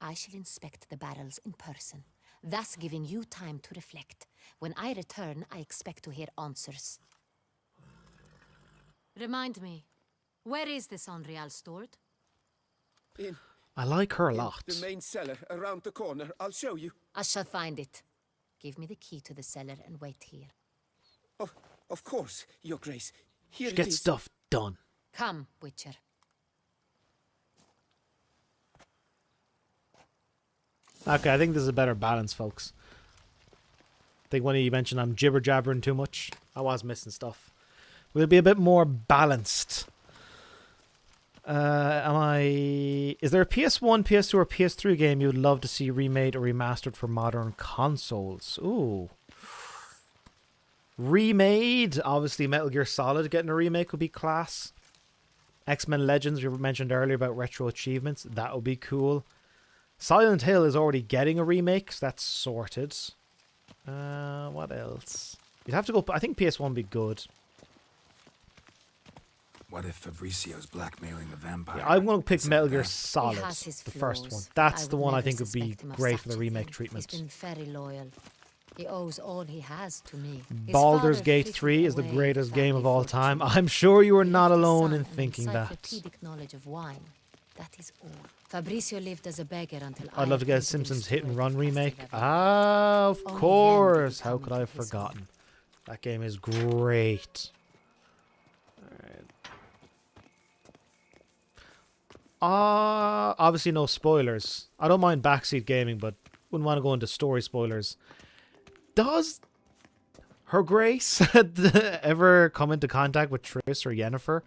I shall inspect the barrels in person, thus giving you time to reflect. When I return, I expect to hear answers. Remind me, where is the Sonreal stored? In I like her a lot. the main cellar around the corner. I'll show you. I shall find it. Give me the key to the cellar and wait here. Oh, of course, Your Grace. Here it Get is. stuff done. Come, Witcher. Okay, I think this is a better balance, folks. I think one of you mentioned I'm jibber-jabbering too much. I was missing stuff. We'll be a bit more balanced. Is there a PS1, PS2, or PS3 game you would love to see remade or remastered for modern consoles? Ooh. Remade? Obviously, Metal Gear Solid getting a remake would be class. X-Men Legends, we mentioned earlier about retro achievements. That would be cool. Silent Hill is already getting a remake, so that's sorted. What else? You'd have to go... I think PS1 would be good. What if Fabricio's blackmailing the vampire? Yeah, I'm going to pick instead Metal of Gear that? Solid, He has his the first flaws, one. but That's I the would one I never think would be suspect him of great for the such a remake thing. treatment. He's been very loyal. He owes all he has to me. His Baldur's father Gate frittered 3 is the away greatest game of family all time. fortune. I'm sure you are He not left his alone son in an thinking that. encyclopedic knowledge of wine. That is all. Fabricio lived as a beggar until I'd love to get a appointed him Simpsons Hit and steward Run of remake. Castle Ah, of Only then did he course. How come could I have into his own. forgotten? That game is great. Obviously no spoilers. I don't mind backseat gaming, but wouldn't want to go into story spoilers. Does Her Grace ever come into contact with Triss or Yennefer?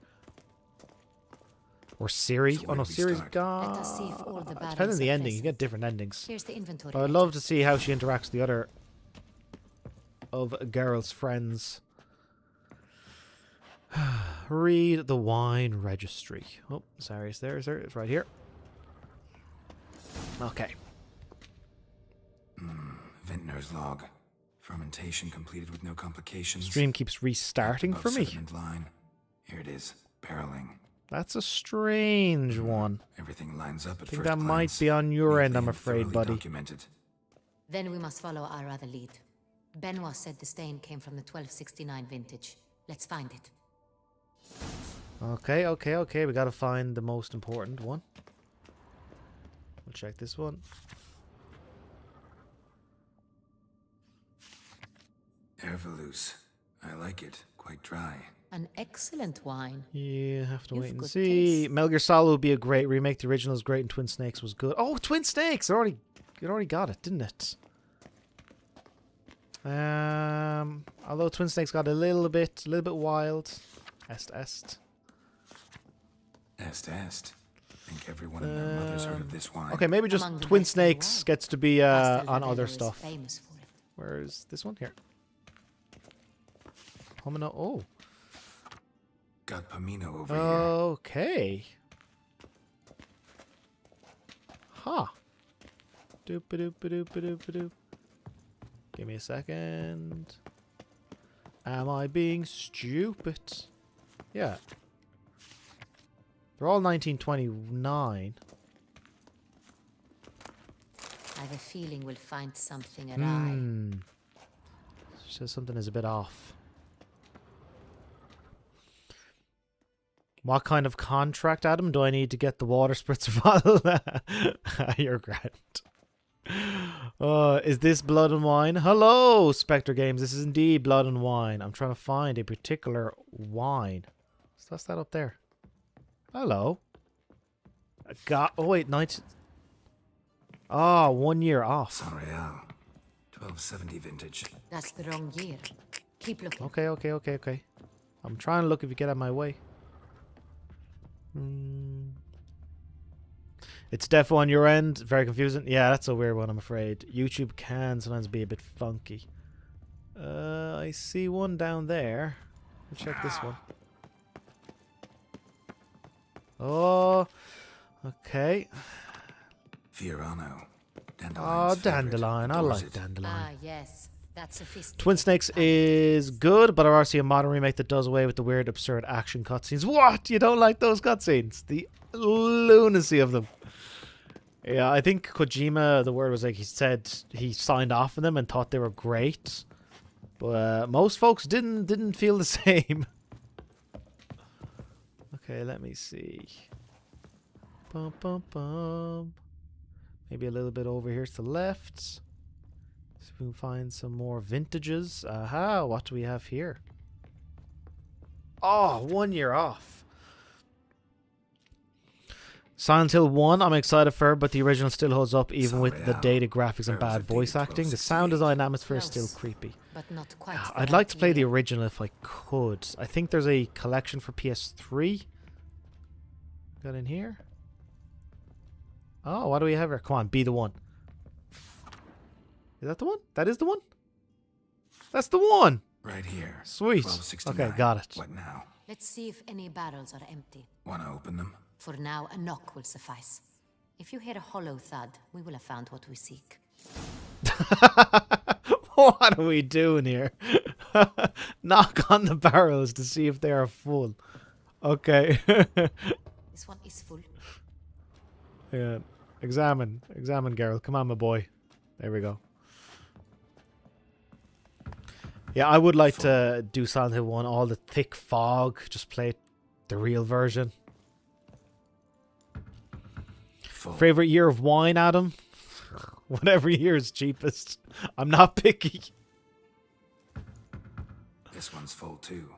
Or Ciri? So Oh where no, do we Ciri's start? gone. Let us see if all the Depends on barrels the are ending. You present. get different endings. Here's the inventory. But I'd love to see how she interacts with the other of Geralt's friends. Read the wine registry. Oh, sorry, it's there. It's right here. Okay. Vintner's log. Fermentation completed with no complications. Stream keeps restarting Above for me. sediment line. Here it is. Barreling. That's a strange one. Everything lines up at I think first that might glance. be on your end, Neatly I'm and afraid, thoroughly buddy. Documented. Then we must follow our other lead. Benoit said the stain came from the 1269 vintage. Let's find it. Okay. We gotta find the most important one. We'll check this one. Ervelous. I like it. Quite dry. An excellent wine. You have to You've wait and good see. taste. Metal Gear Solid would be a great remake. The original is great, and Twin Snakes was good. Oh, Twin Snakes! It already got it, didn't it? Although Twin Snakes got a little bit wild. Est. Est. I think everyone and their mother's heard of this wine. Okay, maybe just Among the Twin best in the Snakes world. gets to be Castel on Rebello other is stuff. famous for it. Where's this one here? Pomino. Oh. Got Pomino over here. Okay. Huh. Doop-a-doop-a-doop-a-doop-a-doop. Give me a second. Am I being stupid? Yeah. They're all 1929. I have a feeling we'll find something awry. Says something is a bit off. What kind of contract, Adam, do I need to get the water spritzer bottle? You're grand. Is this Blood and Wine? Hello, Spectre Games. This is indeed Blood and Wine. I'm trying to find a particular wine. So that's that up there. Hello. Oh, wait, 19... Ah, 1 year off. Sonreal. 1270 vintage. That's the wrong year. Keep looking. Okay. I'm trying to look if you get out of my way. It's defo on your end. Very confusing. Yeah, that's a weird one, I'm afraid. YouTube can sometimes be a bit funky. I see one down there. Let's check this one. Oh, okay. Fiorano. Oh, Dandelion's favorite. Dandelion. I Adores like it. Dandelion. Ah, yes. That's sophisticated. Twin Snakes is good, but I want to see a modern remake that does away with the weird, absurd action cutscenes. What? You don't like those cutscenes? The lunacy of them. Yeah, I think Kojima, the word was like he said he signed off on them and thought they were great, but most folks didn't feel the same. Okay, let me see. Bum bum bum. Maybe a little bit over here to the left. See if we can find some more vintages. Aha, what do we have here? Oh, 1 year off. Silent Hill 1, I'm excited for, but the original still holds up even with the dated graphics and bad voice acting. The sound design atmosphere is still creepy. But not quite. I'd like to play the original if I could. I think there's a collection for PS3. Got in here? Oh, what do we have here? Come on, be the one. Is that the one? That is the one? That's the one! Right here. Sweet. 1269. Okay, got it. What now? Let's see if any barrels are empty. Want to open them? For now, a knock will suffice. If you hear a hollow thud, we will have found what we seek. What are we doing here? Knock on the barrels to see if they are full. Okay. This one is full. Yeah. Examine, girl. Come on, my boy. There we go. Yeah, I would like to do Silent Hill 1, all the thick fog, just play the real version. Full. Favorite year of wine, Adam? Whatever year is cheapest. I'm not picky. This one's full too.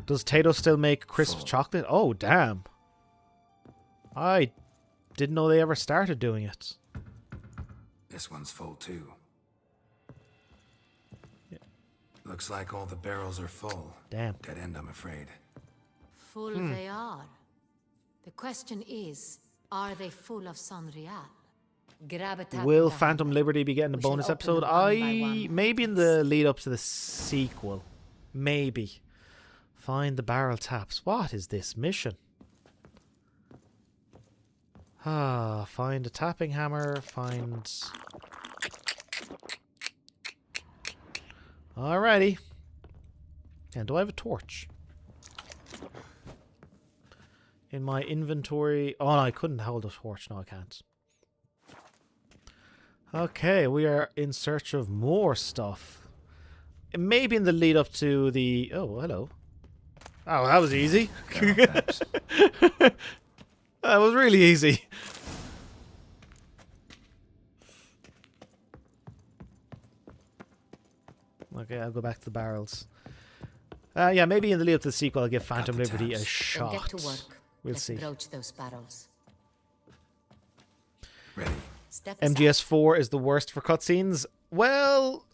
Does Tato still make crisp Full. chocolate? Oh, damn. I didn't know they ever started doing it. This one's full too. Looks like all the barrels are full. Damn. Dead end, I'm afraid. Full they are. The question is, are they full of Sanrial? Grab a tap Will in the Phantom handle. Liberty be getting a We shall bonus open episode? them one by one. Maybe in the lead up to the sequel. Maybe. Find the barrel taps. What is this mission? Find a tapping hammer. Find... Alrighty. And do I have a torch? In my inventory... Oh, no, I couldn't hold a torch. No, I can't. Okay, we are in search of more stuff. Maybe in the lead up to the... Oh, hello. Oh, that was easy. That was really easy. Okay, I'll go back to the barrels. Yeah, maybe in the lead up to the sequel, I'll give Phantom Liberty a Then shot. get to work. We'll Let's see. broach those barrels. Ready. Step aside. MGS4 is the worst for cutscenes. Well,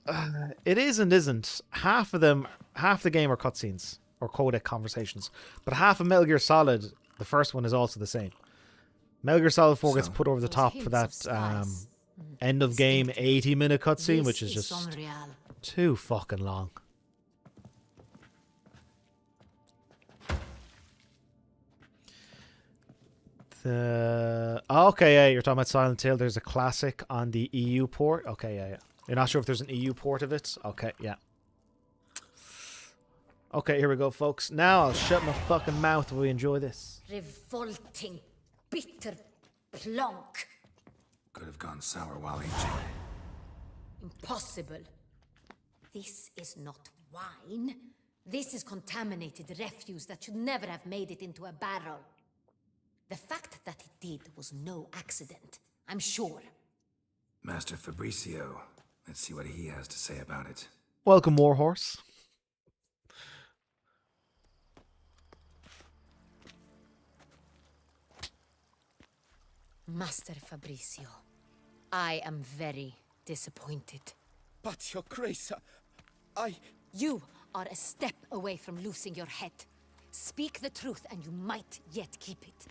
it is and isn't. Half the game are cutscenes or codec conversations, but half of Metal Gear Solid, the first one, is also the same. Metal Gear Solid 4 gets So- put over the Those top hints for of that spice. end of game 80-minute cutscene, This which is just Sanrial. too fucking long. Okay, yeah, you're talking about Silent Hill. There's a classic on the EU port. Okay, yeah. You're not sure if there's an EU port of it? Okay, yeah. Okay, here we go, folks. Now I'll shut my fucking mouth while we enjoy this. Revolting, bitter plonk. Could have gone sour while aging. Impossible. This is not wine. This is contaminated refuse that should never have made it into a barrel. The fact that it did was no accident, I'm sure. Master Fabricio. Let's see what he has to say about it. Welcome, Warhorse. Master Fabricio, I am very disappointed. But, Your Grace, I... You are a step away from losing your head. Speak the truth and you might yet keep it.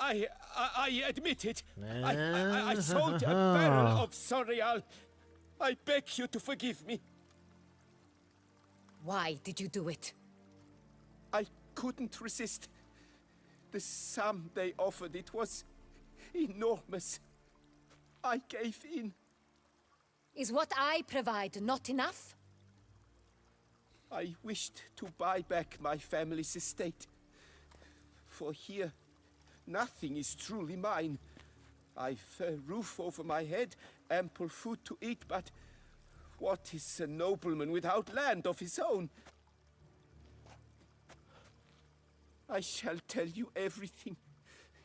I admit it. I sold a barrel of Sorial. I beg you to forgive me. Why did you do it? I couldn't resist. The sum they offered, it was enormous. I gave in. Is what I provide not enough? I wished to buy back my family's estate. For here, nothing is truly mine. I've a roof over my head, ample food to eat, but what is a nobleman without land of his own? I shall tell you everything,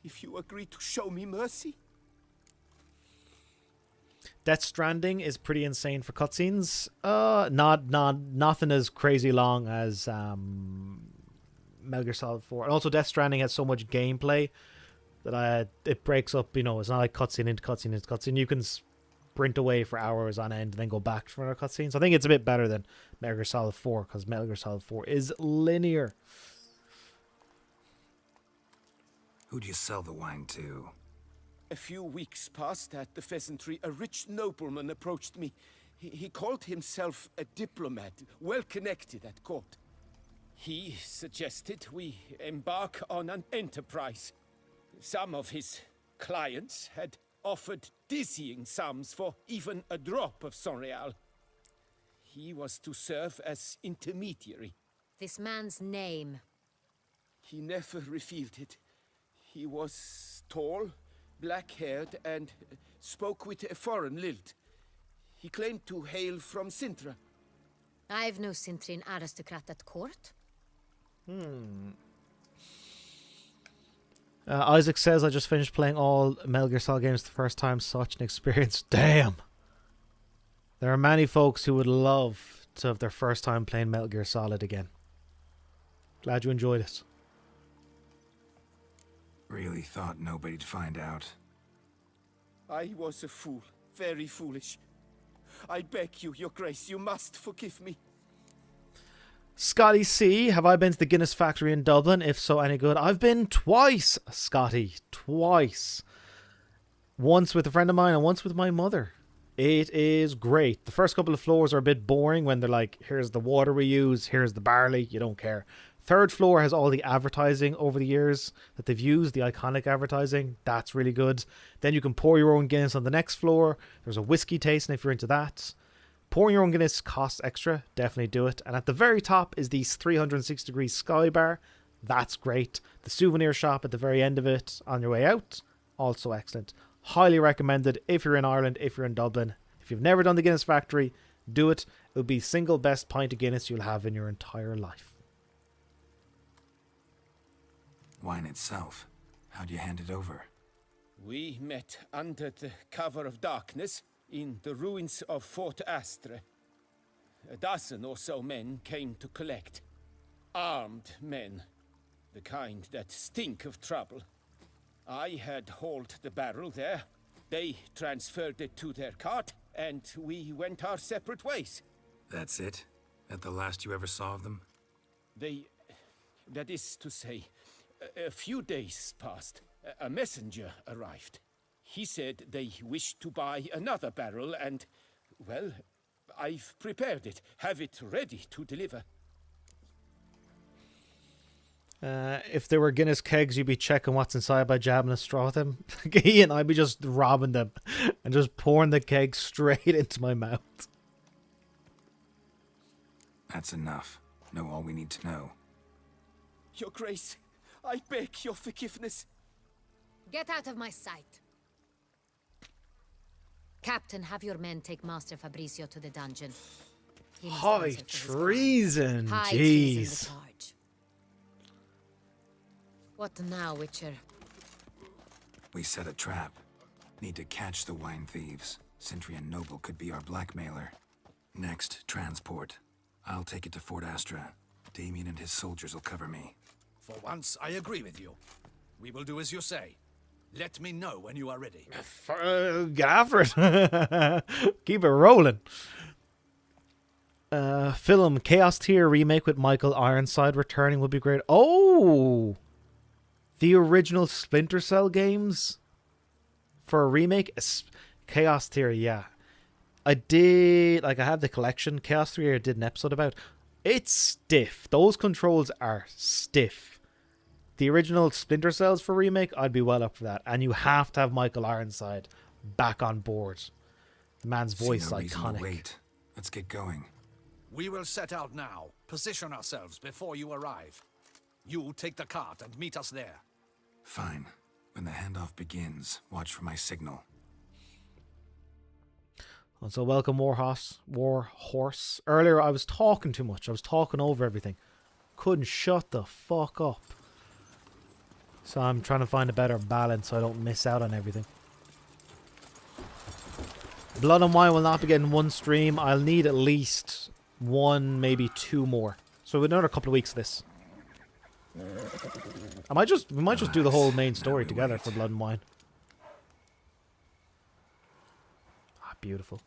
if you agree to show me mercy. Death Stranding is pretty insane for cutscenes. Nothing as crazy long as Metal Gear Solid 4. And also Death Stranding has so much gameplay that it breaks up, you know, it's not like cutscene into cutscene into cutscene. You can sprint away for hours on end and then go back for another cutscene. So I think it's a bit better than Metal Gear Solid 4 because Metal Gear Solid 4 is linear. Who do you sell the wine to? A few weeks past at the Pheasantry, a rich nobleman approached me. He called himself a diplomat, well connected at court. He suggested we embark on an enterprise. Some of his clients had offered dizzying sums for even a drop of Sonreal. He was to serve as intermediary. This man's name. He never revealed it. He was tall, black-haired, and spoke with a foreign lilt. He claimed to hail from Sintra. I've no Sintrin aristocrat at court. Isaac says, I just finished playing all Metal Gear Solid games the first time. Such an experience. Damn. There are many folks who would love to have their first time playing Metal Gear Solid again. Glad you enjoyed it. Really thought nobody'd find out. I was a fool, very foolish. I beg you, Your Grace, you must forgive me. Scotty C, have I been to the Guinness factory in Dublin? If so, any good? I've been twice, Scotty. Twice. Once with a friend of mine and once with my mother. It is great. The first couple of floors are a bit boring when they're like, here's the water we use, here's the barley, you don't care. Third floor has all the advertising over the years that they've used, the iconic advertising. That's really good. Then you can pour your own Guinness on the next floor. There's a whiskey tasting if you're into that. Pouring your own Guinness costs extra. Definitely do it. And at the very top is the 360-degree sky bar. That's great. The souvenir shop at the very end of it on your way out. Also excellent. Highly recommended if you're in Ireland, if you're in Dublin. If you've never done the Guinness factory, do it. It'll be the single best pint of Guinness you'll have in your entire life. Wine itself. How do you hand it over? We met under the cover of darkness in the ruins of Fort Astre. A dozen or so men came to collect. Armed men. The kind that stink of trouble. I had hauled the barrel there. They transferred it to their cart, and we went our separate ways. That's it? That the last you ever saw of them? That is to say, a few days passed. A messenger arrived. He said they wished to buy another barrel and, well, I've prepared it. Have it ready to deliver. If there were Guinness kegs, you'd be checking what's inside by jabbing a straw at them. Ian, I'd be just robbing them and just pouring the keg straight into my mouth. That's enough. Know all we need to know. Your Grace, I beg your forgiveness. Get out of my sight. Captain, have your men take Master Fabrizio to the dungeon. He must High answer for his treason. crime. High Jeez. treason the charge. What now, Witcher? We set a trap. Need to catch the wine thieves. Sentry and Noble could be our blackmailer. Next, transport. I'll take it to Fort Astra. Damien and his soldiers will cover me. For once, I agree with you. We will do as you say. Let me know when you are ready. Get after it. Keep it rolling. Film Chaos Tier remake with Michael Ironside returning would be great. Oh! The original Splinter Cell games for a remake? Chaos Tier, yeah. I have the collection. Chaos Tier I did an episode about. It's stiff. Those controls are stiff. The original Splinter Cells for remake, I'd be well up for that. And you have to have Michael Ironside back on board. The man's voice is See no reason to iconic. wait. Let's get going. We will set out now. Position ourselves before you arrive. You take the cart and meet us there. Fine. When the handoff begins, watch for my signal. So welcome, Warhorse. Earlier I was talking too much. I was talking over everything. Couldn't shut the fuck up. So I'm trying to find a better balance so I don't miss out on everything. Blood and Wine will not be getting one stream. I'll need at least one, maybe two more. So another couple of weeks of this. We might just do the whole main story together for Blood and Wine. Ah, beautiful.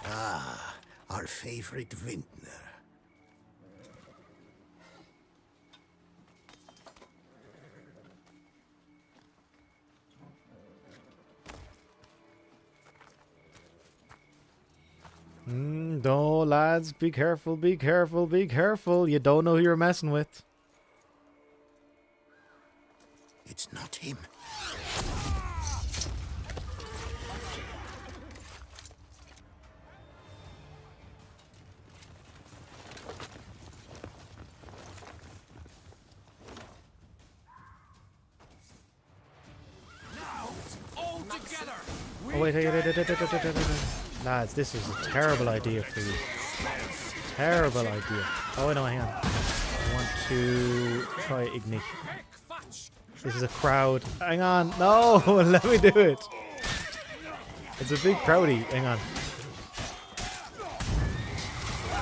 Ah, our favorite vintner. No, lads, be careful, be careful, be careful. You don't know who you're messing with. It's not him. All together! Oh, wait. Lads, this is a terrible idea for you. Terrible idea. Oh, no, hang on. I want to try Igni. This is a crowd. Hang on. No, let me do it. It's a big crowdy. Hang on.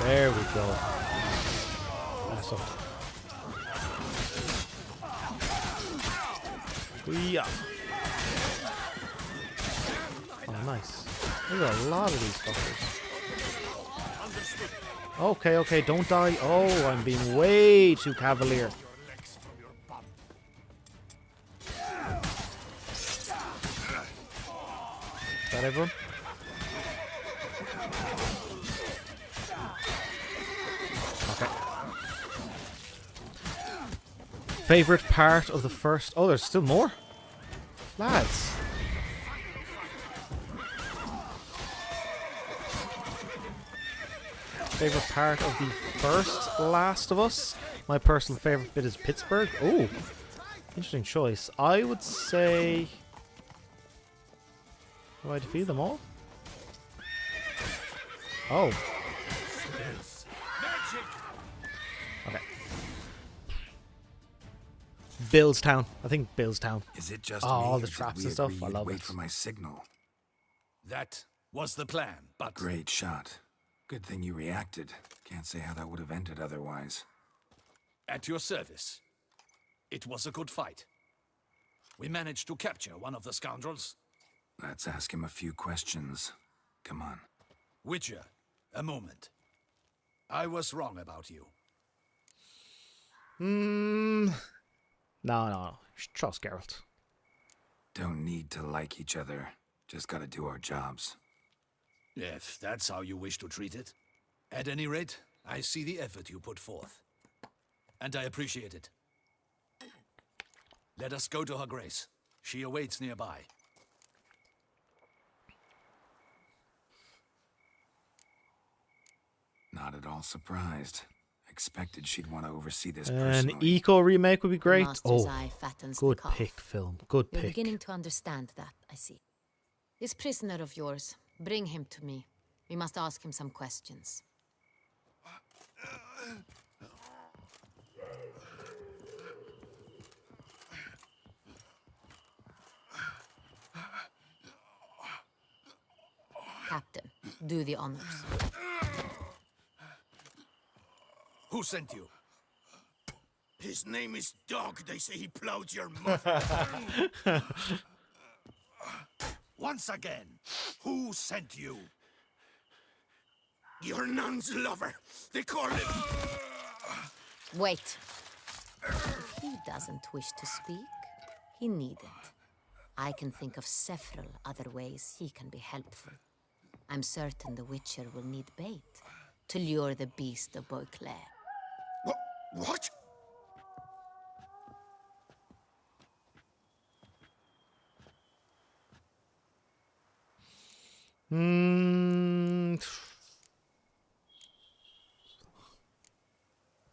There we go. That's up. Yeah. Oh, nice. There's a lot of these fuckers. Okay, don't die. Oh, I'm being way too cavalier. Is that everyone? Okay. Favorite part of the first... Oh, there's still more? Lads. Favorite part of the first Last of Us? My personal favorite bit is Pittsburgh. Oh, interesting choice. I would say... Do I defeat them all? Oh. Okay. Billstown. I think Billstown. Is it just Oh, me, all or the did traps we and stuff. agree I you'd love wait it. for my signal? That was the plan, but... Great shot. Good thing you reacted. Can't say how that would have ended otherwise. At your service. It was a good fight. We managed to capture one of the scoundrels. Let's ask him a few questions. Come on. Witcher, a moment. I was wrong about you. No. Trust Geralt. Don't need to like each other. Just gotta do our jobs. If that's how you wish to treat it. At any rate, I see the effort you put forth. And I appreciate it. Let us go to her grace. She awaits nearby. Not at all surprised. Expected she'd want to oversee this An personally. Eco remake would be great. Master's Oh, eye fattens the good calf. pick, film. Good You're pick. beginning to understand that, I see. This prisoner of yours, bring him to me. We must ask him some questions. Captain, do the honors. Who sent you? His name is Dog. They say he plowed your mother. Once again, who sent you? Your nun's lover. They call him. Wait. If he doesn't wish to speak, he needn't. I can think of several other ways he can be helpful. I'm certain the Witcher will need bait to lure the beast of Beauclair. What?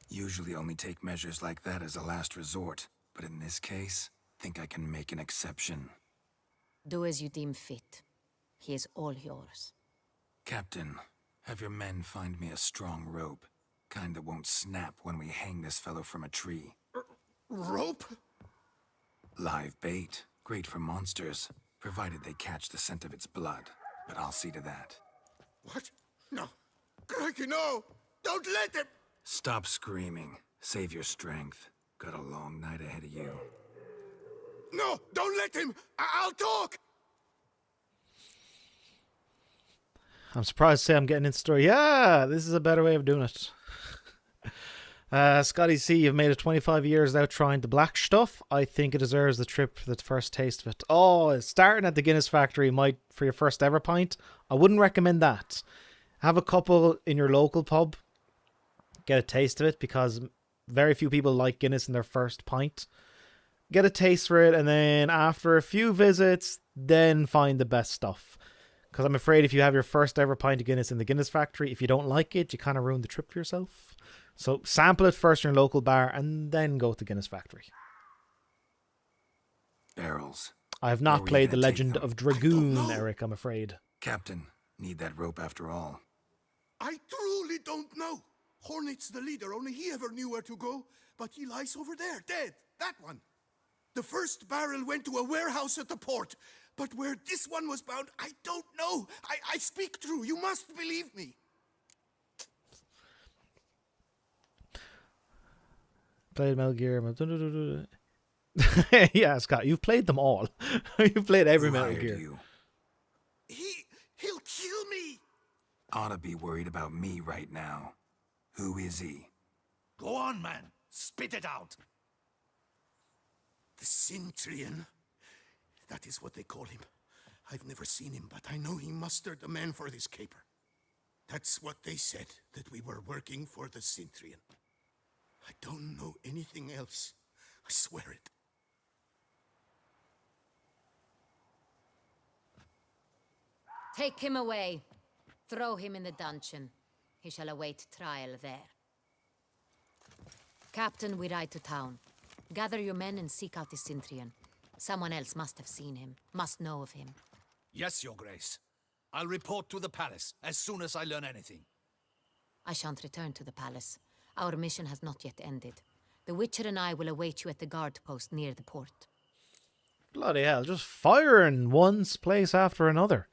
Usually only take measures like that as a last resort, but in this case, think I can make an exception. Do as you deem fit. He is all yours. Captain, have your men find me a strong rope. Kind that won't snap when we hang this fellow from a tree. Rope? Live bait. Great for monsters, provided they catch the scent of its blood. But I'll see to that. What? No. Crikey, no! Don't let him! Stop screaming. Save your strength. Got a long night ahead of you. No! Don't let him! I'll talk! I'm surprised to say I'm getting into the story. Yeah, this is a better way of doing it. Scotty C, you've made it 25 years without trying the black stuff. I think it deserves the trip for the first taste of it. Oh, starting at the Guinness factory might for your first ever pint. I wouldn't recommend that. Have a couple in your local pub. Get a taste of it, because very few people like Guinness in their first pint. Get a taste for it, and then after a few visits, then find the best stuff. Because I'm afraid if you have your first ever pint of Guinness in the Guinness factory, if you don't like it, you kind of ruin the trip for yourself. So sample it first in your local bar and then go to the Guinness factory. Barrels. I have Where not were you played The gonna take Legend them? of Dragoon, know. Eric, I'm afraid. Captain, need that rope after all. I truly don't know. Hornet's the leader, only he ever knew where to go. But he lies over there, dead. That one. The first barrel went to a warehouse at the port. But where this one was bound, I don't know. I speak true. You must believe me. Played Metal Gear. Yeah, Scott, you've played them all. You've played every Who Metal hired Gear. you? He'll kill me. Ought to be worried about me right now. Who is he? Go on, man. Spit it out. The Cintrian. That is what they call him. I've never seen him, but I know he mustered the men for this caper. That's what they said, that we were working for the Cintrian. I don't know anything else. I swear it. Take him away. Throw him in the dungeon. He shall await trial there. Captain, we ride to town. Gather your men and seek out the Cintrian. Someone else must have seen him, must know of him. Yes, Your Grace. I'll report to the palace as soon as I learn anything. I shan't return to the palace. Our mission has not yet ended. The Witcher and I will await you at the guard post near the port. Bloody hell, just firing one place after another.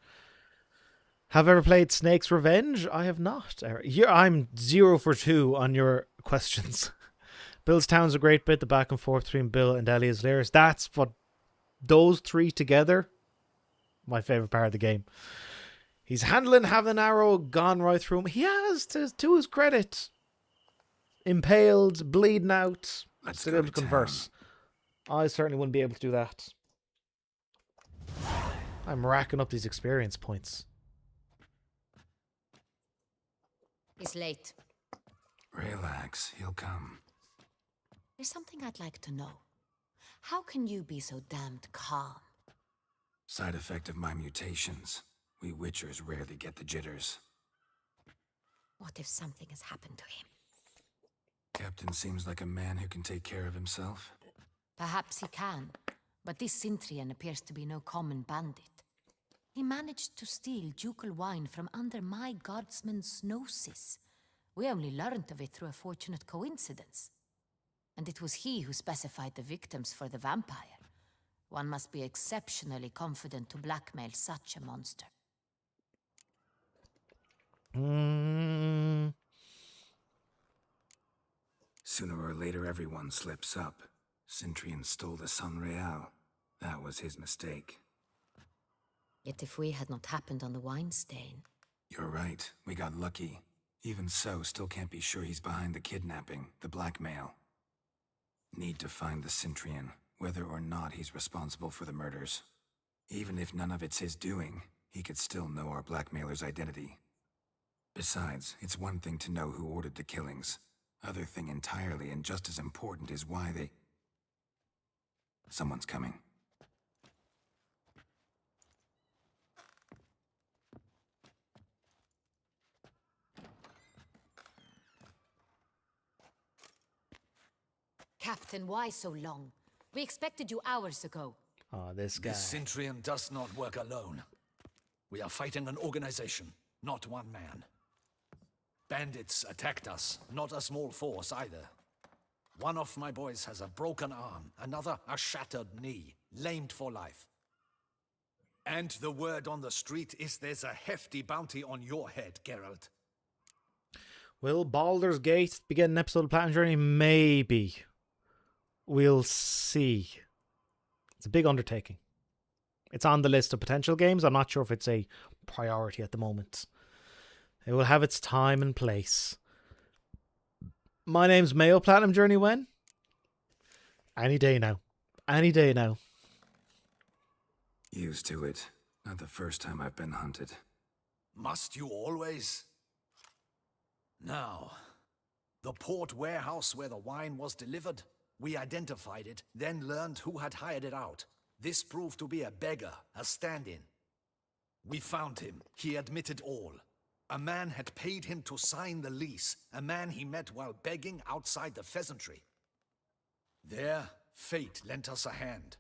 Have I ever played Snake's Revenge? I have not, Eric. I'm 0 for 2 on your questions. Bill's Town's a great bit, the back and forth between Bill and Elia's Lairs. That's what those three together, my favourite part of the game. He's handling having an arrow gone right through him. He has, to his credit. Impaled, bleeding out, Let's still go able to to converse. I certainly wouldn't be able to do that. I'm racking up these experience points. He's late. Relax, he'll come. There's something I'd like to know. How can you be so damned calm? Side effect of my mutations. We Witchers rarely get the jitters. What if something has happened to him? Captain seems like a man who can take care of himself. Perhaps he can, but this Cintrian appears to be no common bandit. He managed to steal ducal wine from under my guardsman's noses. We only learned of it through a fortunate coincidence. And it was he who specified the victims for the vampire. One must be exceptionally confident to blackmail such a monster. Sooner or later, everyone slips up. Cintrian stole the San Real. That was his mistake. Yet if we had not happened on the wine stain... You're right. We got lucky. Even so, still can't be sure he's behind the kidnapping, the blackmail. Need to find the Cintrian, whether or not he's responsible for the murders. Even if none of it's his doing, he could still know our blackmailer's identity. Besides, it's one thing to know who ordered the killings. Other thing entirely, and just as important, is why they... Someone's coming. Captain, why so long? We expected you hours ago. Oh, this guy. The Cintrian does not work alone. We are fighting an organization, not one man. Bandits attacked us, not a small force either. One of my boys has a broken arm, another a shattered knee, lamed for life. And the word on the street is there's a hefty bounty on your head, Geralt. Will Baldur's Gate be getting an episode of Platinum Journey? Maybe. We'll see. It's a big undertaking. It's on the list of potential games. I'm not sure if it's a priority at the moment. It will have its time and place. My name's Mayo. Platinum Journey when? Any day now. Any day now. Used to it. Not the first time I've been hunted. Must you always? Now, the port warehouse where the wine was delivered, we identified it, then learned who had hired it out. This proved to be a beggar, a stand-in. We found him. He admitted all. A man had paid him to sign the lease, a man he met while begging outside the pheasantry. There, fate lent us a hand.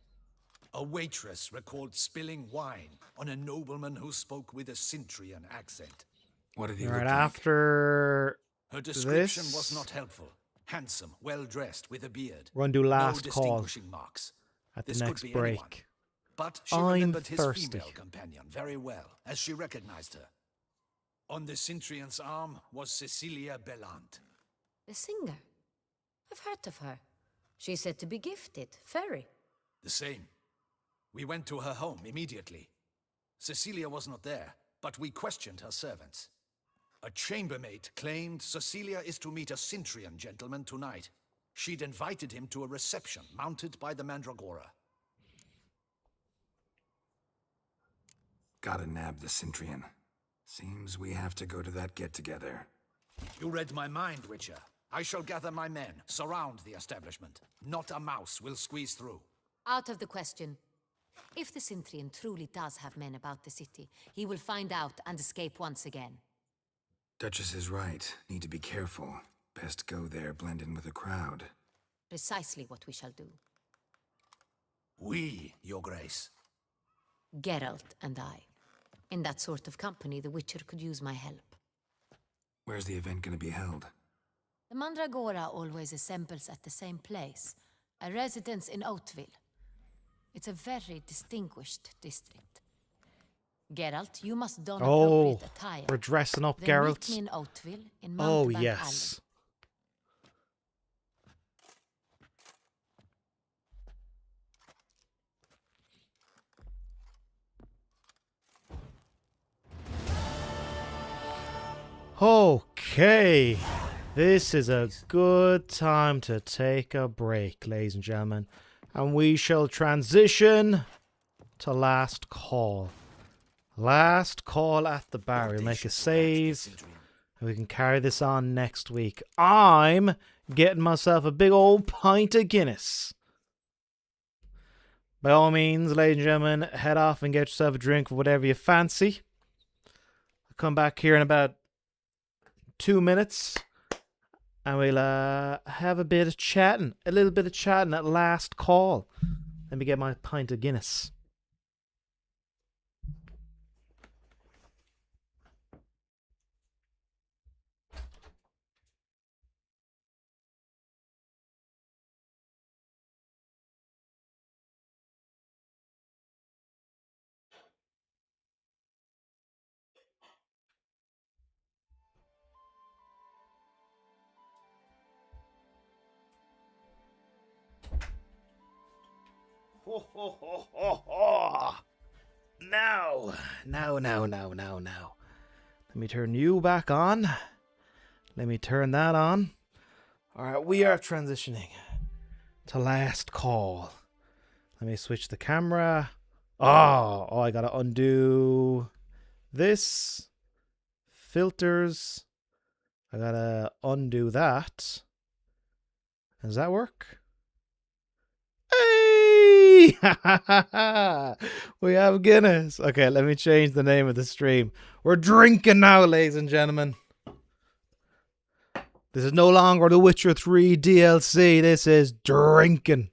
A waitress recalled spilling wine on a nobleman who spoke with a Cintrian accent. What did he Right look like? after Her description this, was not helpful. Handsome, well-dressed, with a beard. we're going to do No last call distinguishing marks. at the This could next be break. anyone. But she I'm remembered his thirsty. female companion very well, as she recognized her. On the Cintrian's arm was Cecilia Bellant. The singer. I've heard of her. She's said to be gifted. Fairy. The same. We went to her home immediately. Cecilia was not there, but we questioned her servants. A chambermaid claimed Cecilia is to meet a Cintrian gentleman tonight. She'd invited him to a reception mounted by the Mandragora. Gotta nab the Cintrian. Seems we have to go to that get-together. You read my mind, Witcher. I shall gather my men, surround the establishment. Not a mouse will squeeze through. Out of the question. If the Cintrian truly does have men about the city, he will find out and escape once again. Duchess is right. Need to be careful. Best go there, blend in with the crowd. Precisely what we shall do. We, Your Grace. Geralt and I. In that sort of company, the Witcher could use my help. Where's the event gonna be held? The Mandragora always assembles at the same place, a residence in Oatville. It's a very distinguished district. Geralt, you must don Oh, appropriate attire. we're dressing up, Then Geralt. meet me in Oatville in Oh, Mountebank yes. Okay. This is a good time to take a break, ladies and gentlemen. And we shall transition to last call. Last call at the bar. We'll make a save. And we can carry this on next week. I'm getting myself a big old pint of Guinness. By all means, ladies and gentlemen, head off and get yourself a drink of whatever you fancy. I'll come back here in about 2 minutes. And we'll have a bit of chatting. A little bit of chatting at last call. Let me get my pint of Guinness. Ho, ho, ho, ho, ho. Now. Let me turn you back on. Let me turn that on. Alright, we are transitioning to last call. Let me switch the camera. Oh, I gotta undo This filters. I gotta undo that. Does that work? Hey! We have Guinness. Okay, let me change the name of the stream. We're drinking now, ladies and gentlemen. This is no longer The Witcher 3 DLC. This is drinking.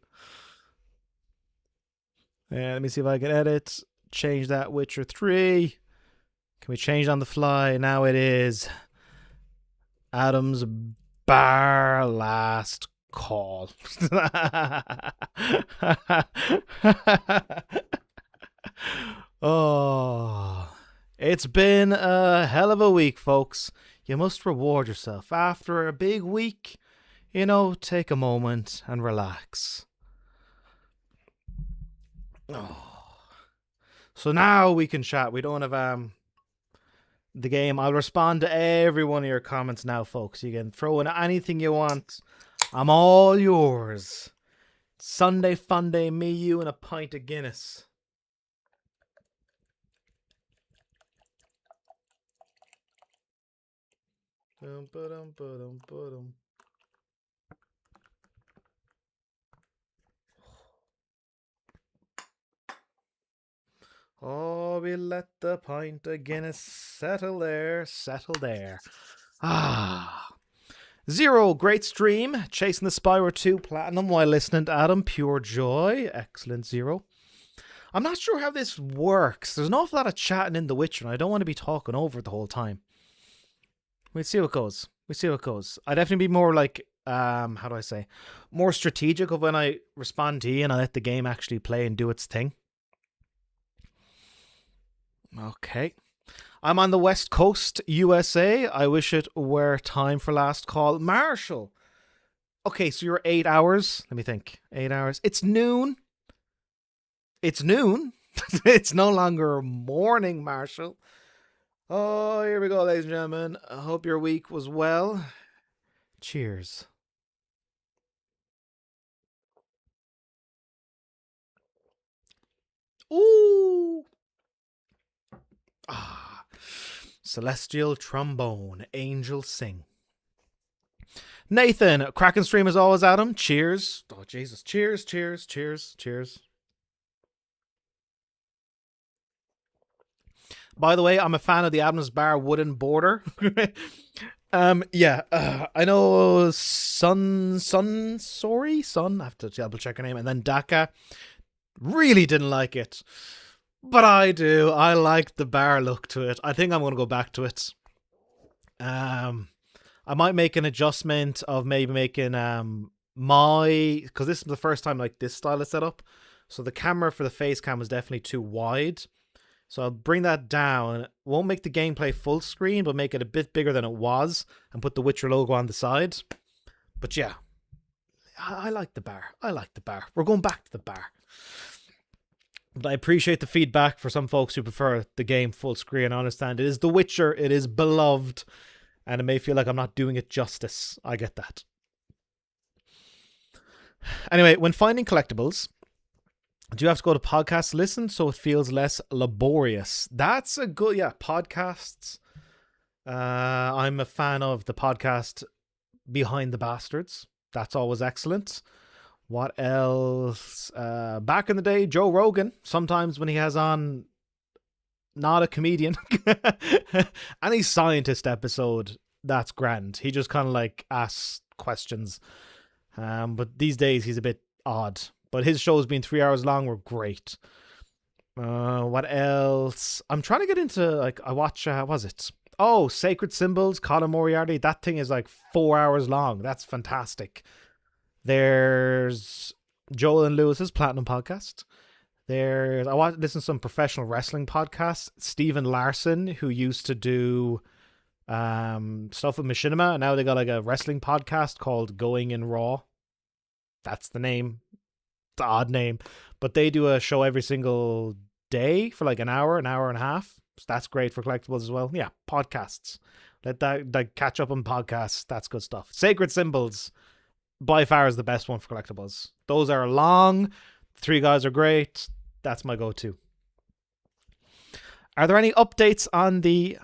Yeah, let me see if I can edit. Change that Witcher 3. Can we change on the fly? Now it is Adam's Bar Last Call. Oh, it's been a hell of a week, folks. You must reward yourself. After a big week, take a moment and relax. Oh. So now we can chat. We don't have the game. I'll respond to every one of your comments now, folks. You can throw in anything you want. I'm all yours. Sunday fun day, me, you, and a pint of Guinness. Oh, we let the pint of Guinness settle there. Zero, great stream. Chasing the Spyro 2 Platinum while listening to Adam. Pure joy. Excellent, Zero. I'm not sure how this works. There's an awful lot of chatting in The Witcher, and I don't want to be talking over it the whole time. We'll see how it goes. I definitely be more like, more strategic of when I respond to you and I let the game actually play and do its thing. Okay. I'm on the West Coast, USA. I wish it were time for last call. Marshall. Okay, so you're 8 hours. Let me think. 8 hours. It's noon. It's no longer morning, Marshall. Oh, here we go, ladies and gentlemen. I hope your week was well. Cheers. Ooh. Celestial trombone, angels sing. Nathan, cracking stream as always, Adam. Cheers. Oh, Jesus. Cheers. By the way, I'm a fan of the Adam's Bar wooden border. I know Sun, I have to double check her name. And then Daka really didn't like it. But I do. I like the bar look to it. I think I'm going to go back to it. I might make an adjustment of maybe making because this is the first time like this style is set up. So the camera for the face cam is definitely too wide. So I'll bring that down. Won't make the gameplay full screen, but make it a bit bigger than it was and put the Witcher logo on the side. But yeah, I like the bar. We're going back to the bar. But I appreciate the feedback for some folks who prefer the game full screen. I understand it is The Witcher, it is beloved, and it may feel like I'm not doing it justice. I get that. Anyway, when finding collectibles, do you have to go to podcasts to listen so it feels less laborious? That's a good, podcasts. I'm a fan of the podcast Behind the Bastards. That's always excellent. What else? Back in the day, Joe Rogan, sometimes when he has on not a comedian, any scientist episode, that's grand. He just kind of like asks questions. But these days he's a bit odd. But his shows being 3 hours long were great. What else? I'm trying to get into, like, I watch, Sacred Symbols, Colin Moriarty. That thing is like 4 hours long. That's fantastic. There's Joel and Lewis's Platinum podcast. I listen to some professional wrestling podcasts. Steven Larson, who used to do stuff with Machinima, and now they got like a wrestling podcast called Going in Raw. That's the name. It's an odd name, but they do a show every single day for like an hour and a half. So that's great for collectibles as well. Yeah, podcasts. Let that catch up on podcasts. That's good stuff. Sacred Symbols, by far, is the best one for collectibles. Those are long. 3 guys are great. That's my go-to. Are there any updates on the...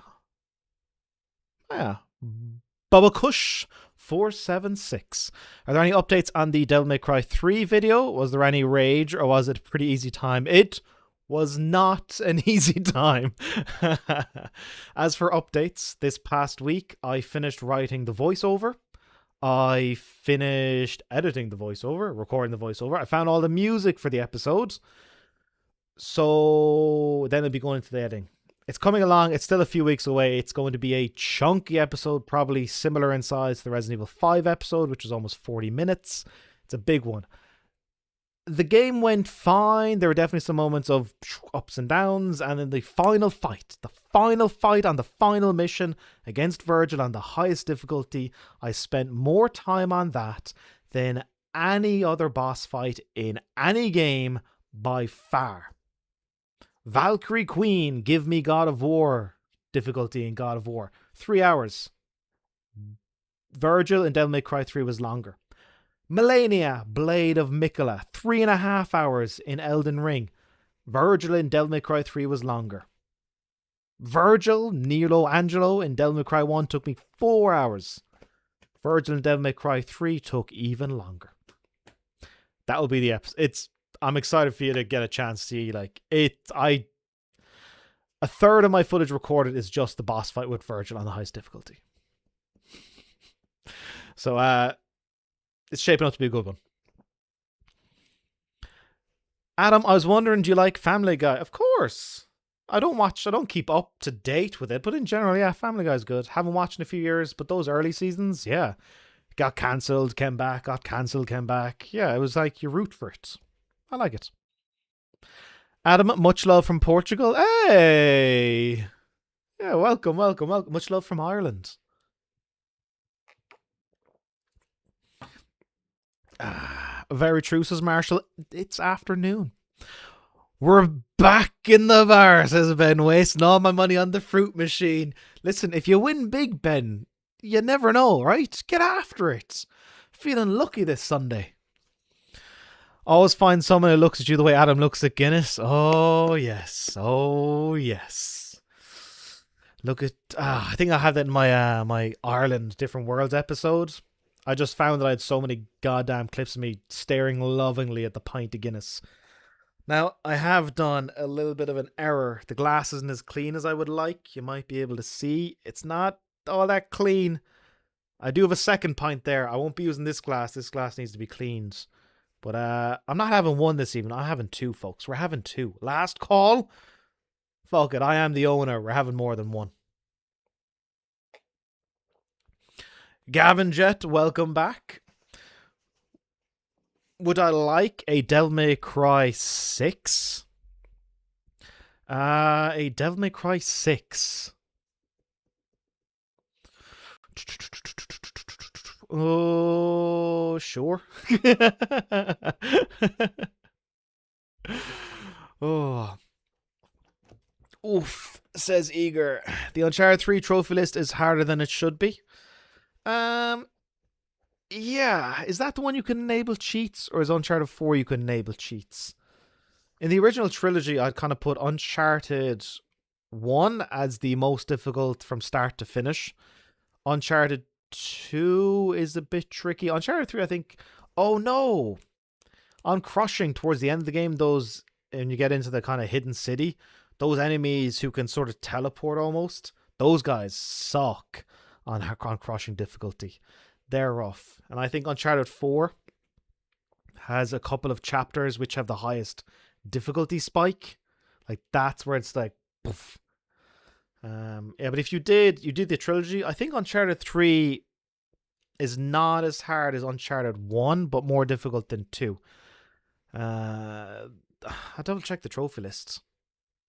Yeah. Bubba Kush 476. Are there any updates on the Devil May Cry 3 video? Was there any rage or was it a pretty easy time? It was not an easy time. As for updates, this past week I finished writing the voiceover. I finished editing the voiceover, recording the voiceover. I found all the music for the episodes. So then it'll be going into the editing. It's coming along. It's still a few weeks away. It's going to be a chunky episode, probably similar in size to the Resident Evil 5 episode, which was almost 40 minutes. It's a big one. The game went fine. There were definitely some moments of ups and downs. And then the final fight on the final mission against Virgil on the highest difficulty, I spent more time on that than any other boss fight in any game by far. Valkyrie Queen, give me God of War difficulty in God of War. 3 hours. Virgil in Devil May Cry 3 was longer. Melania, Blade of Mikola, 3.5 hours in Elden Ring. Virgil in Devil May Cry 3 was longer. Virgil, Nilo Angelo in Devil May Cry 1 took me 4 hours. Virgil in Devil May Cry 3 took even longer. That'll be the episode. I'm excited for you to get a chance to see, like, a third of my footage recorded is just the boss fight with Virgil on the highest difficulty. So, it's shaping up to be a good one. Adam, I was wondering, do you like Family Guy? Of course. I don't keep up to date with it, but in general, yeah, Family Guy's good. Haven't watched in a few years, but those early seasons, yeah. Got cancelled, came back, got cancelled, came back. Yeah, it was like you root for it. I like it. Adam, much love from Portugal. Hey! Yeah, welcome. Much love from Ireland. Very true, says Marshall. It's afternoon. We're back in the bar, says Ben, wasting all my money on the fruit machine. Listen, if you win big, Ben, you never know, right? Get after it. Feeling lucky this Sunday. Always find someone who looks at you the way Adam looks at Guinness. Oh, yes. Look at... I think I have that in my my Ireland Different Worlds episode. I just found that I had so many goddamn clips of me staring lovingly at the pint of Guinness. Now, I have done a little bit of an error. The glass isn't as clean as I would like. You might be able to see. It's not all that clean. I do have a second pint there. I won't be using this glass. This glass needs to be cleaned. But I'm not having one this evening. I'm having two, folks. We're having two. Last call. Fuck it. I am the owner. We're having more than one. Gavin Jet, welcome back. Would I like a Devil May Cry 6? A Devil May Cry 6. Oh, sure. Oh. Oof, says Eager. The Uncharted 3 trophy list is harder than it should be. Yeah. Is that the one you can enable cheats? Or is Uncharted 4 you can enable cheats? In the original trilogy, I'd kind of put Uncharted 1 as the most difficult from start to finish. Uncharted 2 is a bit tricky. Uncharted 3, I think... Oh, no! On Crushing, towards the end of the game, those... And you get into the kind of hidden city, those enemies who can sort of teleport almost, those guys suck on Crushing difficulty. They're rough. And I think Uncharted 4 has a couple of chapters which have the highest difficulty spike. Like, that's where it's like... Poof. Yeah, but if you did the trilogy, I think Uncharted 3 is not as hard as Uncharted 1, but more difficult than 2. I double check the trophy lists.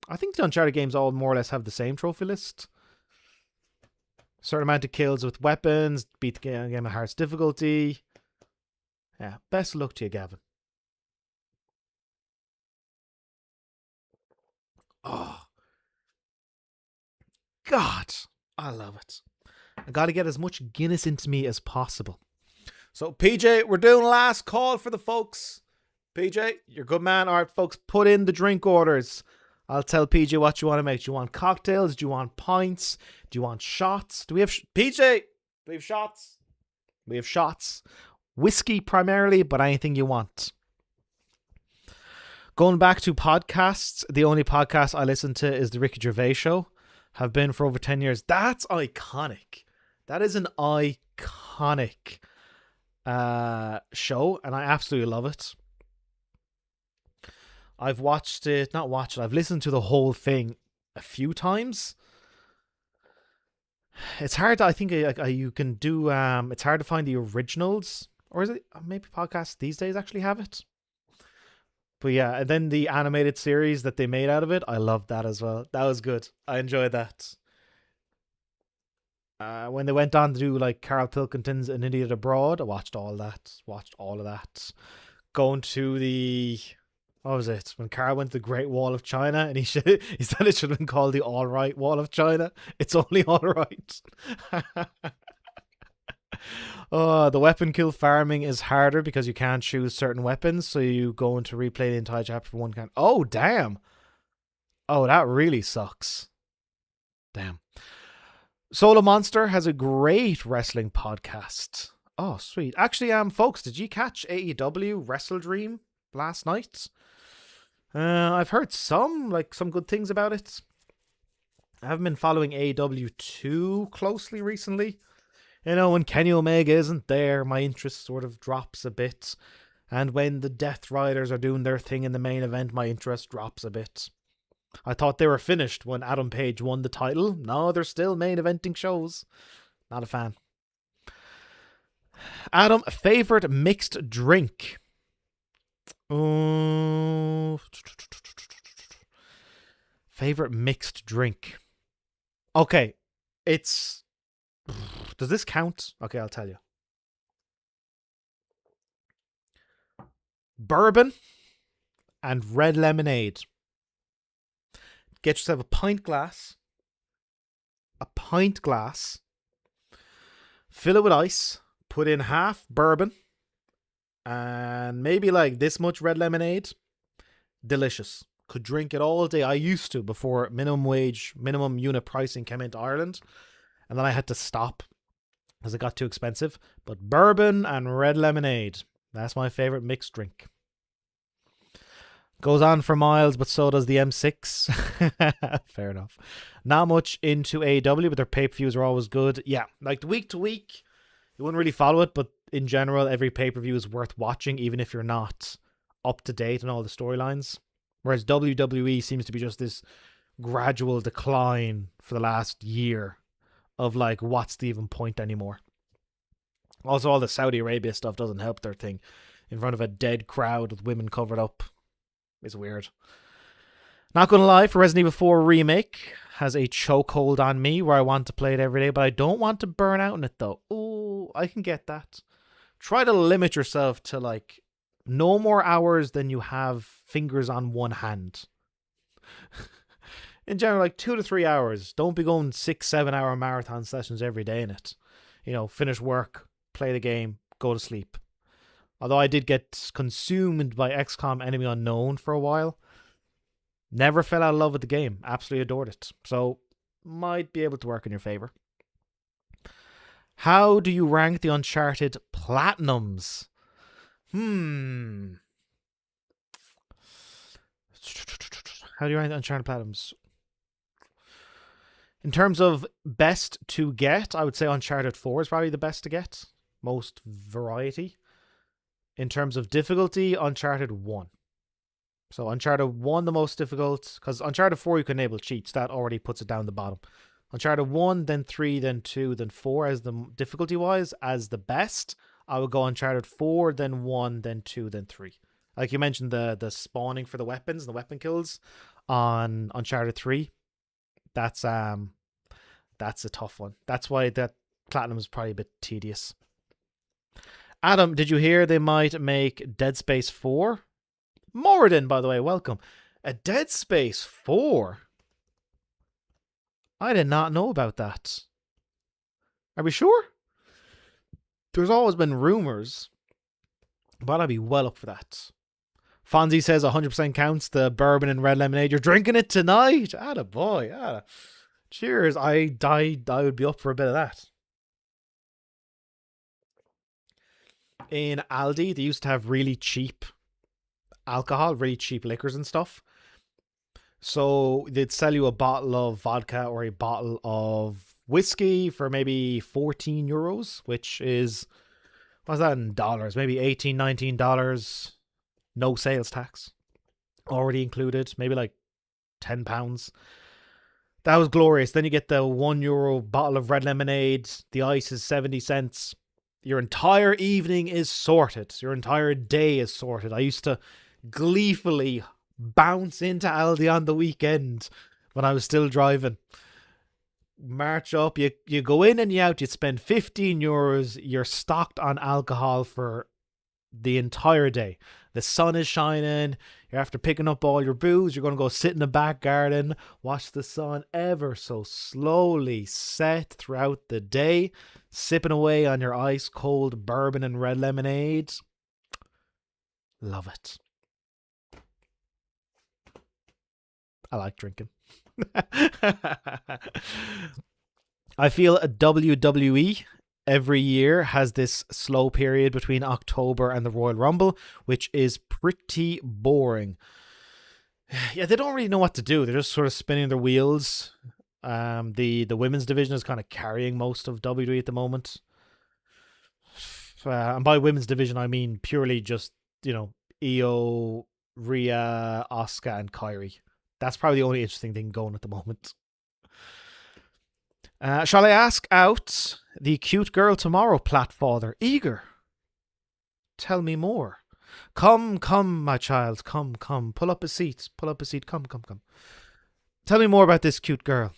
I think the Uncharted games all more or less have the same trophy list. Certain amount of kills with weapons, beat the game at hardest difficulty. Yeah, best of luck to you, Gavin. Oh. God, I love it. I got to get as much Guinness into me as possible. So, PJ, we're doing last call for the folks. PJ, you're a good man. All right, folks, put in the drink orders. I'll tell PJ what you want to make. Do you want cocktails? Do you want pints? Do you want shots? Do we have... PJ! Do we have shots? We have shots. Whiskey primarily, but anything you want. Going back to podcasts, the only podcast I listen to is The Ricky Gervais Show. Have been for over 10 years. That's iconic. That is an iconic show, and I absolutely love it. I've I've listened to the whole thing a few times. It's hard I think you can do, it's hard to find the originals, or is it, maybe podcasts these days actually have it. But yeah, and then the animated series that they made out of it, I loved that as well. That was good. I enjoyed that. When they went on to do like Carl Pilkington's An Idiot Abroad, I watched all of that. Going to the... What was it? When Carl went to the Great Wall of China, and he said it should have been called the All Right Wall of China. It's only all right. Oh, the weapon kill farming is harder because you can't choose certain weapons, so you go into replay the entire chapter for one can. Oh, damn. Oh, that really sucks. Damn. Solo Monster has a great wrestling podcast. Oh, sweet. Actually, folks, did you catch AEW Wrestle Dream last night? I've heard some good things about it. I haven't been following AEW too closely recently. You know, when Kenny Omega isn't there, my interest sort of drops a bit. And when the Death Riders are doing their thing in the main event, my interest drops a bit. I thought they were finished when Adam Page won the title. No, they're still main eventing shows. Not a fan. Adam, favorite mixed drink? Favorite mixed drink. Okay, it's... Does this count? Okay, I'll tell you. Bourbon and red lemonade. Get yourself a pint glass. Fill it with ice. Put in half bourbon. And maybe like this much red lemonade. Delicious. Could drink it all day. I used to before minimum unit pricing came into Ireland. And then I had to stop because it got too expensive. But bourbon and red lemonade. That's my favorite mixed drink. Goes on for miles, but so does the M6. Fair enough. Not much into AEW, but their pay-per-views are always good. Yeah, like week to week, you wouldn't really follow it, but in general, every pay-per-view is worth watching, even if you're not up to date on all the storylines. Whereas WWE seems to be just this gradual decline for the last year of like, what's the even point anymore? Also, all the Saudi Arabia stuff doesn't help their thing. In front of a dead crowd with women covered up. It's weird. Not gonna lie, for Resident Evil 4 Remake has a chokehold on me where I want to play it every day, but I don't want to burn out in it though. Oh, I can get that. Try to limit yourself to like no more hours than you have fingers on one hand. In general, like 2 to 3 hours. Don't be going 6-7 hour marathon sessions every day in it. You know, finish work, play the game, go to sleep. Although I did get consumed by XCOM Enemy Unknown for a while. Never fell out of love with the game. Absolutely adored it. So, might be able to work in your favor. How do you rank the Uncharted Platinums? How do you rank the Uncharted Platinums? In terms of best to get, I would say Uncharted 4 is probably the best to get. Most variety. In terms of difficulty, Uncharted 1. So Uncharted 1 the most difficult, because Uncharted 4 you can enable cheats. That already puts it down the bottom. Uncharted 1, then 3, then 2, then 4 as the difficulty-wise. As the best, I would go Uncharted 4, then 1, then 2, then 3. Like you mentioned, the spawning for the weapons, the weapon kills on Uncharted 3. That's a tough one. That's why that Platinum is probably a bit tedious. Adam, did you hear they might make Dead Space 4? Moradin, by the way, welcome. A Dead Space 4? I did not know about that. Are we sure? There's always been rumors, but I'd be well up for that. Fonzie says 100% counts. The bourbon and red lemonade. You're drinking it tonight. Attaboy. Cheers. I would be up for a bit of that. In Aldi, they used to have really cheap alcohol, really cheap liquors and stuff. So they'd sell you a bottle of vodka or a bottle of whiskey for maybe 14 euros, which is, what's that in dollars? Maybe $18, $19. No sales tax already included. Maybe like £10. That was glorious. Then you get the €1 bottle of red lemonade. The ice is 70 cents. Your entire evening is sorted. Your entire day is sorted. I used to gleefully bounce into Aldi on the weekend when I was still driving. March up. You go in and you out. You spend €15. You're stocked on alcohol for the entire day. The sun is shining. You're after picking up all your booze. You're going to go sit in the back garden, watch the sun ever so slowly set throughout the day, sipping away on your ice cold bourbon and red lemonade. Love it. I like drinking. I feel a WWE every year has this slow period between October and the Royal Rumble, which is pretty boring. Yeah, they don't really know what to do. They're just sort of spinning their wheels. The women's division is kind of carrying most of WWE at the moment. And by women's division, I mean purely just, Io, Rhea, Asuka, and Kairi. That's probably the only interesting thing going at the moment. Shall I ask out the cute girl tomorrow, Platfather? Eager. Tell me more. Come, my child. Come. Pull up a seat. Come. Tell me more about this cute girl.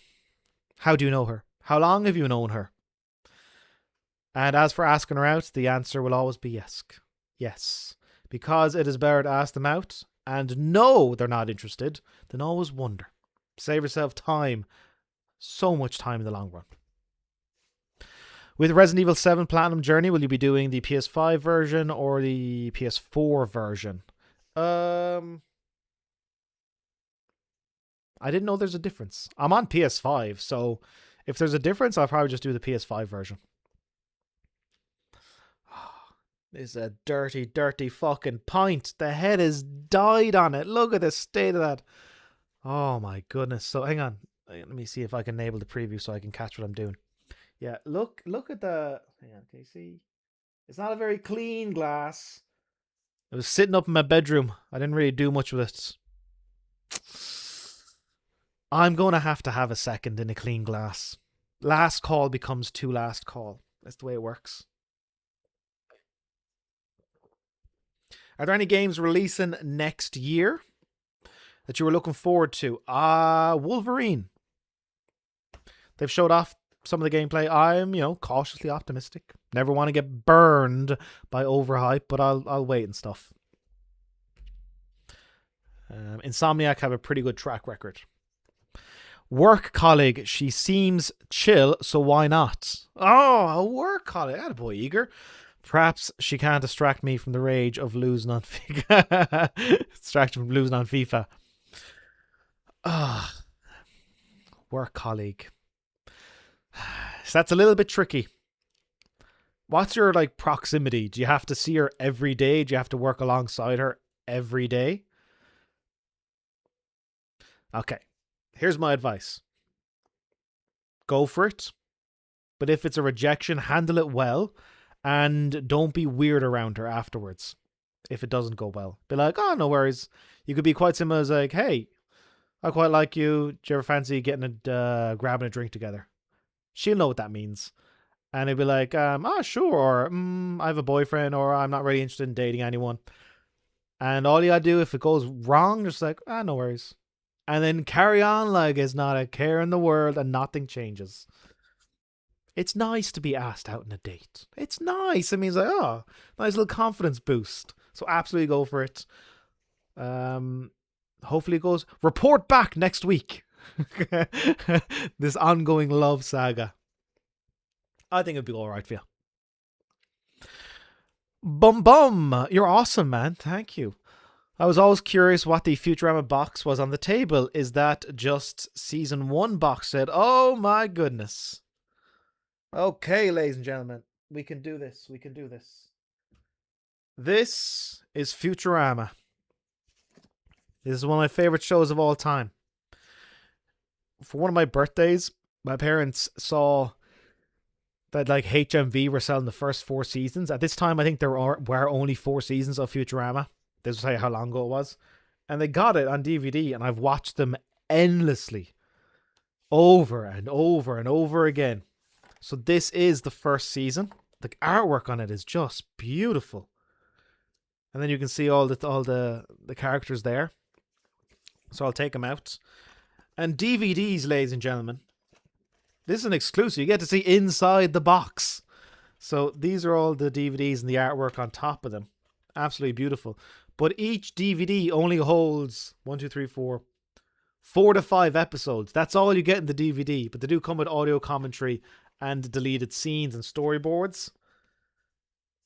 How do you know her? How long have you known her? And as for asking her out, the answer will always be yes. Yes. Because it is better to ask them out and know they're not interested than always wonder. Save yourself time. So much time in the long run. With Resident Evil 7 Platinum Journey, will you be doing the PS5 version or the PS4 version? I didn't know there's a difference. I'm on PS5, so if there's a difference, I'll probably just do the PS5 version. This is a dirty, dirty fucking pint. The head has died on it. Look at the state of that. Oh my goodness. So hang on. Let me see if I can enable the preview so I can catch what I'm doing. Yeah, look at the... Hang on, can you see? It's not a very clean glass. It was sitting up in my bedroom. I didn't really do much with it. I'm going to have a second in a clean glass. Last call becomes too last call. That's the way it works. Are there any games releasing next year that you were looking forward to? Wolverine. They've showed off some of the gameplay. I'm, cautiously optimistic. Never want to get burned by overhype, but I'll wait and stuff. Insomniac have a pretty good track record. Work colleague, she seems chill, so why not? Oh, a work colleague. Attaboy, Eager. Perhaps she can't distract me from the rage of losing on FIFA. Work colleague. So that's a little bit tricky. What's your proximity? Do you have to see her every day? Do you have to work alongside her every day? Okay. Here's my advice. Go for it. But if it's a rejection, handle it well. And don't be weird around her afterwards. If it doesn't go well. Be like, oh, no worries. You could be quite similar as like, hey, I quite like you. Do you ever fancy grabbing a drink together? She'll know what that means. And it'd be like, sure. Or, I have a boyfriend. Or I'm not really interested in dating anyone. And all you gotta do, if it goes wrong, just like, no worries. And then carry on like it's not a care in the world and nothing changes. It's nice to be asked out on a date. It's nice. It means nice little confidence boost. So absolutely go for it. Hopefully it goes. Report back next week. This ongoing love saga. I think it'd be alright for you. Bum. You're awesome, man. Thank you. I was always curious what the Futurama box was on the table. Is that just season 1 box set? Oh my goodness. Okay, ladies and gentlemen, we can do this. We can do this. This is Futurama. This is one of my favorite shows of all time. For one of my birthdays, my parents saw that like HMV were selling the first 4 seasons. At this time, I think there were only 4 seasons of Futurama. This will tell you how long ago it was. And they got it on DVD, and I've watched them endlessly. Over and over and over again. So this is the first season. The artwork on it is just beautiful. And then you can see all the characters there. So I'll take them out. And DVDs, ladies and gentlemen. This is an exclusive. You get to see inside the box. So these are all the DVDs and the artwork on top of them. Absolutely beautiful. But each DVD only holds 4 to 5 episodes. That's all you get in the DVD. But they do come with audio commentary and deleted scenes and storyboards.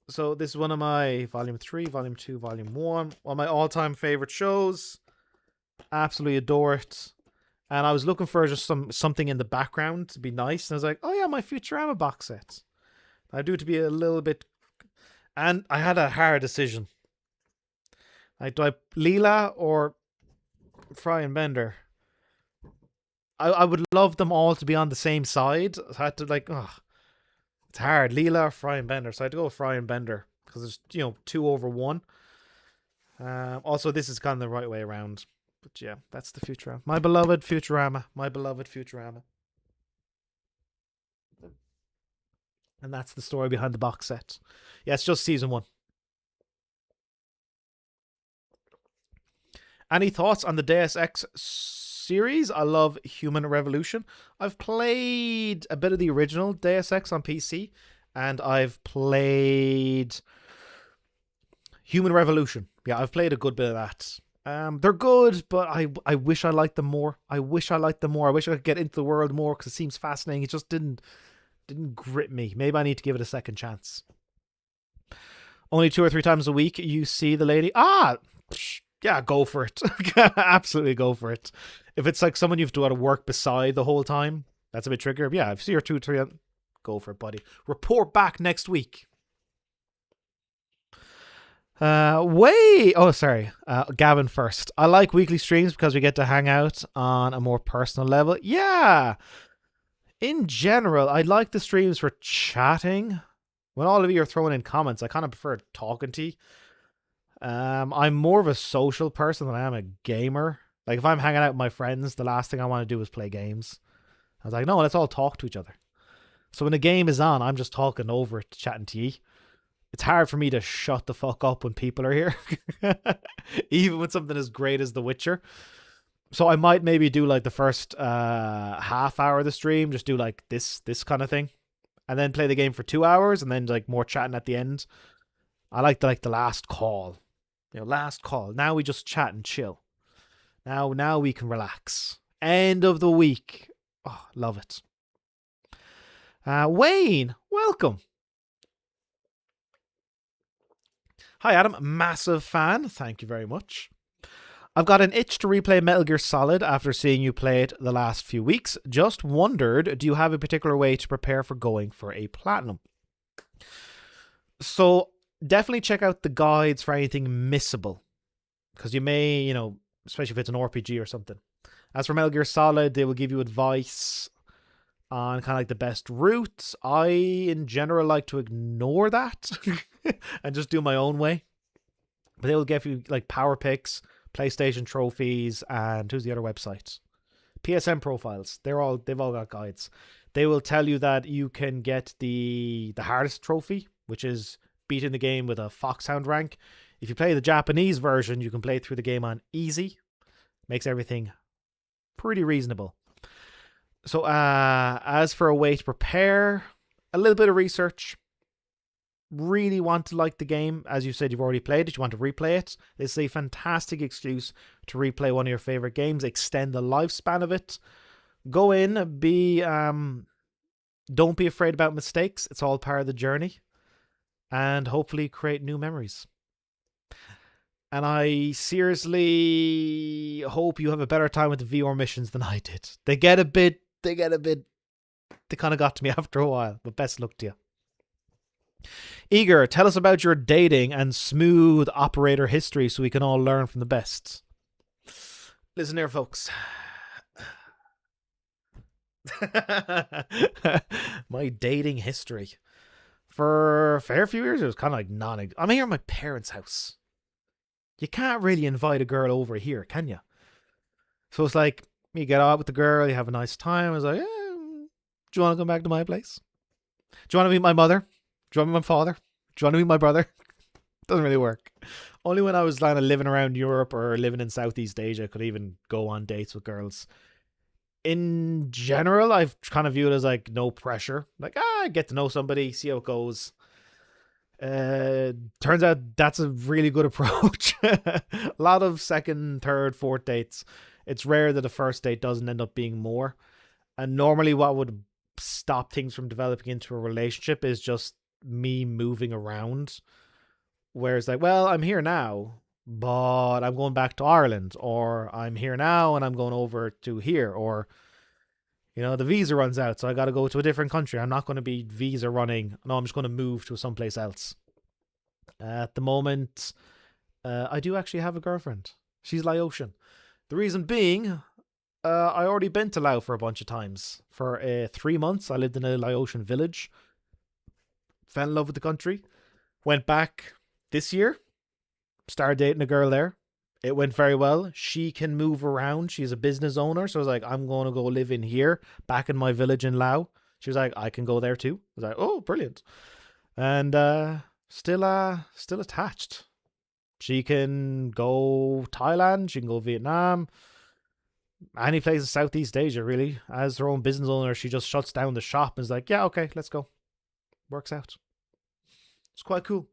So this is one of my Volume 3, Volume 2, Volume 1. One of my all-time favorite shows. Absolutely adore it. And I was looking for just something in the background to be nice. And I was like, oh yeah, my Futurama box set. I do to be a little bit... And I had a hard decision. Like, do I Leela or Fry and Bender? I would love them all to be on the same side. I had to it's hard. Leela or Fry and Bender. So I had to go with Fry and Bender. Because there's, 2 over 1. Also, this is kind of the right way around. But yeah, that's the Futurama. My beloved Futurama. My beloved Futurama. And that's the story behind the box set. Yeah, it's just season 1. Any thoughts on the Deus Ex series? I love Human Revolution. I've played a bit of the original Deus Ex on PC, and I've played Human Revolution. Yeah, I've played a good bit of that. They're good, but I wish I liked them more. I wish I could get into the world more because it seems fascinating. It just didn't grip me. Maybe I need to give it a second chance. Only 2 or 3 times a week you see the lady. Yeah, go for it. Absolutely go for it. If it's like someone you've got to work beside the whole time, that's a bit trickier. Yeah, if you see her 2 or 3, go for it, buddy. Report back next week. Gavin first. I like weekly streams because we get to hang out on a more personal level. Yeah. In general, I like the streams for chatting. When all of you are throwing in comments, I kind of prefer talking to you. I'm more of a social person than I am a gamer. Like, if I'm hanging out with my friends, the last thing I want to do is play games. I was like, no, let's all talk to each other. So when the game is on, I'm just talking over it, chatting to you. It's hard for me to shut the fuck up when people are here. Even with something as great as The Witcher. So I might maybe do like the first half hour of the stream, just do like this kind of thing. And then play the game for 2 hours and then like more chatting at the end. I like the last call. Last call. Now we just chat and chill. Now we can relax. End of the week. Oh, love it. Wayne, welcome. Hi, Adam. Massive fan. Thank you very much. I've got an itch to replay Metal Gear Solid after seeing you play it the last few weeks. Just wondered, do you have a particular way to prepare for going for a platinum? So, definitely check out the guides for anything missable. Because you may, especially if it's an RPG or something. As for Metal Gear Solid, they will give you advice on kind of like the best routes. I, in general, like to ignore that and just do my own way. But they will give you like power picks, PlayStation trophies, and who's the other website? PSN profiles. They've all got guides. They will tell you that you can get the hardest trophy, which is beating the game with a Foxhound rank. If you play the Japanese version, you can play through the game on easy. Makes everything pretty reasonable. So as for a way to prepare, a little bit of research. Really want to like the game. As you said, you've already played it. You want to replay it. It's a fantastic excuse to replay one of your favorite games. Extend the lifespan of it. Go in. Don't be afraid about mistakes. It's all part of the journey. And hopefully create new memories. And I seriously hope you have a better time with the VR missions than I did. They kind of got to me after a while, but best luck to you. Eager, tell us about your dating and smooth operator history so we can all learn from the best. Listen here, folks. My dating history. For a fair few years, it was kind of like I'm here at my parents' house. You can't really invite a girl over here, can you? So it's like, you get out with the girl, you have a nice time. I was like, do you want to come back to my place? Do you want to meet my mother? Do you want to meet my father? Do you want to meet my brother? Doesn't really work. Only when I was kind of living around Europe or living in Southeast Asia could I even go on dates with girls. In general, I've kind of viewed it as like no pressure. Like, get to know somebody, see how it goes. Turns out that's a really good approach. A lot of second, third, fourth dates. It's rare that a first date doesn't end up being more. And normally what would stop things from developing into a relationship is just me moving around. Whereas like, well, I'm here now, but I'm going back to Ireland, or I'm here now and I'm going over to here, or, the visa runs out, so I got to go to a different country. I'm not going to be visa running. No, I'm just going to move to someplace else. At the moment, I do actually have a girlfriend. She's Laotian. The reason being, I already been to Laos for a bunch of times. For 3 months, I lived in a Laotian village. Fell in love with the country. Went back this year. Started dating a girl there. It went very well. She can move around. She's a business owner. So I was like, I'm going to go live in here, back in my village in Laos. She was like, I can go there too. I was like, oh, brilliant. And still attached. She can go Thailand. She can go Vietnam. Any place in Southeast Asia, really. As her own business owner, she just shuts down the shop and is like, yeah, okay, let's go. Works out. It's quite cool.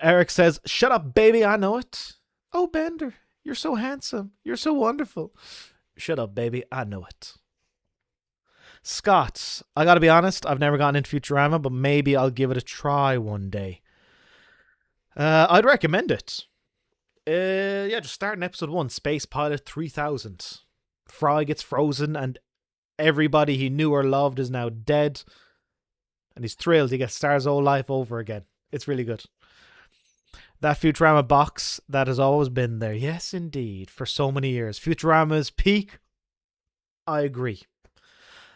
Eric says, shut up, baby, I know it. Oh, Bender, you're so handsome. You're so wonderful. Shut up, baby, I know it. Scott, I gotta be honest, I've never gotten into Futurama, but maybe I'll give it a try one day. I'd recommend it. Just start in episode 1, Space Pilot 3000. Fry gets frozen and everybody he knew or loved is now dead. And he's thrilled he gets to start his whole life over again. It's really good. That Futurama box that has always been there. Yes, indeed. For so many years. Futurama's peak. I agree.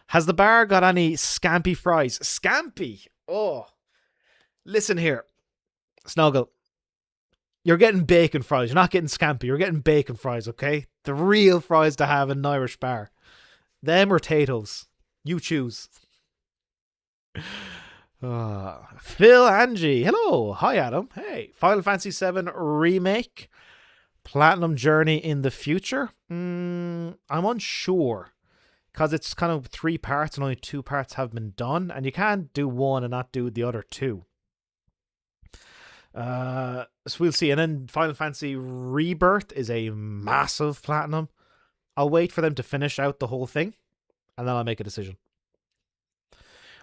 Has the bar got any scampi fries? Scampi? Oh. Listen here. Snuggle. You're getting bacon fries. You're not getting scampi. You're getting bacon fries, okay? The real fries to have in an Irish bar. Them or potatoes. You choose. Phil Angie. Hello. Hi, Adam. Hey. Final Fantasy VII Remake. Platinum Journey in the future? I'm unsure. Because it's kind of 3 parts and only 2 parts have been done. And you can't do one and not do the other 2. So we'll see. And then Final Fantasy Rebirth is a massive platinum. I'll wait for them to finish out the whole thing. And then I'll make a decision.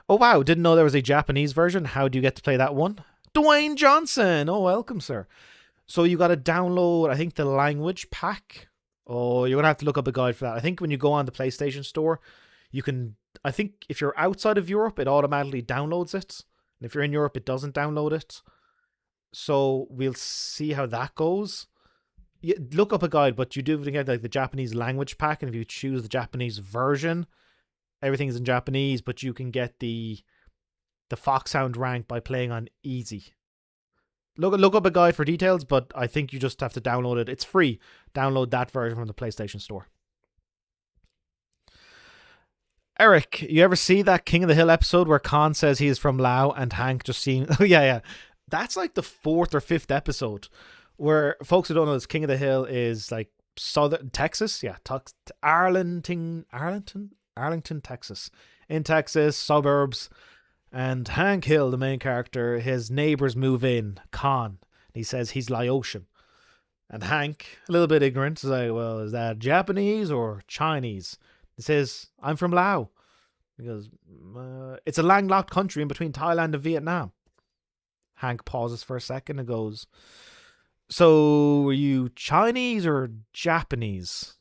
Oh, wow. Didn't know there was a Japanese version. How do you get to play that one? Dwayne Johnson. Oh, welcome, sir. So you got to download, I think, the language pack. Oh, you're going to have to look up a guide for that. I think when you go on the PlayStation Store, you can, I think if you're outside of Europe, it automatically downloads it. And if you're in Europe, it doesn't download it. So we'll see how that goes. You look up a guide, but you do get like the Japanese language pack. And if you choose the Japanese version, everything's in Japanese, but you can get the Foxhound rank by playing on easy. Look up a guide for details, but I think you just have to download it. It's free. Download that version from the PlayStation Store. Eric, you ever see that King of the Hill episode where Khan says he is from Laos and Hank just seems... Oh, yeah. That's like the 4th or 5th episode where folks who don't know this, King of the Hill is like southern Texas. Yeah, Arlington, Texas. In Texas, suburbs. And Hank Hill, the main character, his neighbors move in, Khan. He says he's Laotian. And Hank, a little bit ignorant, is like, well, is that Japanese or Chinese? He says, I'm from Laos. He goes, it's a landlocked country in between Thailand and Vietnam. Hank pauses for a second and goes, "So, are you Chinese or Japanese?"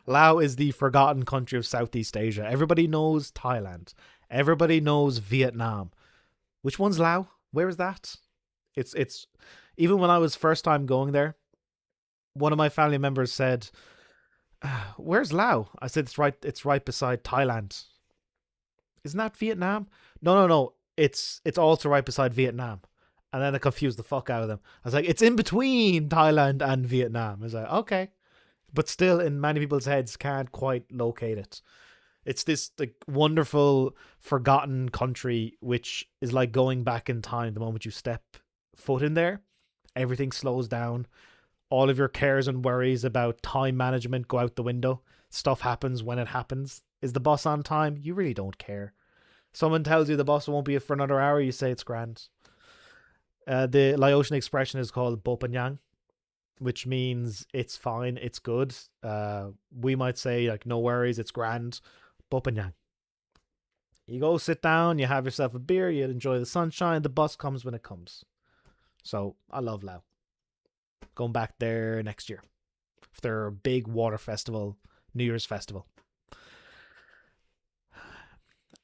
Laos is the forgotten country of Southeast Asia. Everybody knows Thailand. Everybody knows Vietnam. Which one's Laos? Where is that? It's even when I was first time going there, one of my family members said, "Where's Laos?" I said, it's right beside Thailand. Isn't that Vietnam? No. It's also right beside Vietnam. And then I confused the fuck out of them. I was like, it's in between Thailand and Vietnam. I was like, okay. But still, in many people's heads, can't quite locate it. It's this like wonderful, forgotten country, which is like going back in time. The moment you step foot in there, everything slows down. All of your cares and worries about time management go out the window. Stuff happens when it happens. Is the bus on time? You really don't care. Someone tells you the bus won't be for another hour, you say it's grand. The Laotian expression is called Bopanyang, which means it's fine, it's good. We might say like no worries, it's grand. Bopanyang. You go sit down, you have yourself a beer, you enjoy the sunshine, the bus comes when it comes. So I love Laos. Going back there next year for their big water festival, New Year's festival.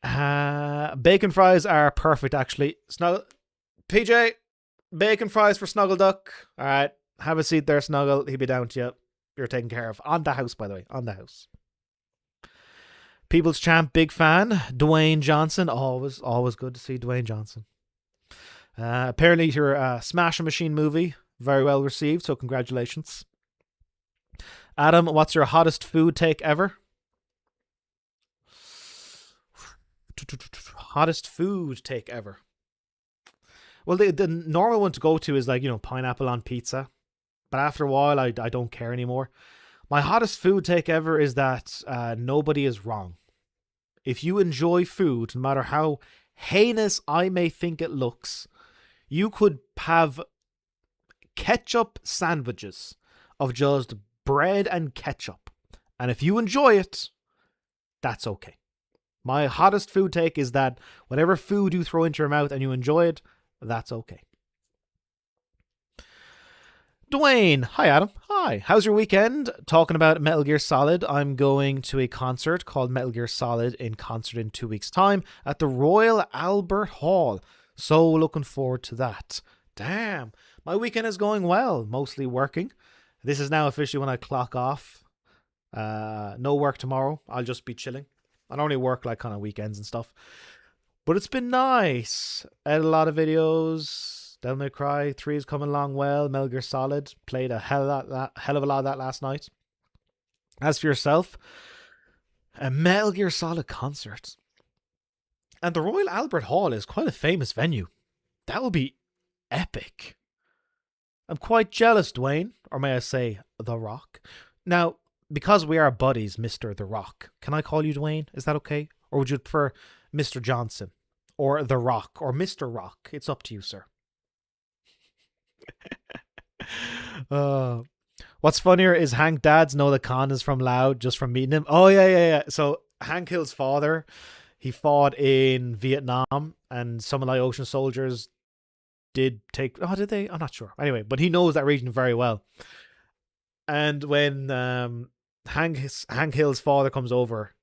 Bacon fries are perfect, actually. PJ, bacon fries for Snuggle Duck. All right, have a seat there, Snuggle. He'll be down to you. You're taken care of. On the house, by the way. On the house. People's Champ, big fan. Dwayne Johnson. Always good to see Dwayne Johnson. Apparently your Smash Machine movie, very well received, so congratulations. Adam, what's your hottest food take ever? Hottest food take ever. Well, the normal one to go to is like, pineapple on pizza. But after a while, I don't care anymore. My hottest food take ever is that nobody is wrong. If you enjoy food, no matter how heinous I may think it looks, you could have ketchup sandwiches of just bread and ketchup. And if you enjoy it, that's okay. My hottest food take is that whatever food you throw into your mouth and you enjoy it, that's okay. Dwayne, hi Adam. Hi, how's your weekend? Talking about Metal Gear Solid, I'm going to a concert called Metal Gear Solid in concert in 2 weeks' time at the Royal Albert Hall. So looking forward to that. Damn, my weekend is going well, mostly working. This is now officially when I clock off. No work tomorrow, I'll just be chilling. I normally work like kind of weekends and stuff. But it's been nice. Edit a lot of videos. Devil May Cry 3 is coming along well. Metal Gear Solid. Played a hell of a lot of that last night. As for yourself, a Metal Gear Solid concert. And the Royal Albert Hall is quite a famous venue. That would be epic. I'm quite jealous, Dwayne. Or may I say, The Rock. Now, because we are buddies, Mr. The Rock, can I call you Dwayne? Is that okay? Or would you prefer Mr. Johnson? Or The Rock? Or Mr. Rock? It's up to you, sir. What's funnier is Hank dads know that Khan is from Laos just from meeting him. Oh, yeah. So Hank Hill's father, he fought in Vietnam, and some of the Laotian soldiers did take... Oh, did they? I'm not sure. Anyway, but he knows that region very well. And when Hank Hill's father comes over,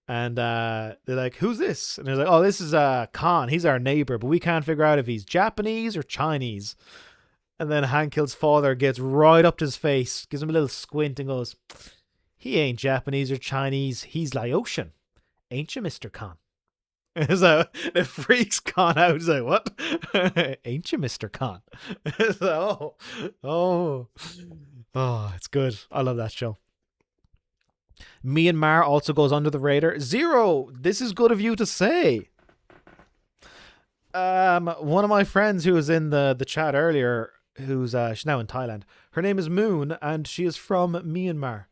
and they're like, "Who's this?" And he's like, "Oh, this is Khan. He's our neighbor, but we can't figure out if he's Japanese or Chinese." And then Hank Hill's father gets right up to his face, gives him a little squint, and goes, "He ain't Japanese or Chinese. He's Laotian, ain't you, Mr. Khan?" So it freaks Khan out. He's like, "What? Ain't you, Mr. Khan?" So, oh, it's good. I love that show. Myanmar also goes under the radar. Zero, this is good of you to say. One of my friends who was in the chat earlier, she's now in Thailand. Her name is Moon, and she is from Myanmar.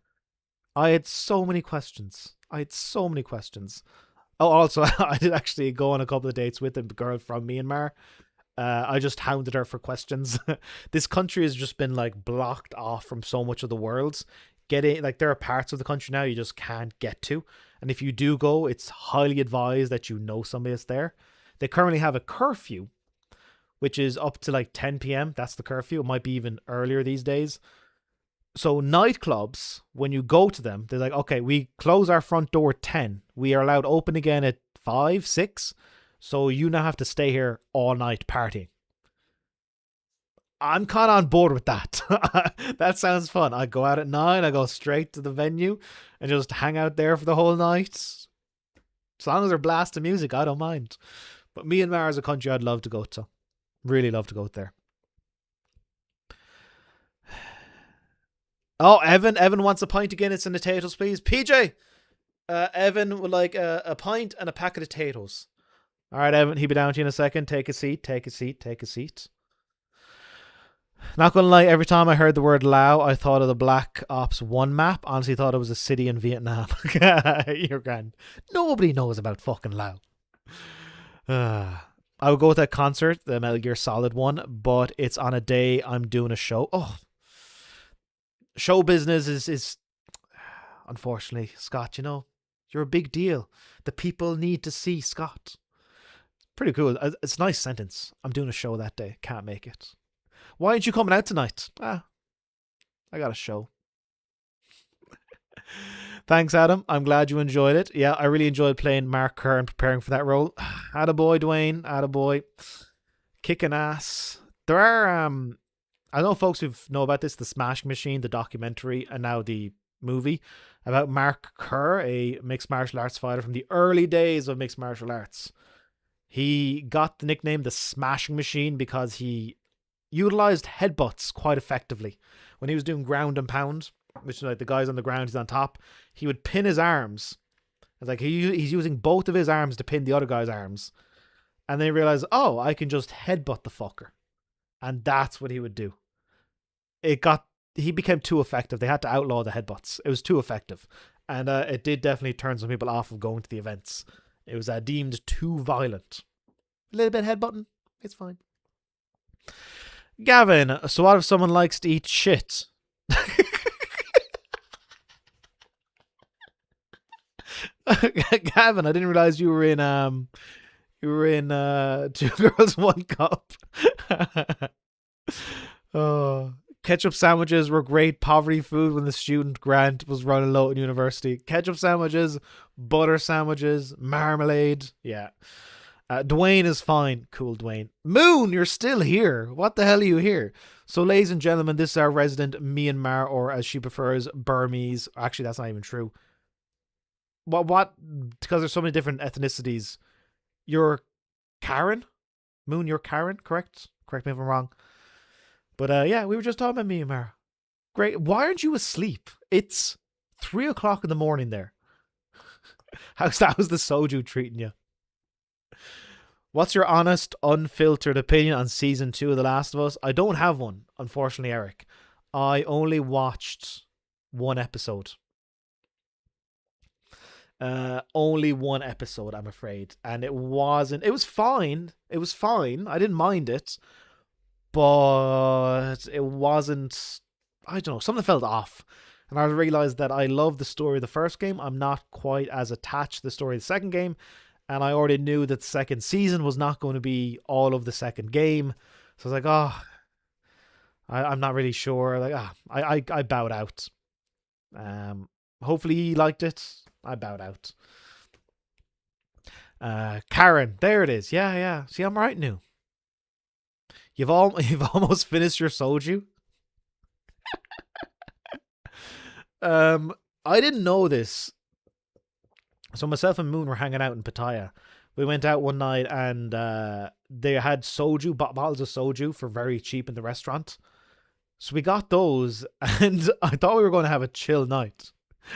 I had so many questions. Oh, also, I did actually go on a couple of dates with a girl from Myanmar. I just hounded her for questions. This country has just been like blocked off from so much of the world. There are parts of the country now you just can't get to. And if you do go, it's highly advised that you know somebody that's there. They currently have a curfew, which is up to like 10 p.m. That's the curfew. It might be even earlier these days. So nightclubs, when you go to them, they're like, okay, we close our front door at 10. We are allowed open again at 5, 6. So you now have to stay here all night partying. I'm kind of on board with that. That sounds fun. I go out at 9. I go straight to the venue and just hang out there for the whole night. As long as they're blasting music, I don't mind. But Myanmar is a country I'd love to go to. Really love to go there. Oh, Evan wants a pint of Guinness and potatoes, please. PJ, Evan would like a pint and a packet of potatoes. All right, Evan, he'll be down to you in a second. Take a seat. Not gonna lie, every time I heard the word Lao, I thought of the Black Ops 1 map. Honestly, thought it was a city in Vietnam. You're grand. Nobody knows about fucking Lao. I would go with that concert, the Metal Gear Solid one, but it's on a day I'm doing a show. Oh, show business is unfortunately, Scott, you know, you're a big deal. The people need to see Scott. Pretty cool. It's a nice sentence. I'm doing a show that day. Can't make it. Why aren't you coming out tonight? I got a show. Thanks, Adam. I'm glad you enjoyed it. Yeah, I really enjoyed playing Mark Kerr and preparing for that role. Attaboy, Dwayne. Attaboy. Kicking ass. There are, I don't know folks who know about this, the Smash Machine, the documentary, and now the movie about Mark Kerr, a mixed martial arts fighter from the early days of mixed martial arts. He got the nickname the Smashing Machine because he utilized headbutts quite effectively. When he was doing ground and pound, which is like the guys on the ground, he's on top, he would pin his arms. It's like he's using both of his arms to pin the other guy's arms. And then he realized, oh, I can just headbutt the fucker. And that's what he would do. He became too effective. They had to outlaw the headbutts. It was too effective. And it did definitely turn some people off of going to the events. It was deemed too violent. A little bit headbutting. It's fine. Gavin, so what if someone likes to eat shit? Gavin, I didn't realize you were in Two Girls One Cup. Oh, ketchup sandwiches were great poverty food when the student grant was running low in university. Ketchup sandwiches, butter sandwiches, marmalade. Yeah. Dwayne is fine. Cool, Dwayne. Moon, you're still here. What the hell are you here? So, ladies and gentlemen, this is our resident Myanmar, or as she prefers, Burmese. Actually, that's not even true. What? Because there's so many different ethnicities. You're Karen? Moon, you're Karen, correct? Correct me if I'm wrong. But yeah, we were just talking about Myanmar. Great. Why aren't you asleep? It's 3 o'clock in the morning there. How's the soju treating you? What's your honest, unfiltered opinion on season 2 of The Last of Us? I don't have one, unfortunately, Eric. I only watched one episode. Only one episode, I'm afraid. And it was fine. It was fine. I didn't mind it. But it wasn't, I don't know, something felt off. And I realized that I love the story of the first game. I'm not quite as attached to the story of the second game. And I already knew that the second season was not going to be all of the second game. So I was like, I'm not really sure. Like, I bowed out. Hopefully he liked it. I bowed out. Karen, there it is. Yeah. See, I'm right now. You've almost finished your soju. I didn't know this. So myself and Moon were hanging out in Pattaya. We went out one night and they had soju, bottles of soju for very cheap in the restaurant. So we got those and I thought we were going to have a chill night.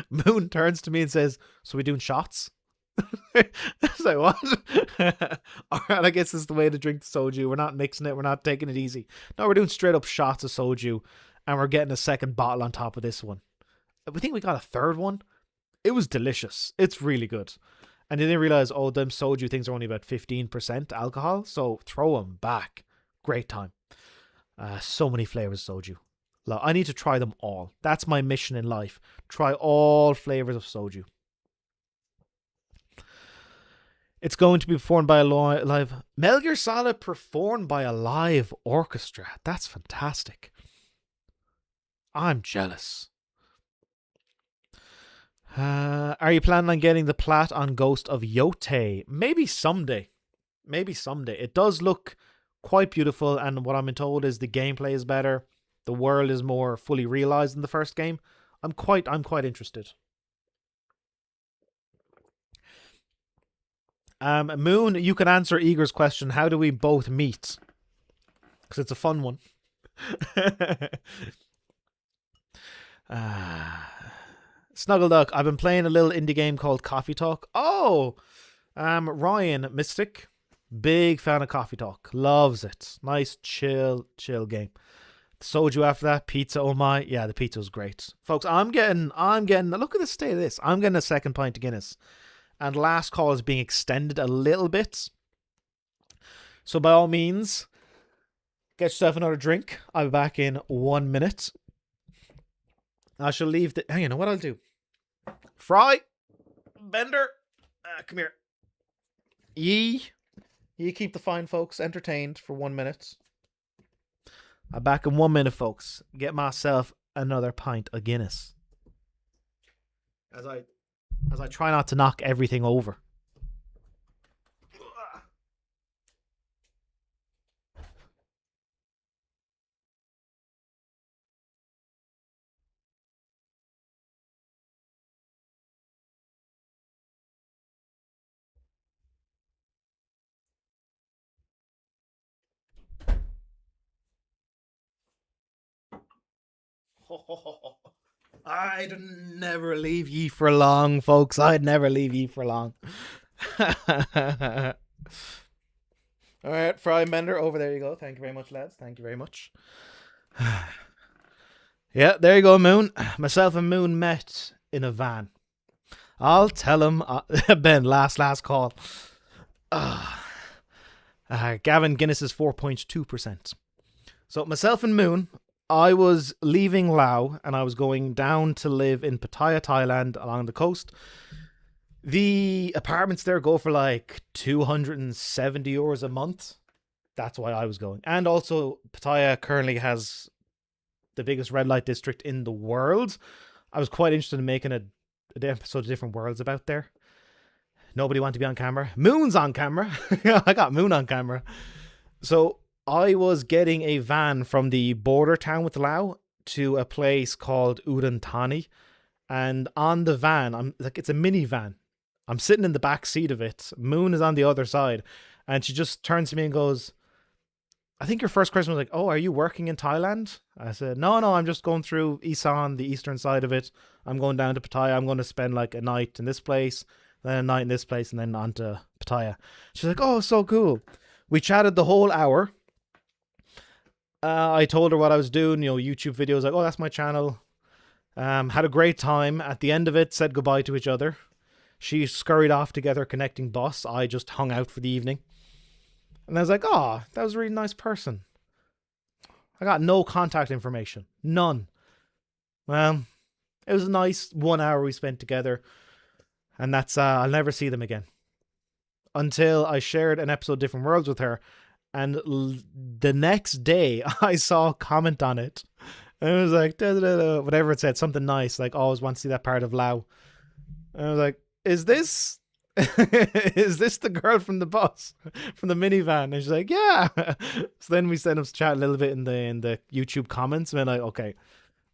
Moon turns to me and says, so we doing shots? I was like, what? Alright, I guess this is the way to drink the soju. We're not mixing it. We're not taking it easy. No, we're doing straight up shots of soju and we're getting a second bottle on top of this one. I think we got a third one. It was delicious. It's really good. And then they realize, oh, them soju things are only about 15% alcohol. So throw them back. Great time. So many flavors of soju. I need to try them all. That's my mission in life. Try all flavors of soju. It's going to be performed by a live... Metal Gear Solid performed by a live orchestra. That's fantastic. I'm jealous. Are you planning on getting the plat on Ghost of Yotei? Maybe someday. Maybe someday. It does look quite beautiful, and what I'm been told is the gameplay is better. The world is more fully realized in the first game. I'm quite interested. Moon, you can answer Igor's question. How do we both meet? Because it's a fun one. Snuggleduck, I've been playing a little indie game called Coffee Talk. Oh, Ryan Mystic, big fan of Coffee Talk. Loves it. Nice, chill game. Soju after that, pizza, oh my. Yeah, the pizza was great. Folks, I'm getting, look at the state of this. I'm getting a second pint of Guinness. And last call is being extended a little bit. So by all means, get yourself another drink. I'll be back in 1 minute. I shall leave the... You know what I'll do? Fry, Bender, come here. You keep the fine folks entertained for 1 minute. I'm back in 1 minute, folks. Get myself another pint of Guinness. As I try not to knock everything over. I'd never leave ye for long, folks. I'd never leave ye for long. All right, Fry Bender, over there you go. Thank you very much, lads. Thank you very much. Yeah, there you go, Moon. Myself and Moon met in a van. I'll tell him. Ben, last call. Gavin Guinness is 4.2%. So myself and Moon, I was leaving Laos and I was going down to live in Pattaya, Thailand, along the coast. The apartments there go for like 270 euros a month. That's why I was going. And also, Pattaya currently has the biggest red light district in the world. I was quite interested in making an episode of Different Worlds about there. Nobody wanted to be on camera. Moon's on camera. I got Moon on camera. So I was getting a van from the border town with Laos to a place called Udon Thani. And on the van, it's a minivan. I'm sitting in the back seat of it. Moon is on the other side. And she just turns to me and goes, I think your first question was like, oh, are you working in Thailand? I said, no, I'm just going through Isan, the eastern side of it. I'm going down to Pattaya. I'm going to spend like a night in this place, then a night in this place, and then on to Pattaya. She's like, oh, so cool. We chatted the whole hour. I told her what I was doing, YouTube videos, like, oh, that's my channel. Had a great time. At the end of it, said goodbye to each other. She scurried off to get her connecting bus. I just hung out for the evening. And I was like, oh, that was a really nice person. I got no contact information. None. Well, it was a nice 1 hour we spent together. And that's, I'll never see them again. Until I shared an episode of Different Worlds with her. And the next day, I saw a comment on it. And it was like, da, da, da, da, whatever it said, something nice. Like, always want to see that part of Laos. And I was like, is this the girl from the bus, from the minivan? And she's like, yeah. So then we set up to chat a little bit in the YouTube comments. And then okay,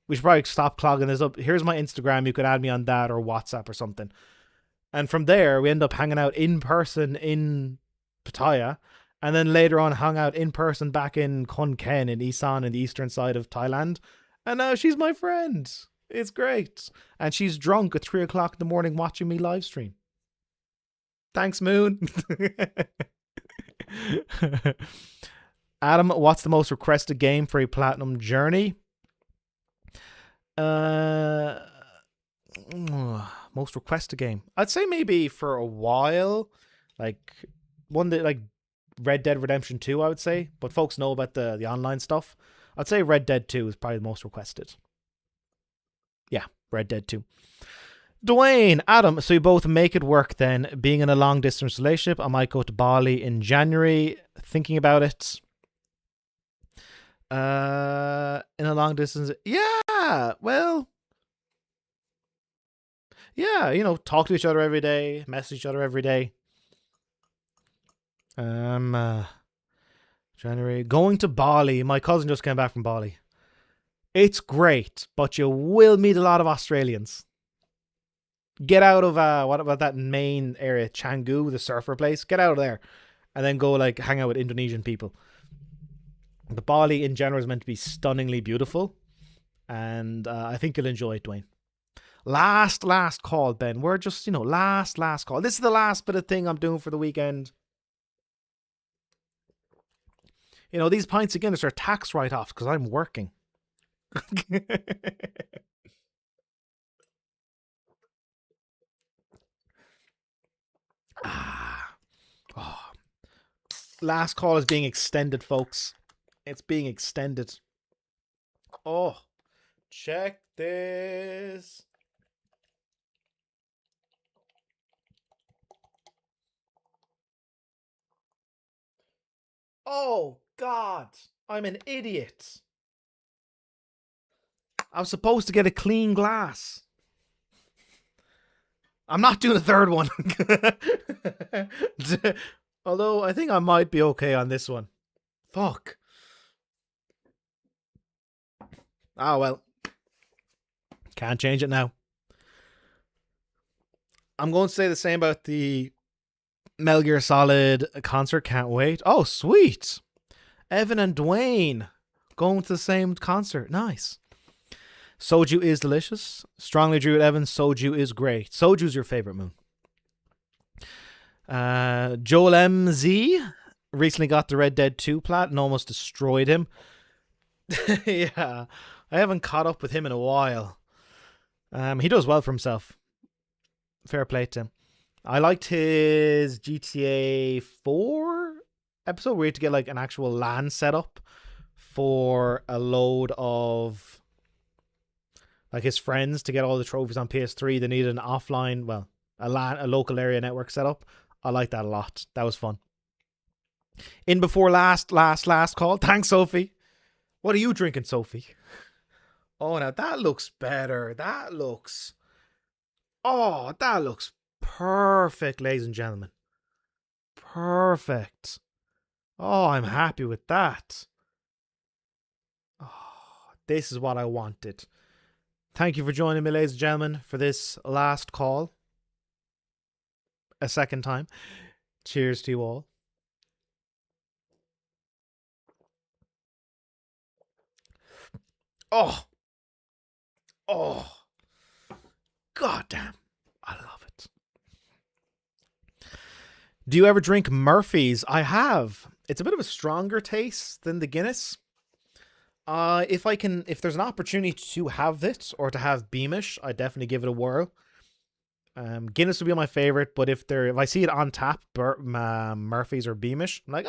we should probably stop clogging this up. Here's my Instagram. You could add me on that or WhatsApp or something. And from there, we end up hanging out in person in Pattaya. And then later on, hung out in person back in Khon Kaen in Isan in the eastern side of Thailand. And now she's my friend. It's great. And she's drunk at 3 o'clock in the morning watching me live stream. Thanks, Moon. Adam, what's the most requested game for a platinum journey? Most requested game. I'd say maybe for a while. Like one that like Red Dead Redemption 2, I would say. But folks know about the online stuff. I'd say Red Dead 2 is probably the most requested. Yeah, Red Dead 2. Dwayne, Adam, so you both make it work then. Being in a long distance relationship, I might go to Bali in January. Thinking about it. In a long distance. Yeah, well. Yeah, you know, talk to each other every day, message each other every day. January. Going to Bali. My cousin just came back from Bali. It's great, but you will meet a lot of Australians. Get out of what about that main area, Canggu, the surfer place? Get out of there, and then go like hang out with Indonesian people. The Bali in general is meant to be stunningly beautiful, and I think you'll enjoy it, Dwayne. Last call, Ben. We're just last call. This is the last bit of thing I'm doing for the weekend. These pints of Guinness are tax write-offs because I'm working. Last call is being extended, folks. It's being extended. Oh, check this. Oh, God. I'm an idiot. I was supposed to get a clean glass. I'm not doing a third one. Although I think I might be okay on this one. Fuck. Oh, well. Can't change it now. I'm going to say the same about the Metal Gear Solid concert. Can't wait. Oh, sweet. Evan and Dwayne going to the same concert. Nice. Soju is delicious. Strongly agree with Evan. Soju is great. Soju's your favorite moon. Joel MZ recently got the Red Dead 2 plat and almost destroyed him. Yeah. I haven't caught up with him in a while. He does well for himself. Fair play to him. I liked his GTA 4 episode where you had to get like an actual LAN setup for a load of like his friends to get all the trophies on PS3. They needed an offline, well, a local area network setup. I like that a lot. That was fun. In before last call. Thanks, Sophie. What are you drinking, Sophie? Oh, now that looks better. That looks perfect, ladies and gentlemen. Perfect. Oh, I'm happy with that. Oh, this is what I wanted. Thank you for joining me, ladies and gentlemen, for this last call. A second time. Cheers to you all. Oh. God damn. I love it. Do you ever drink Murphy's? I have. It's a bit of a stronger taste than the Guinness. If there's an opportunity to have this or to have Beamish, I definitely give it a whirl. Guinness would be my favorite, but if I see it on tap, Murphy's or Beamish, I'm like,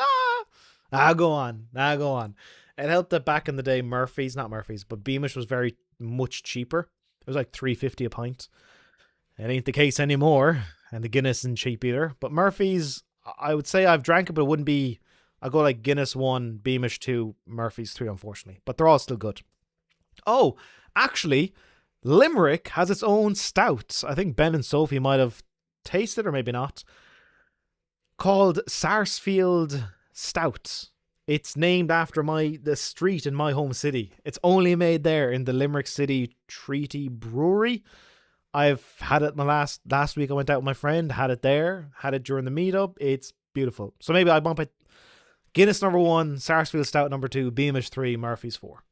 I'll go on. It helped that back in the day, but Beamish was very much cheaper. It was like $3.50 a pint. It ain't the case anymore, and the Guinness isn't cheap either. But Murphy's, I would say I've drank it, but it wouldn't be. I'll go like Guinness 1, Beamish 2, Murphy's 3, unfortunately. But they're all still good. Oh, actually, Limerick has its own stout. I think Ben and Sophie might have tasted, or maybe not. Called Sarsfield Stout. It's named after the street in my home city. It's only made there in the Limerick City Treaty Brewery. I've had it last week. I went out with my friend, had it there, had it during the meetup. It's beautiful. So maybe I bump it. Guinness number 1, Sarsfield Stout number 2, Beamish 3, Murphy's 4.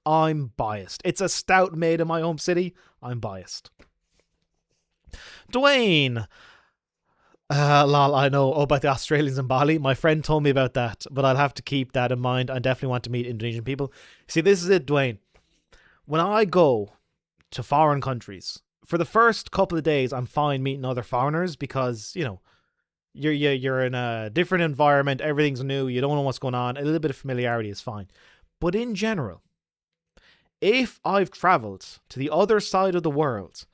I'm biased. It's a stout made in my home city. I'm biased. Dwayne. Lol, I know about the Australians in Bali. My friend told me about that, but I'll have to keep that in mind. I definitely want to meet Indonesian people. See, this is it, Dwayne. When I go to foreign countries, for the first couple of days, I'm fine meeting other foreigners because, you're in a different environment. Everything's new. You don't know what's going on. A little bit of familiarity is fine. But in general, if I've traveled to the other side of the world,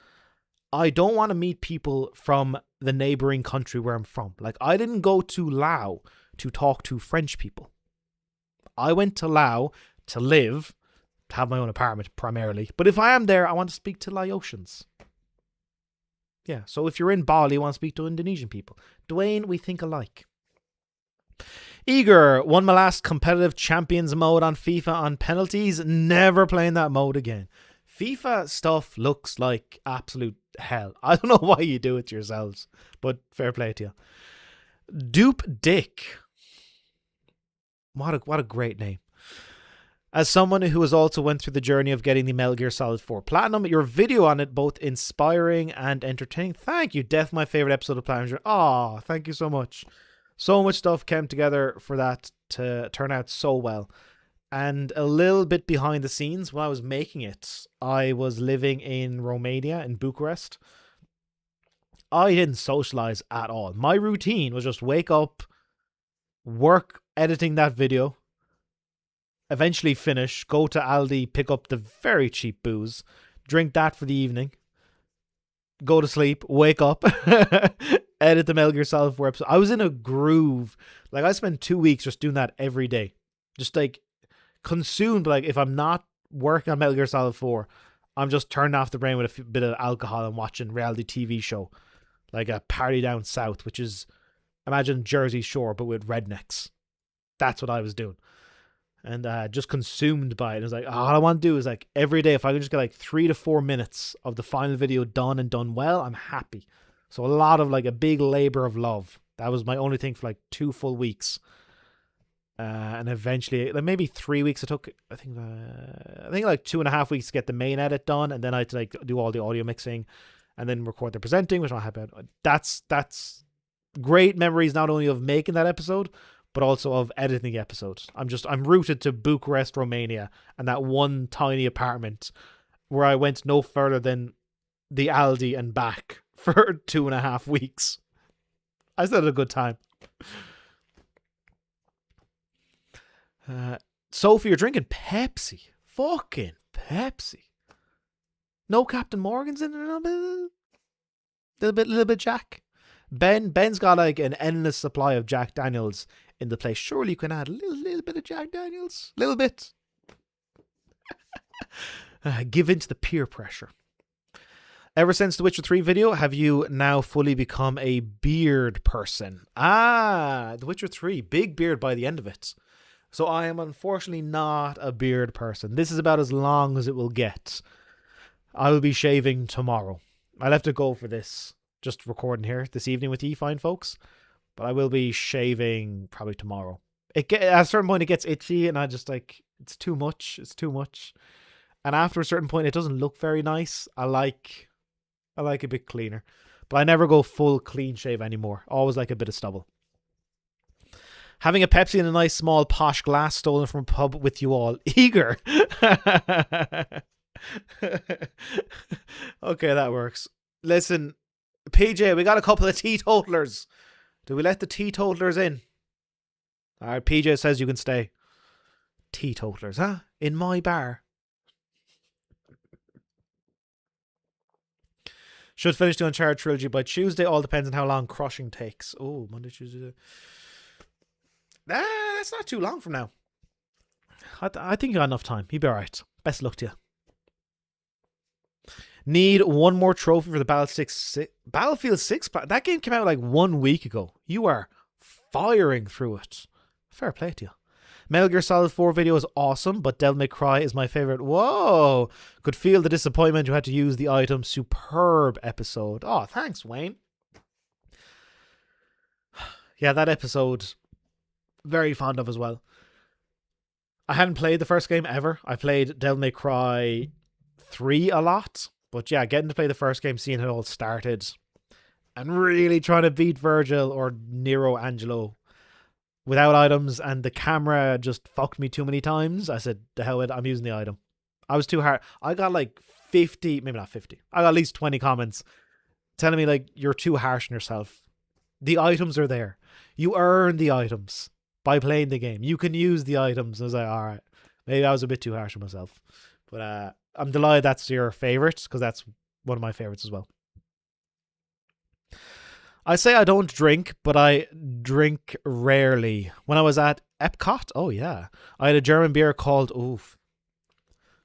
I don't want to meet people from the neighboring country where I'm from. Like, I didn't go to Laos to talk to French people. I went to Laos to live, to have my own apartment primarily. But if I am there, I want to speak to Laotians. Yeah, so if you're in Bali, you want to speak to Indonesian people. Dwayne, we think alike. Eager, won my last competitive champions mode on FIFA on penalties. Never playing that mode again. FIFA stuff looks like absolute hell. I don't know why you do it to yourselves, but fair play to you. Dupe Dick. What a great name. As someone who has also went through the journey of getting the Metal Gear Solid 4 Platinum, your video on it both inspiring and entertaining. Thank you. Death, my favorite episode of Platinum. Oh, thank you so much. So much stuff came together for that to turn out so well. And a little bit behind the scenes, when I was making it, I was living in Romania, in Bucharest. I didn't socialize at all. My routine was just wake up, work editing that video, eventually finish, go to Aldi, pick up the very cheap booze, drink that for the evening, go to sleep, wake up, edit the Metal Gear Solid 4 episode. I was in a groove. Like, I spent 2 weeks just doing that every day. Just like consumed. Like, if I'm not working on Metal Gear Solid 4, I'm just turning off the brain with a bit of alcohol and watching reality TV show. Like a Party Down South, which is, imagine Jersey Shore, but with rednecks. That's what I was doing. And just consumed by it. It was like, all I want to do is like every day, if I can just get like 3 to 4 minutes of the final video done and done well, I'm happy. So a lot of like a big labor of love. That was my only thing for like 2 full weeks. And eventually, like maybe 3 weeks it took. I think like 2.5 weeks to get the main edit done. And then I had to like do all the audio mixing and then record the presenting, which I'm happy about. That's great memories, not only of making that episode, but also of editing the episode. I'm rooted to Bucharest, Romania, and that one tiny apartment where I went no further than the Aldi and back for 2.5 weeks. I still had a good time. Sophie, you're drinking Pepsi. Fucking Pepsi. No Captain Morgan's in it? A little bit Jack. Ben's got like an endless supply of Jack Daniels in the place. Surely you can add a little bit of Jack Daniels. Little bit. Give in to the peer pressure. Ever since the Witcher 3 video, have you now fully become a beard person? The Witcher 3. Big beard by the end of it. So I am unfortunately not a beard person. This is about as long as it will get. I will be shaving tomorrow. I'll have to go for this. Just recording here this evening with you fine folks. But I will be shaving probably tomorrow. At a certain point it gets itchy and I just like, it's too much. It's too much. And after a certain point it doesn't look very nice. I like a bit cleaner. But I never go full clean shave anymore. Always like a bit of stubble. Having a Pepsi in a nice small posh glass stolen from a pub with you all. Eager. Okay, that works. Listen, PJ, we got a couple of teetotalers. Do we let the teetotalers in? Alright, PJ says you can stay. Teetotalers, huh? In my bar. Should finish the Uncharted trilogy by Tuesday. All depends on how long crushing takes. Oh, Monday, Tuesday. That's not too long from now. I think you got enough time. You'll be alright. Best luck to you. Need one more trophy for the Battlefield 6. That game came out like 1 week ago. You are firing through it. Fair play to you. Metal Gear Solid 4 video is awesome, but Devil May Cry is my favorite. Whoa! Could feel the disappointment you had to use the item. Superb episode. Oh, thanks, Wayne. Yeah, that episode, very fond of as well. I hadn't played the first game ever. I played Devil May Cry 3 a lot. But yeah, getting to play the first game, seeing it all started, and really trying to beat Virgil or Nero Angelo without items, and the camera just fucked me too many times. I said, the hell with it, I'm using the item. I was too hard. I got like 50, maybe not 50. I got at least 20 comments telling me like, you're too harsh on yourself. The items are there. You earn the items by playing the game. You can use the items. I was like, alright, maybe I was a bit too harsh on myself. But I'm delighted that's your favourite, because that's one of my favourites as well. I say I don't drink, but I drink rarely. When I was at Epcot, oh yeah, I had a German beer called, oof.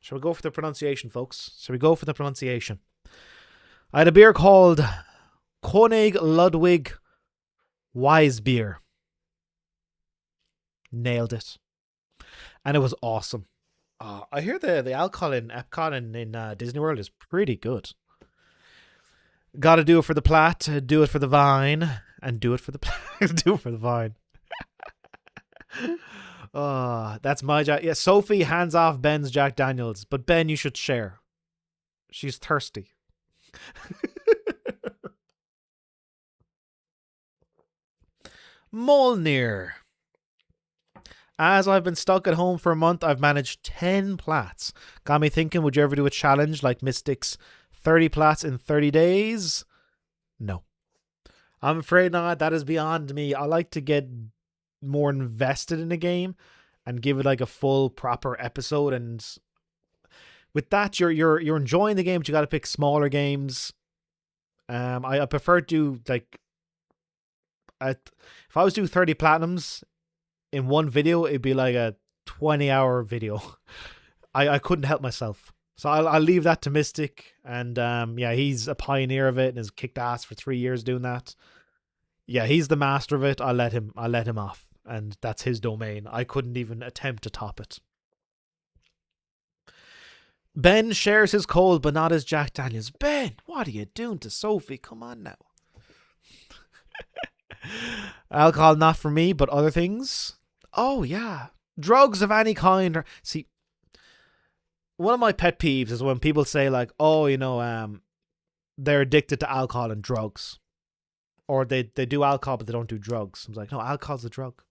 Shall we go for the pronunciation, folks? Shall we go for the pronunciation? I had a beer called König Ludwig Weissbier. Nailed it. And it was awesome. I hear the alcohol in Epcot and in Disney World is pretty good. Gotta do it for the plat, do it for the vine, and do it for the do it for the vine. Oh, that's my Jack. Yeah, Sophie hands off Ben's Jack Daniels, but Ben, you should share. She's thirsty. Molnir. As I've been stuck at home for a month, I've managed 10 plats. Got me thinking, would you ever do a challenge like Mystic's 30 plats in 30 days? No. I'm afraid not. That is beyond me. I like to get more invested in a game and give it like a full proper episode, and with that you're enjoying the game, but you got to pick smaller games. I prefer to do like if I was to do 30 platinums in one video, it'd be like a 20-hour video. I couldn't help myself. So I'll leave that to Mystic, and yeah, he's a pioneer of it and has kicked ass for 3 years doing that. Yeah, he's the master of it. I'll let him off, and that's his domain. I couldn't even attempt to top it. Ben shares his cold, but not his Jack Daniels. Ben, what are you doing to Sophie? Come on now. Alcohol not for me, but other things. Oh yeah, drugs of any kind. See, one of my pet peeves is when people say like, oh, you know, they're addicted to alcohol and drugs, or they do alcohol but they don't do drugs. I'm like, no, alcohol's a drug.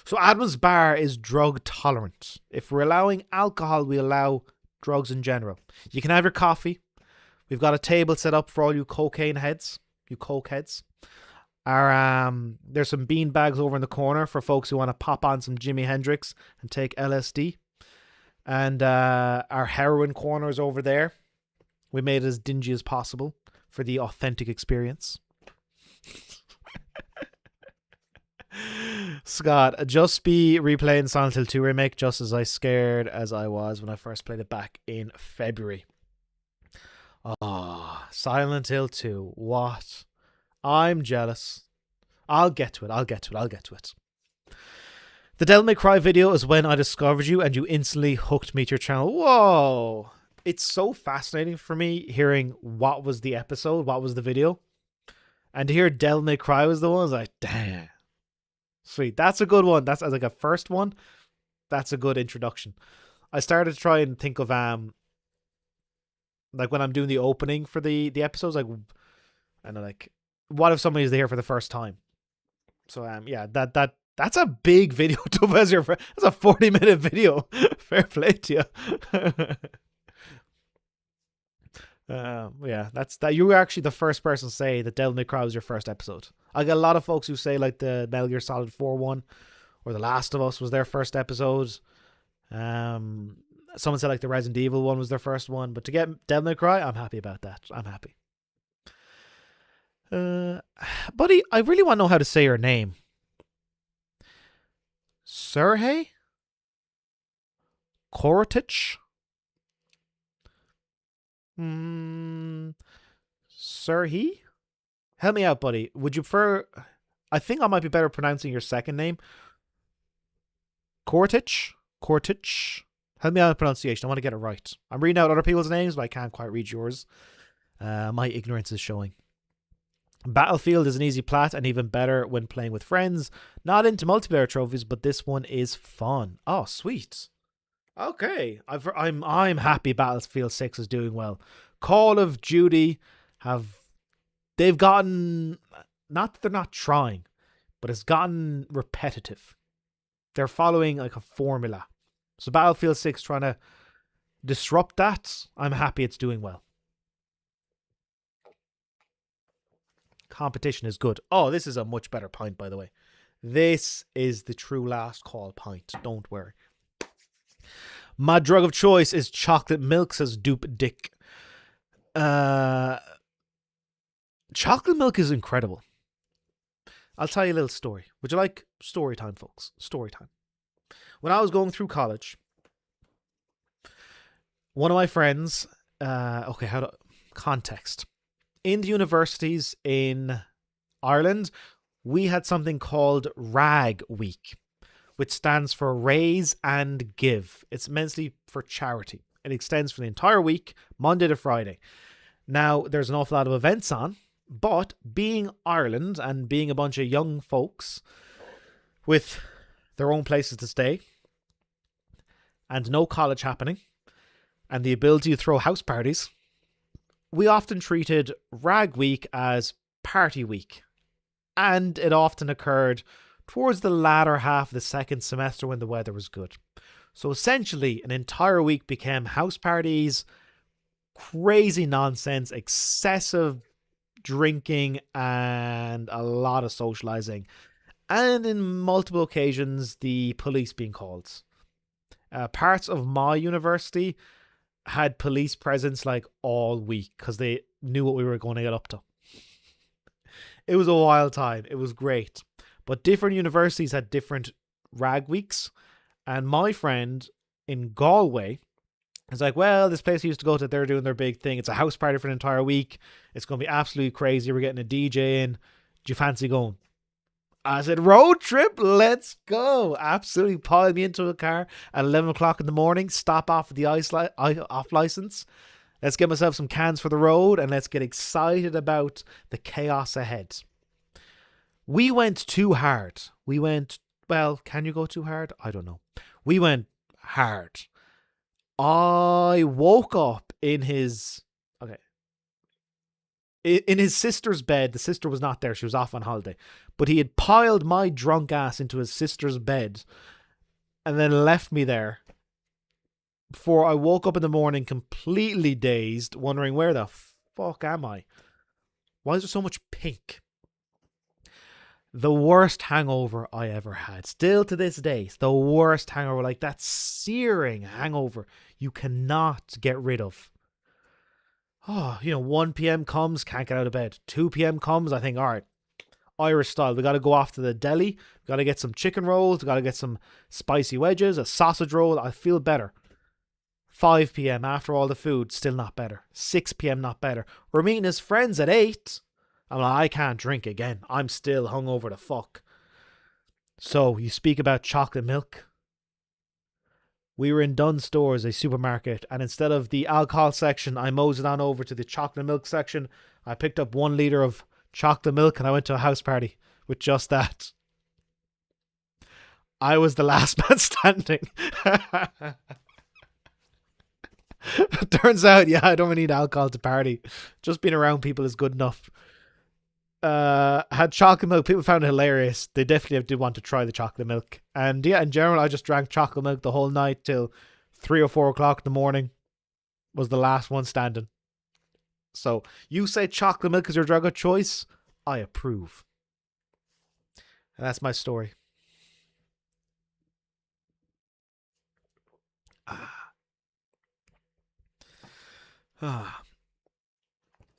So Adam's Bar is drug tolerant. If we're allowing alcohol, we allow drugs in general. You can have your coffee. We've got a table set up for all you cocaine heads, you coke heads. There's some bean bags over in the corner for folks who want to pop on some Jimi Hendrix and take LSD. And our heroin corner is over there. We made it as dingy as possible for the authentic experience. Scott, just be replaying Silent Hill 2 remake just as scared as I was when I first played it back in February. Oh, Silent Hill 2. What? I'm jealous. I'll get to it. The Devil May Cry video is when I discovered you and you instantly hooked me to your channel. Whoa. It's so fascinating for me hearing what was the episode, what was the video. And to hear Devil May Cry was the one, I was like, damn. Sweet. That's a good one. That's like a first one. That's a good introduction. I started to try and think of like when I'm doing the opening for the episodes, like, I know, like, what if somebody's there for the first time? So yeah, that's a big video to have as your friend. That's a 40-minute video. Fair play to you. Yeah, that's that. You were actually the first person to say that Devil May Cry was your first episode. I get a lot of folks who say like the Metal Gear Solid 4 one or The Last of Us was their first episode. Someone said like the Resident Evil one was their first one, but to get Devil May Cry, I'm happy about that. I'm happy. Buddy, I really want to know how to say your name. Serhey Korotich. Serhey? Help me out, buddy. Would you prefer... I think I might be better pronouncing your second name. Korotich? Help me out with pronunciation. I want to get it right. I'm reading out other people's names, but I can't quite read yours. My ignorance is showing. Battlefield is an easy plat and even better when playing with friends. Not into multiplayer trophies, but this one is fun. Oh, sweet. Okay, I'm happy Battlefield 6 is doing well. Call of Duty they've gotten, not that they're not trying, but it's gotten repetitive. They're following like a formula. So Battlefield 6 trying to disrupt that. I'm happy it's doing well. Competition is good. Oh, this is a much better pint, by the way. This is the true last call pint. Don't worry. My drug of choice is chocolate milk, says Dupe Dick. chocolate milk is incredible. I'll tell you a little story. Would you like story time, folks? Story time. When I was going through college, one of my friends, context. In the universities in Ireland, we had something called RAG Week, which stands for Raise and Give. It's immensely for charity. It extends for the entire week, Monday to Friday. Now, there's an awful lot of events on, but being Ireland and being a bunch of young folks with their own places to stay and no college happening and the ability to throw house parties, we often treated Rag Week as party week. And it often occurred towards the latter half of the second semester when the weather was good. So essentially, an entire week became house parties, crazy nonsense, excessive drinking, and a lot of socializing. And in multiple occasions, the police being called. Parts of my university had police presence like all week because they knew what we were going to get up to. It was a wild time. It was great. But different universities had different rag weeks. And my friend in Galway is like, well, this place I used to go to, they're doing their big thing. It's a house party for an entire week. It's going to be absolutely crazy. We're getting a DJ in. Do you fancy going? I said, road trip, let's go. Absolutely piled me into a car at 11 o'clock in the morning. Stop off at the off license. Let's get myself some cans for the road and let's get excited about the chaos ahead. We went too hard. Can you go too hard? I don't know. We went hard. I woke up in his sister's bed. The sister was not there. She was off on holiday. But he had piled my drunk ass into his sister's bed and then left me there before I woke up in the morning completely dazed, wondering where the fuck am I? Why is there so much pink? The worst hangover I ever had. Still to this day, the worst hangover, like that searing hangover you cannot get rid of. 1 p.m. comes, can't get out of bed. 2 p.m. comes, I think, all right, Irish style. We got to go off to the deli. We got to get some chicken rolls. We got to get some spicy wedges, a sausage roll. I feel better. 5 p.m. after all the food, still not better. 6 p.m. not better. We're meeting his friends at 8. I'm like, I can't drink again. I'm still hungover to fuck. So, you speak about chocolate milk. We were in Dunnes Stores, a supermarket, and instead of the alcohol section, I moseyed on over to the chocolate milk section. I picked up 1 litre of chocolate milk and I went to a house party with just that. I was the last man standing. Turns out, I don't really need alcohol to party. Just being around people is good enough. Had chocolate milk. People found it hilarious. They definitely did want to try the chocolate milk. And in general, I just drank chocolate milk the whole night till 3 or 4 o'clock in the morning. Was the last one standing. So, you say chocolate milk is your drug of choice? I approve. And that's my story.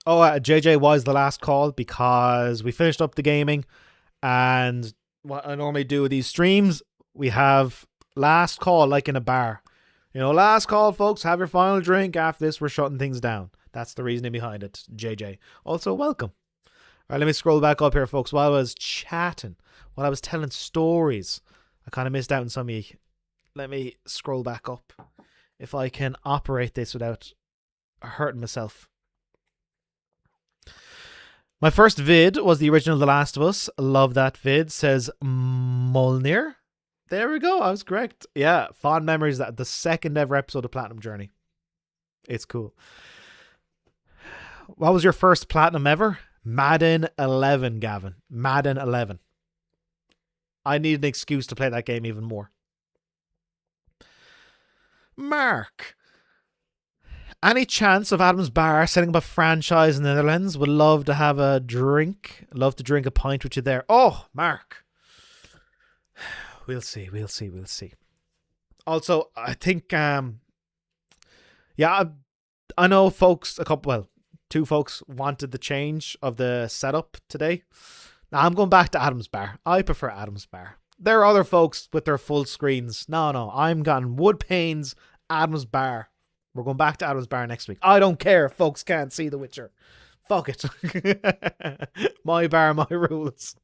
JJ was the last call because we finished up the gaming, and what I normally do with these streams, we have last call like in a bar. Last call, folks, have your final drink. After this, we're shutting things down. That's the reasoning behind it, JJ. Also, welcome. All right, let me scroll back up here, folks. While I was chatting, while I was telling stories, I kind of missed out on some of you. Let me scroll back up. If I can operate this without hurting myself. My first vid was the original The Last of Us. Love that vid, says Molnir. There we go, I was correct. Yeah, fond memories. That the second ever episode of Platinum Journey. It's cool. What was your first platinum ever? Madden 11, Gavin. Madden 11. I need an excuse to play that game even more. Mark. Any chance of Adam's Bar setting up a franchise in the Netherlands? Would love to have a drink. Love to drink a pint with you there. Oh, Mark. We'll see. Also, I think, I know folks, Two folks wanted the change of the setup today. Now I'm going back to Adam's Bar. I prefer Adam's Bar. There are other folks with their full screens. No, I'm getting wood panes, Adam's Bar. We're going back to Adam's Bar next week. I don't care if folks can't see The Witcher. Fuck it. My bar, my rules.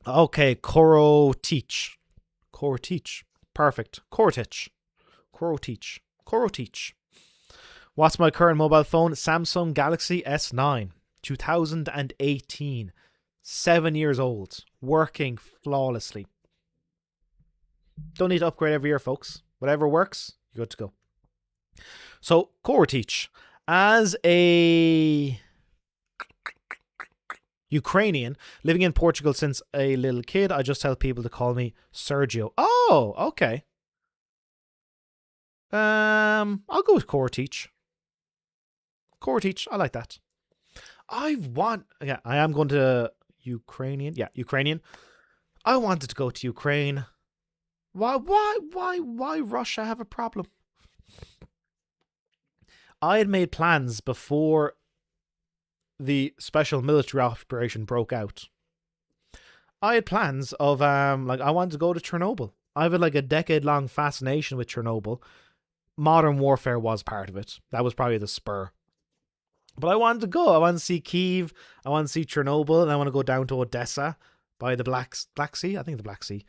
Okay, Coro Teach. Perfect. Coro Teach. What's my current mobile phone? Samsung Galaxy S9. 2018. 7 years old. Working flawlessly. Don't need to upgrade every year, folks. Whatever works, you're good to go. So, Coro Teach. As a Ukrainian living in Portugal since a little kid, I just tell people to call me Sergio. Oh, okay. I'll go with Coro Teach. I like that. I am going to Ukrainian. Yeah, Ukrainian. I wanted to go to Ukraine. Why Russia have a problem? I had made plans before the special military operation broke out. I had plans of I wanted to go to Chernobyl. I have a decade-long fascination with Chernobyl. Modern Warfare was part of it. That was probably the spur. But I wanted to go. I wanted to see Kyiv. I want to see Chernobyl. And I want to go down to Odessa by the Black Sea. I think the Black Sea.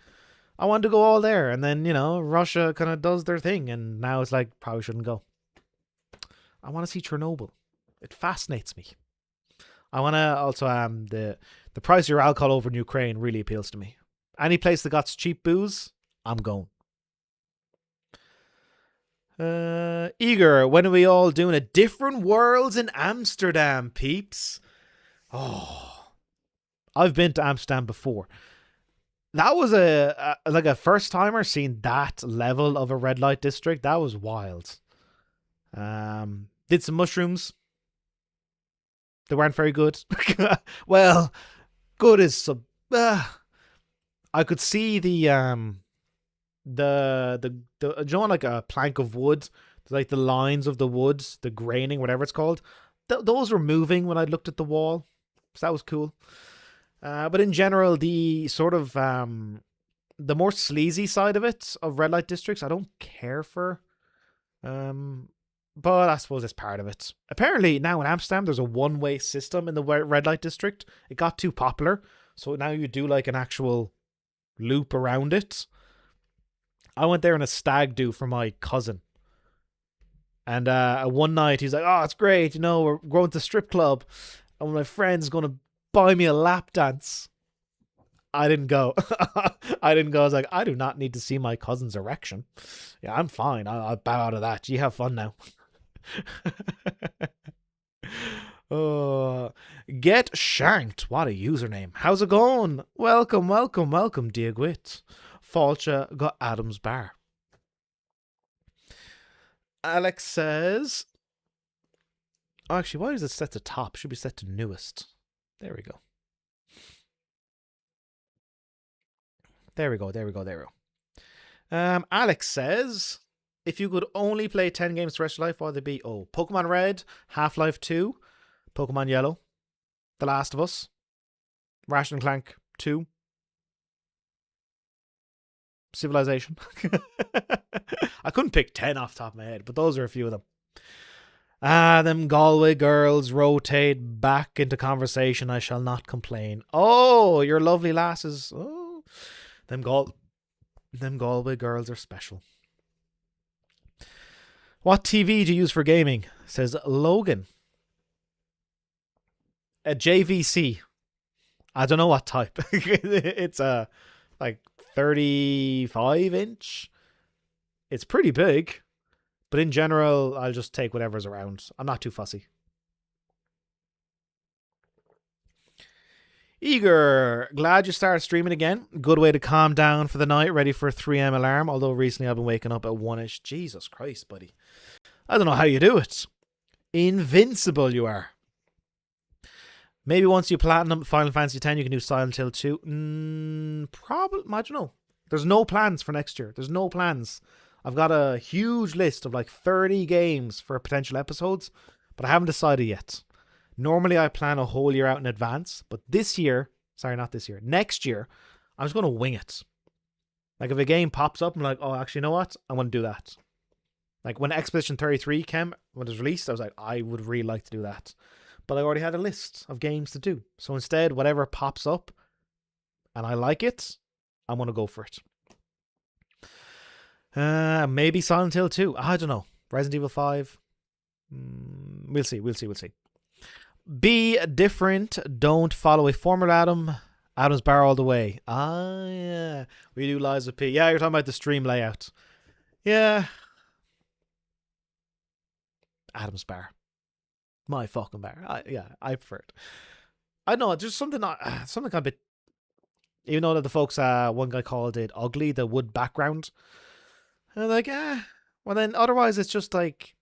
I wanted to go all there. And then, Russia kind of does their thing. And now it's probably shouldn't go. I want to see Chernobyl. It fascinates me. I want to also, the price of your alcohol over in Ukraine really appeals to me. Any place that got cheap booze, I'm going. Eager, when are we all doing a different worlds in Amsterdam, peeps? Oh, I've been to Amsterdam before. That was a first timer seeing that level of a red light district. That was wild. Did some mushrooms. They weren't very good. Well, good is some. I could see the a plank of wood, the lines of the wood, the graining, whatever it's called. Those were moving when I looked at the wall, so that was cool. But in general, the sort of the more sleazy side of it of red light districts, I don't care for. But I suppose it's part of it. Apparently now in Amsterdam, there's a one-way system in the red light district. It got too popular, so now you do an actual loop around it. I went there in a stag do for my cousin. And one night he's like, oh, it's great. We're going to the strip club. And my friend's going to buy me a lap dance. I didn't go. I was like, I do not need to see my cousin's erection. Yeah, I'm fine. I'll bow out of that. You have fun now. Get shanked. What a username. How's it going? Welcome, Diagwit. Falcha got Adam's Bar. Alex says, actually, why is it set to top? Should be set to newest. There we go. Alex says, if you could only play 10 games the rest of your life, what would they be? Oh, Pokemon Red, Half-Life 2, Pokemon Yellow, The Last of Us, Ratchet and Clank 2, Civilization. I couldn't pick 10 off the top of my head, but those are a few of them. Them Galway girls rotate back into conversation. I shall not complain. Oh, your lovely lasses. Oh, them Galway girls are special. What TV do you use for gaming? Says Logan. A JVC. I don't know what type. It's a 35 inch. It's pretty big. But in general, I'll just take whatever's around. I'm not too fussy. Eager. Glad you started streaming again. Good way to calm down for the night. Ready for a 3 a.m. alarm. Although recently I've been waking up at 1ish. Jesus Christ, buddy. I don't know how you do it. Invincible you are. Maybe once you platinum Final Fantasy X, you can do Silent Hill 2. Probably. I don't know. There's no plans for next year. There's no plans. I've got a huge list of like 30 games for potential episodes, but I haven't decided yet. Normally I plan a whole year out in advance, but this year, sorry, not this year, next year, I'm just going to wing it. Like if a game pops up, I'm like, oh, actually, you know what? I want to do that. Like when Expedition 33 came, when it was released, I was like, I would really like to do that. But I already had a list of games to do. So instead, whatever pops up and I like it, I'm going to go for it. Maybe Silent Hill 2. I don't know. Resident Evil 5. We'll see. Be different. Don't follow a formula, Adam. Adam's Bar all the way. Ah, yeah. We do Liza P. Yeah, you're talking about the stream layout. Yeah. Adam's Bar. My fucking bar. I prefer it. I know, there's something kind of a bit... Even though that the folks, one guy called it ugly, the wood background. And like, well then otherwise it's just like,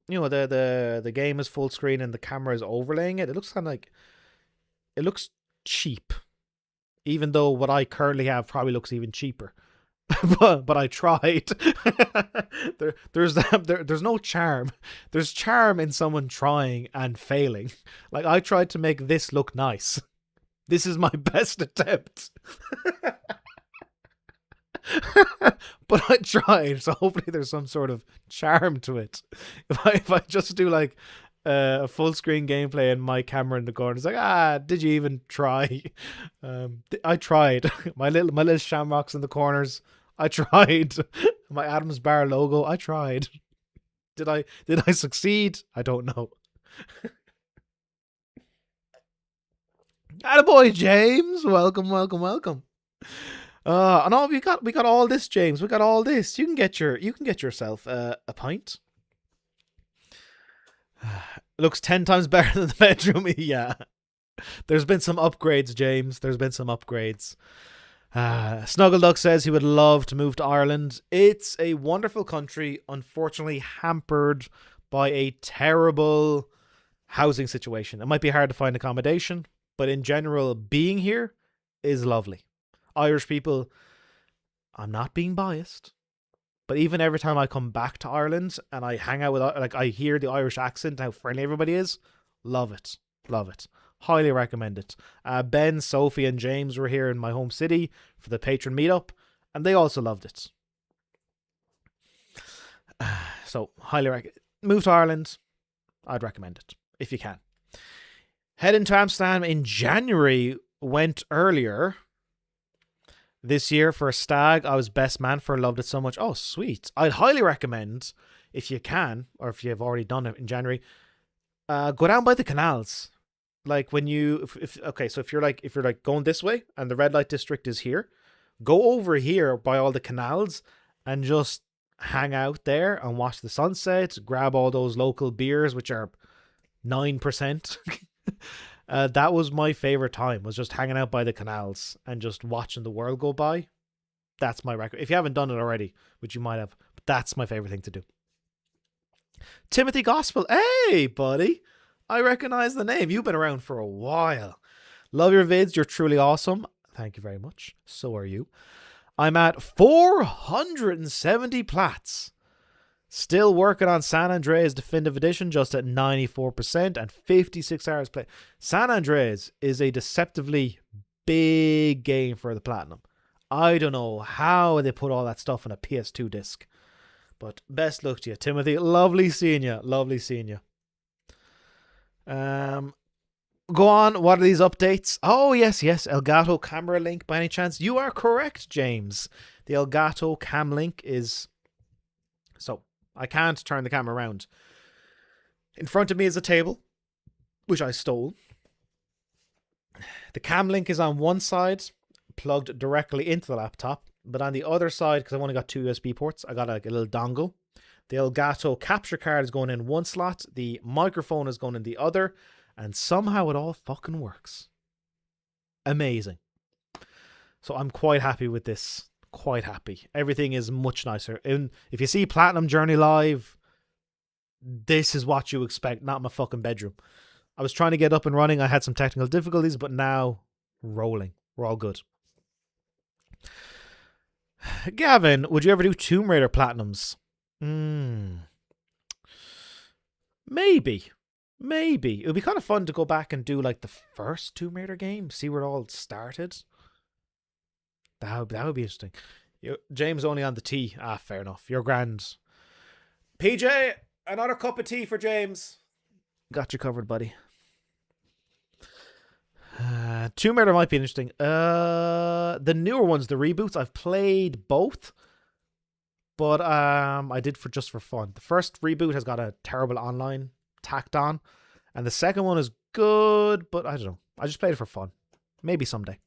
you know, the game is full screen and the camera is overlaying it. It looks kind of like, it looks cheap. Even though what I currently have probably looks even cheaper. but I tried. There's no charm. There's charm in someone trying and failing. Like I tried to make this look nice. This is my best attempt. But I tried, so hopefully there's some sort of charm to it. If I just do like a full screen gameplay and my camera in the corner, it's like, did you even try? I tried. My little shamrocks in the corners, I tried. My Adam's Bar logo, I tried. Did I succeed? I don't know. Attaboy, James. Welcome. No, we got all this, James. We got all this. You can get yourself a pint. Looks 10 times better than the bedroom. Yeah. There's been some upgrades, James. There's been some upgrades. Snuggleduck says he would love to move to Ireland. It's a wonderful country, unfortunately hampered by a terrible housing situation. It might be hard to find accommodation, but in general, being here is lovely. Irish people, I'm not being biased, but even every time I come back to Ireland and I hang out with, like, I hear the Irish accent, how friendly everybody is, love it. Highly recommend it. Ben, Sophie, and James were here in my home city for the patron meetup, and they also loved it. So, highly recommend. Move to Ireland, I'd recommend it, if you can. Heading to Amsterdam in January, went earlier this year for a stag. I was best man for, loved it so much. Oh, sweet. I'd highly recommend, if you can, or if you've already done it in January, go down by the canals. Like when you, if you're like going this way and the red light district is here, go over here by all the canals and just hang out there and watch the sunset, grab all those local beers, which are 9%. That was my favorite time, was just hanging out by the canals and just watching the world go by. That's my record. If you haven't done it already, which you might have, but that's my favorite thing to do. Timothy Gospel. Hey, buddy. I recognize the name. You've been around for a while. Love your vids. You're truly awesome. Thank you very much. So are you. I'm at 470 plats. Still working on San Andreas Definitive Edition, just at 94% and 56 hours play. San Andreas is a deceptively big game for the Platinum. I don't know how they put all that stuff on a PS2 disc. But best luck to you, Timothy. Lovely seeing you. Go on. What are these updates? Oh, yes. Elgato camera link by any chance? You are correct, James. The Elgato cam link is... So, I can't turn the camera around. In front of me is a table, which I stole. The cam link is on one side, plugged directly into the laptop. But on the other side, because I've only got 2 USB ports, I got like a little dongle. The Elgato capture card is going in one slot. The microphone is going in the other. And somehow it all fucking works. Amazing. So I'm quite happy with this. Quite happy. Everything is much nicer. And if you see Platinum Journey live, this is what you expect, not my fucking bedroom. I was trying to get up and running. I had some technical difficulties, but now rolling. We're all good. Gavin, would you ever do Tomb Raider Platinums? Maybe. Maybe. It would be kind of fun to go back and do like the first Tomb Raider game, see where it all started. That would be interesting. James only on the tea. Fair enough. You're grand. PJ, another cup of tea for James. Got you covered, buddy. Tomb Raider might be interesting. The newer ones, the reboots, I've played both, but I did just for fun. The first reboot has got a terrible online tacked on, and the second one is good, but I don't know. I just played it for fun. Maybe someday.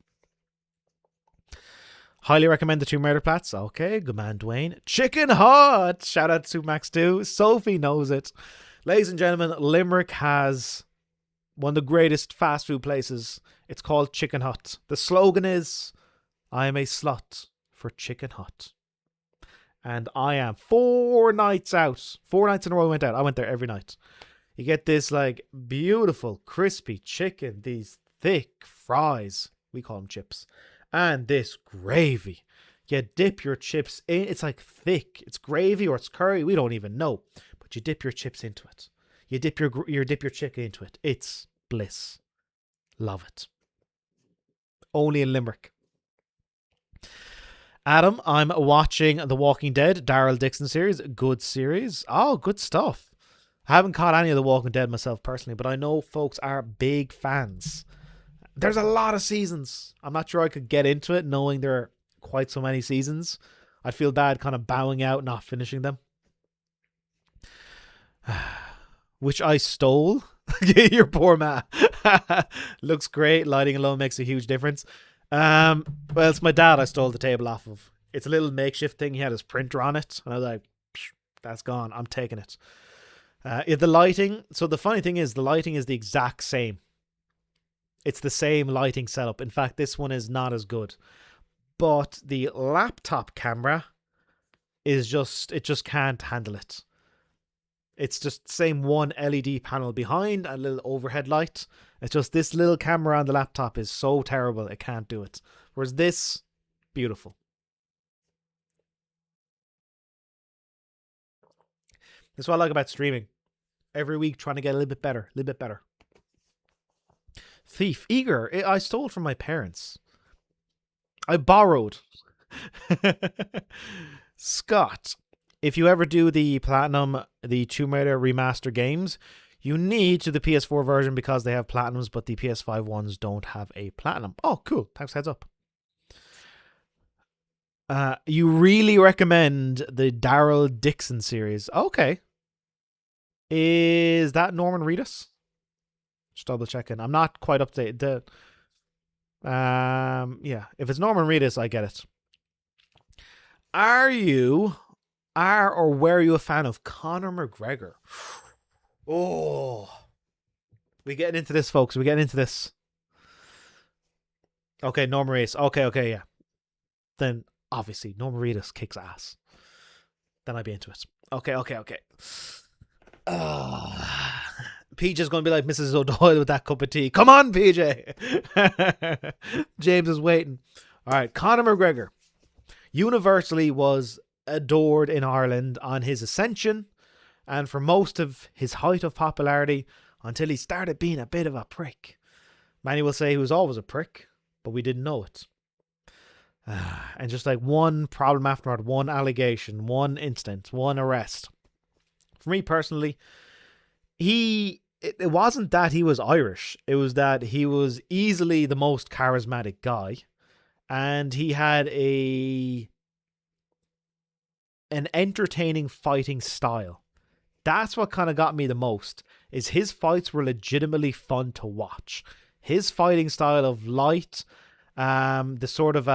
Highly recommend the Tomb Raider plats. Okay, good man, Dwayne. Chicken Hut! Shout out to Max 2. Sophie knows it. Ladies and gentlemen, Limerick has one of the greatest fast food places. It's called Chicken Hut. The slogan is, I am a slut for Chicken Hut. And I am 4 nights out. 4 nights in a row I went out. I went there every night. You get this like beautiful, crispy chicken, these thick fries. We call them chips. And this gravy. You dip your chips in. It's like thick. It's gravy or it's curry. We don't even know. But you dip your chips into it. You dip your chicken into it. It's bliss. Love it. Only in Limerick. Adam, I'm watching The Walking Dead, Daryl Dixon series. Good series. Oh, good stuff. I haven't caught any of The Walking Dead myself personally, but I know folks are big fans. There's a lot of seasons. I'm not sure I could get into it knowing there are quite so many seasons. I'd feel bad kind of bowing out, not finishing them. Which I stole. Your poor man. Looks great. Lighting alone makes a huge difference. Well, it's my dad I stole the table off of. It's a little makeshift thing. He had his printer on it. And I was like, that's gone. I'm taking it. The lighting. So the funny thing is, the lighting is the exact same. It's the same lighting setup. In fact, this one is not as good. But the laptop camera is it just can't handle it. It's just the same one LED panel behind, a little overhead light. It's just this little camera on the laptop is so terrible, it can't do it. Whereas this, beautiful. That's what I like about streaming. Every week trying to get a little bit better, Thief. Eager. I stole from my parents. I borrowed. Scott. If you ever do the Platinum, the Tomb Raider remaster games, you need to the PS4 version because they have Platinums, but the PS5 ones don't have a Platinum. Oh, cool. Thanks, heads up. You really recommend the Daryl Dixon series. Okay. Is that Norman Reedus? Just double checking. I'm not quite up to date. Yeah. If it's Norman Reedus, I get it. Were you a fan of Conor McGregor? Oh. We getting into this, folks. We getting into this. Okay, Norman Reedus. Okay, yeah. Then, obviously, Norman Reedus kicks ass. Then I'd be into it. Okay. PJ's going to be like Mrs. O'Doyle with that cup of tea. Come on, PJ. James is waiting. All right, Conor McGregor universally was adored in Ireland on his ascension and for most of his height of popularity until he started being a bit of a prick. Many will say he was always a prick, but we didn't know it. And just like one problem after another, one allegation, one incident, one arrest. For me personally, it wasn't that he was Irish. It was that he was easily the most charismatic guy. And he had an entertaining fighting style. That's what kind of got me the most, is his fights were legitimately fun to watch. His fighting style of light, the sort of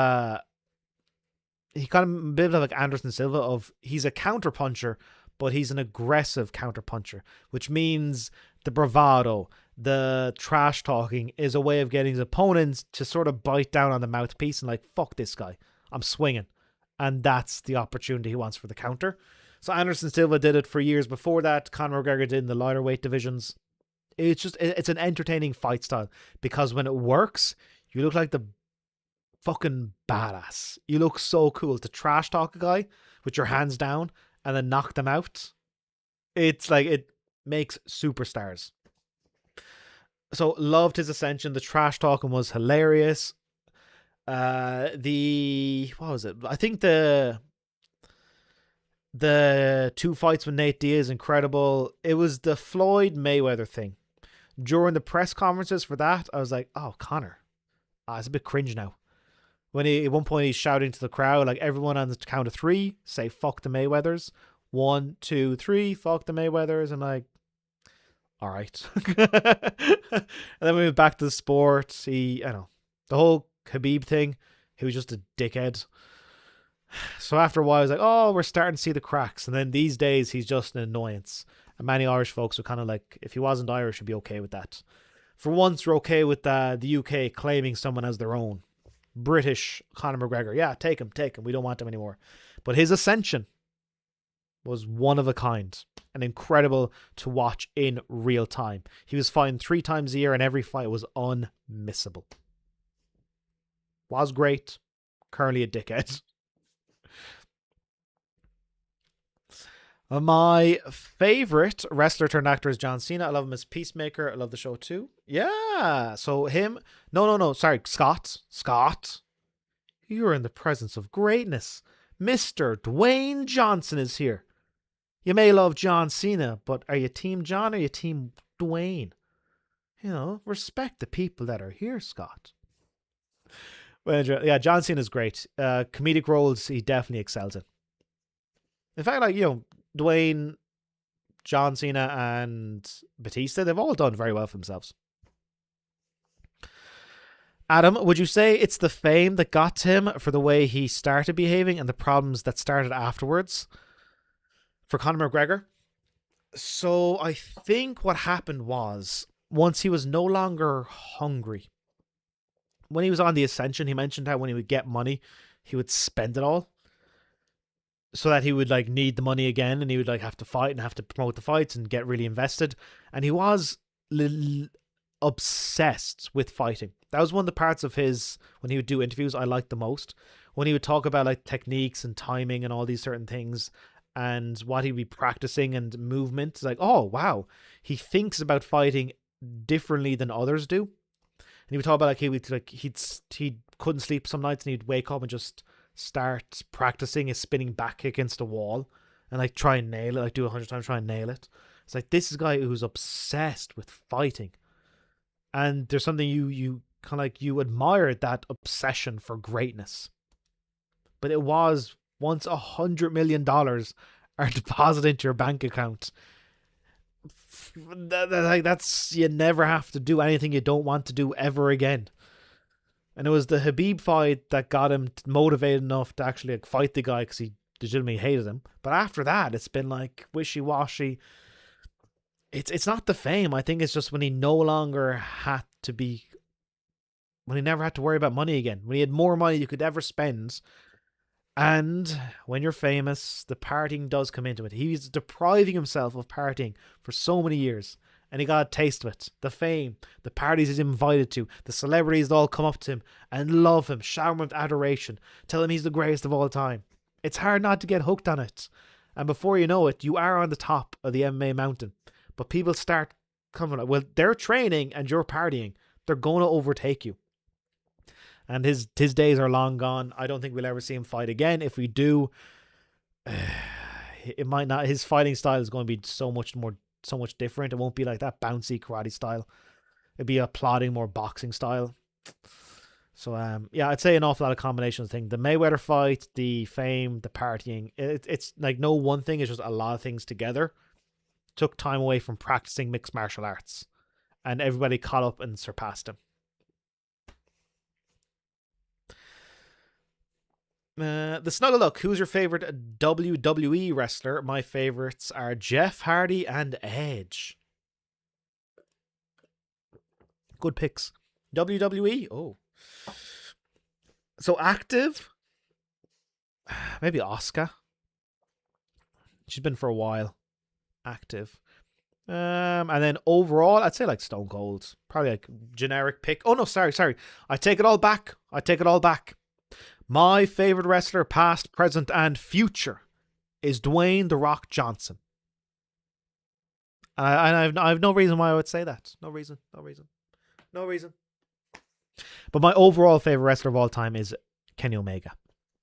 he kind of a bit like Anderson Silva of he's a counterpuncher, but he's an aggressive counterpuncher, which means the bravado, the trash talking is a way of getting his opponents to sort of bite down on the mouthpiece and like, fuck this guy, I'm swinging. And that's the opportunity he wants for the counter. So Anderson Silva did it for years before that. Conor McGregor did in the lighter weight divisions. It's an entertaining fight style because when it works, you look like the fucking badass. You look so cool to trash talk a guy with your hands down and then knock them out. It's like, it makes superstars. So loved his ascension. The trash talking was hilarious. What was it? I think the 2 fights with Nate Diaz, incredible. It was the Floyd Mayweather thing. During the press conferences for that, I was like, oh, Conor. It's a bit cringe now. When at one point he's shouting to the crowd, like, everyone on the count of 3, say fuck the Mayweathers. 1, 2, 3, fuck the Mayweathers. I'm like, all right. And then we went back to the sport. The whole Khabib thing, he was just a dickhead. So after a while, I was like, oh, we're starting to see the cracks. And then these days, he's just an annoyance. And many Irish folks are kind of like, if he wasn't Irish, he'd be okay with that. For once, we're okay with the UK claiming someone as their own. British Conor McGregor. Yeah, take him. We don't want him anymore. But his ascension was one of a kind and incredible to watch in real time. He was fighting 3 times a year and every fight was unmissable. Was great. Currently a dickhead. My favorite wrestler turned actor is John Cena. I love him as Peacemaker. I love the show too. Yeah. So him. No. Sorry. Scott. You're in the presence of greatness. Mr. Dwayne Johnson is here. You may love John Cena, but are you Team John or are you Team Dwayne? You know, respect the people that are here, Scott. Well, yeah, John Cena is great. Comedic roles, he definitely excels in. In fact, like, you know, Dwayne, John Cena, and Batista, they've all done very well for themselves. Adam, would you say it's the fame that got to him for the way he started behaving and the problems that started afterwards for Conor McGregor? So I think what happened was, once he was no longer hungry, when he was on the ascension, he mentioned how when he would get money, he would spend it all. So that he would like need the money again, and he would like have to fight and have to promote the fights and get really invested. And he was obsessed with fighting. That was one of the parts of his, when he would do interviews, I liked the most. When he would talk about like techniques and timing and all these certain things and what he'd be practicing and movement. It's like, oh wow, he thinks about fighting differently than others do. And he would talk about like he couldn't sleep some nights and he'd wake up and just start practicing his spinning back kick against a wall and like try and nail it, like do 100 times, try and nail it. It's like, this is a guy who's obsessed with fighting, and there's something you kind of like, you admire that obsession for greatness. But it was, once $100 million are deposited into your bank account, that's, you never have to do anything you don't want to do ever again. And it was the Khabib fight that got him motivated enough to actually like fight the guy, because he legitimately hated him. But after that, it's been like wishy-washy. It's not the fame. I think it's just when he no longer had to be, when he never had to worry about money again. When he had more money you could ever spend. And when you're famous, the partying does come into it. He's depriving himself of partying for so many years. And he got a taste of it. The fame, the parties he's invited to, the celebrities that all come up to him and love him, shower him with adoration, tell him he's the greatest of all time. It's hard not to get hooked on it. And before you know it, you are on the top of the MMA mountain. But people start coming, well, they're training and you're partying. They're going to overtake you. And his days are long gone. I don't think we'll ever see him fight again. If we do, it might not. His fighting style is going to be so much different. It won't be like that bouncy karate style. It'd be a plodding, more boxing style. So yeah, I'd say an awful lot of combinations thing. The Mayweather fight, the fame, the partying. It's like no one thing. It's just a lot of things together. Took time away from practicing mixed martial arts, and everybody caught up and surpassed him. The Snuggle Look, who's your favorite WWE wrestler? My favorites are Jeff Hardy and Edge. Good picks. WWE, oh. So active, maybe Asuka. She's been for a while. Active. And then overall, I'd say like Stone Cold. Probably like generic pick. Oh no, sorry. I take it all back. I take it all back. My favorite wrestler, past, present, and future, is Dwayne "The Rock" Johnson. And I have no reason why I would say that. No reason. But my overall favorite wrestler of all time is Kenny Omega.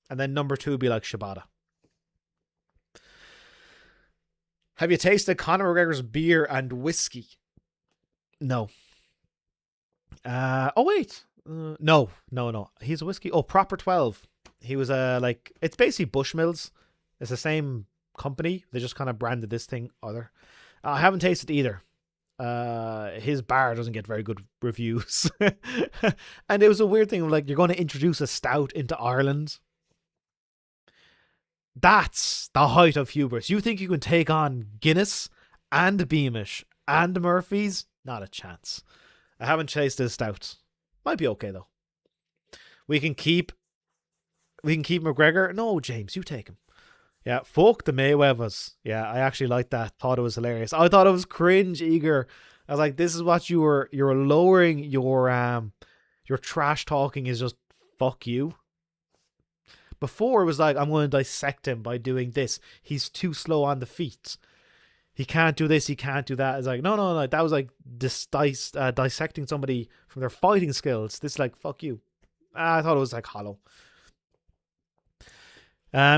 And then number 2 would be like Shibata. Have you tasted Conor McGregor's beer and whiskey? No. Oh wait. No. He's a whiskey. Oh, Proper 12. He was like, it's basically Bushmills. It's the same company. They just kind of branded this thing other. I haven't tasted either. His bar doesn't get very good reviews. And it was a weird thing, like, you're going to introduce a stout into Ireland. That's the height of hubris. You think you can take on Guinness and Beamish and Murphy's? Not a chance. I haven't tasted his stout. Might be okay though. We can keep McGregor. No, James, you take him. Yeah, fuck the Mayweathers. Yeah, I actually liked that. Thought it was hilarious. I thought it was cringe, Eager. I was like, this is what you're lowering your trash talking is just fuck you. Before it was like, I'm going to dissect him by doing this. He's too slow on the feet. He can't do this, he can't do that. It's like, no. That was like dissecting somebody from their fighting skills. This is like, fuck you. I thought it was like hollow.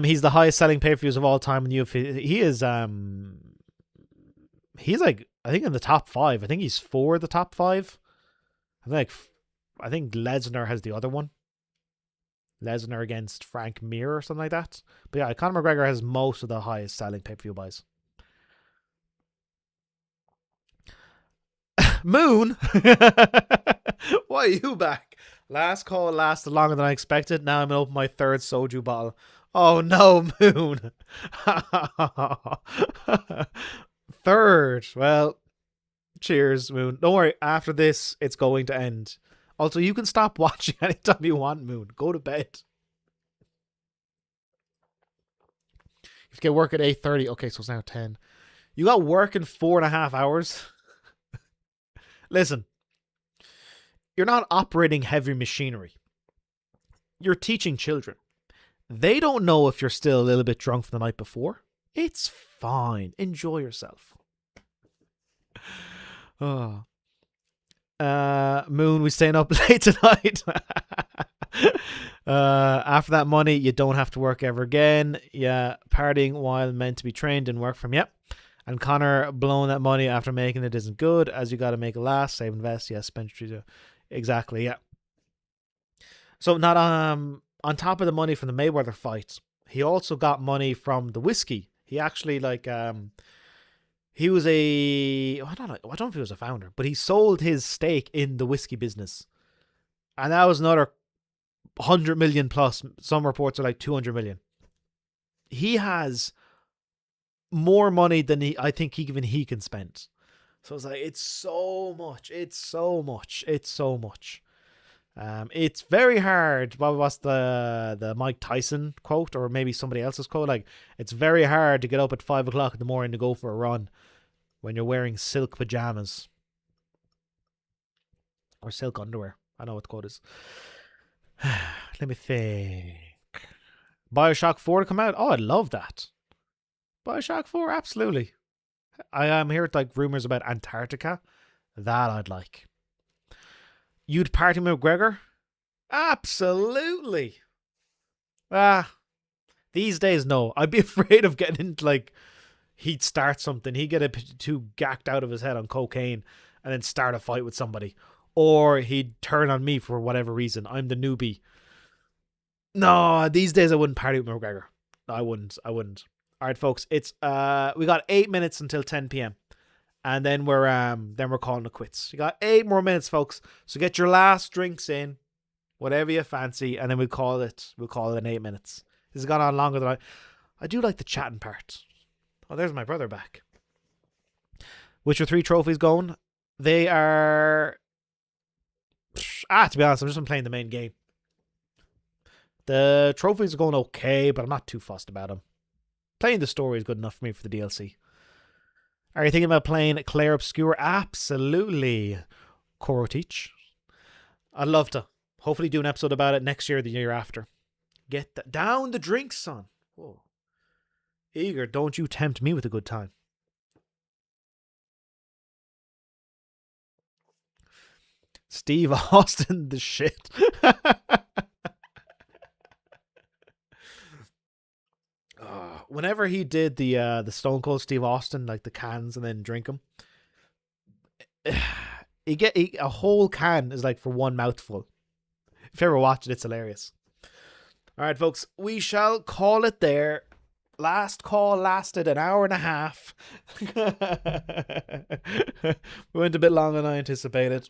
He's the highest selling pay-per-views of all time in the UFC. He's like, I think in the top 5. I think he's 4 of the top 5. I think Lesnar has the other one. Lesnar against Frank Mir or something like that. But yeah, Conor McGregor has most of the highest selling pay-per-view buys. Moon? Why are you back? Last call lasted longer than I expected. Now I'm going to open my 3rd soju bottle. Oh no, Moon. 3rd. Well, cheers, Moon. Don't worry, after this, it's going to end. Also, you can stop watching anytime you want, Moon. Go to bed. You get work at 8:30. Okay, so it's now 10. You got work in 4.5 hours? Listen, you're not operating heavy machinery. You're teaching children. They don't know if you're still a little bit drunk from the night before. It's fine. Enjoy yourself. Oh. Moon, we staying up late tonight. After that money, you don't have to work ever again. Yeah, partying while meant to be trained and work from. Yep. And Connor blowing that money after making it isn't good, as you got to make it last. Save, invest. Yes, spend. Exactly. Yeah. So not on top of the money from the Mayweather fight, he also got money from the whiskey. He actually he was I don't know if he was a founder, but he sold his stake in the whiskey business, and that was another 100 million plus. Some reports are like 200 million. He has more money than I think even he can spend. So it's like, it's so much. It's very hard. What was the Mike Tyson quote, or maybe somebody else's quote? Like, it's very hard to get up at 5 o'clock in the morning to go for a run when you're wearing silk pajamas or silk underwear. I know what the quote is. Let me think. BioShock 4 to come out. Oh, I'd love that. BioShock 4, absolutely. I am hearing like rumors about Antarctica. That I'd like. You'd party with McGregor? Absolutely. These days, no. I'd be afraid of getting into, like, he'd start something. He'd get too gacked out of his head on cocaine and then start a fight with somebody. Or he'd turn on me for whatever reason. I'm the newbie. No, these days I wouldn't party with McGregor. I wouldn't. All right, folks. It's we got 8 minutes until 10 p.m. And then we're calling it quits. You got 8 more minutes, folks. So get your last drinks in, whatever you fancy, and then we'll call it in 8 minutes. This has gone on longer than I do like the chatting part. Oh, there's my brother back. Witcher 3 trophies going. They are to be honest, I've just been playing the main game. The trophies are going okay, but I'm not too fussed about them. Playing the story is good enough for me for the DLC. Are you thinking about playing Claire Obscure? Absolutely. Korotich. I'd love to. Hopefully do an episode about it next year or the year after. Get down the drinks, son. Whoa. Eager, don't you tempt me with a good time. Steve Austin, the shit. Whenever he did the Stone Cold Steve Austin, like the cans and then drink them, a whole can is like for one mouthful. If you ever watch it, it's hilarious. All right, folks, we shall call it there. Last call lasted an hour and a half. We went a bit longer than I anticipated.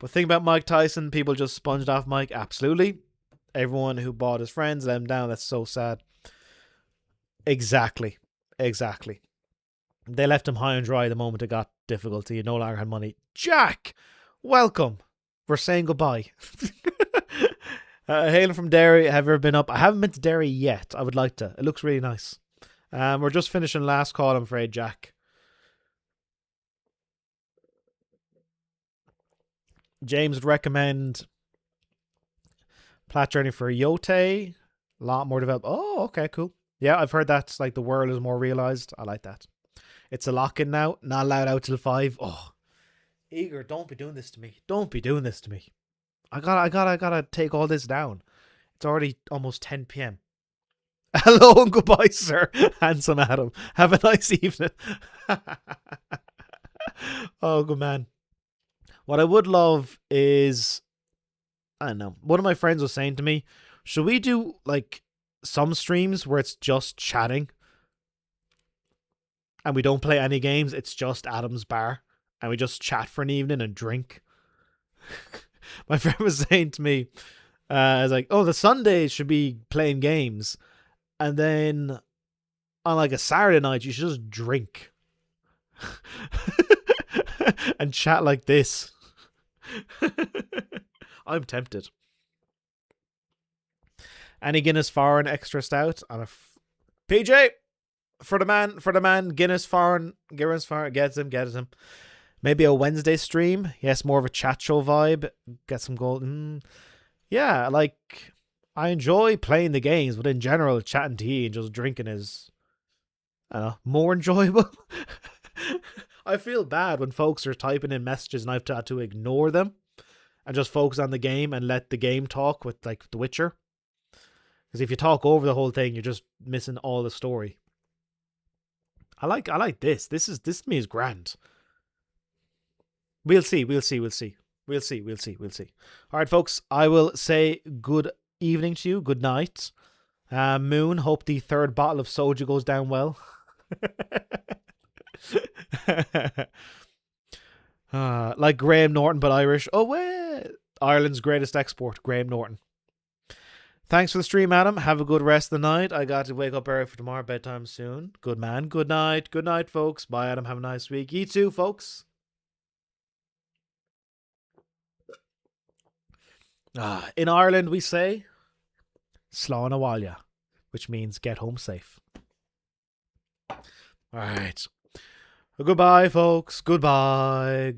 But think about Mike Tyson. People just sponged off Mike. Absolutely. Everyone who bought his friends let him down. That's so sad. Exactly. They left him high and dry the moment it got difficulty. He no longer had money. Jack, welcome. We're saying goodbye. Hailing from Derry. Have you ever been up? I haven't been to Derry yet. I would like to. It looks really nice. We're just finishing last call, I'm afraid, Jack. James would recommend Plat Journey for Yote. A lot more developed. Oh, okay, cool. Yeah, I've heard that's like the world is more realized. I like that. It's a lock-in now. Not allowed out till 5. Oh, Eager, don't be doing this to me. Don't be doing this to me. I gotta take all this down. It's already almost 10 p.m. Hello and goodbye, sir. Handsome Adam. Have a nice evening. Oh, good man. What I would love is, I don't know, one of my friends was saying to me, should we do like some streams where it's just chatting and we don't play any games? It's just Adam's bar and we just chat for an evening and drink. My friend was saying to me, I was like, oh, the Sundays should be playing games, and then on like a Saturday night you should just drink and chat like this. I'm tempted. Any Guinness foreign extra stout on a PJ for the man. Guinness foreign, gets him. Maybe a Wednesday stream. Yes, more of a chat show vibe. Get some gold. Yeah, like I enjoy playing the games, but in general, chatting to you and just drinking is, I don't know, more enjoyable. I feel bad when folks are typing in messages and I've had to ignore them and just focus on the game and let the game talk with like The Witcher. Because if you talk over the whole thing, you're just missing all the story. I like this. This to me is grand. We'll see. All right, folks. I will say good evening to you. Good night. Moon, hope the third bottle of soju goes down well. Like Graham Norton, but Irish. Oh, well. Ireland's greatest export, Graham Norton. Thanks for the stream, Adam. Have a good rest of the night. I got to wake up early for tomorrow. Bedtime soon. Good man. Good night. Good night, folks. Bye, Adam. Have a nice week. You too, folks. In Ireland, we say Slán Abhaile, which means get home safe. All right. Goodbye, folks. Goodbye.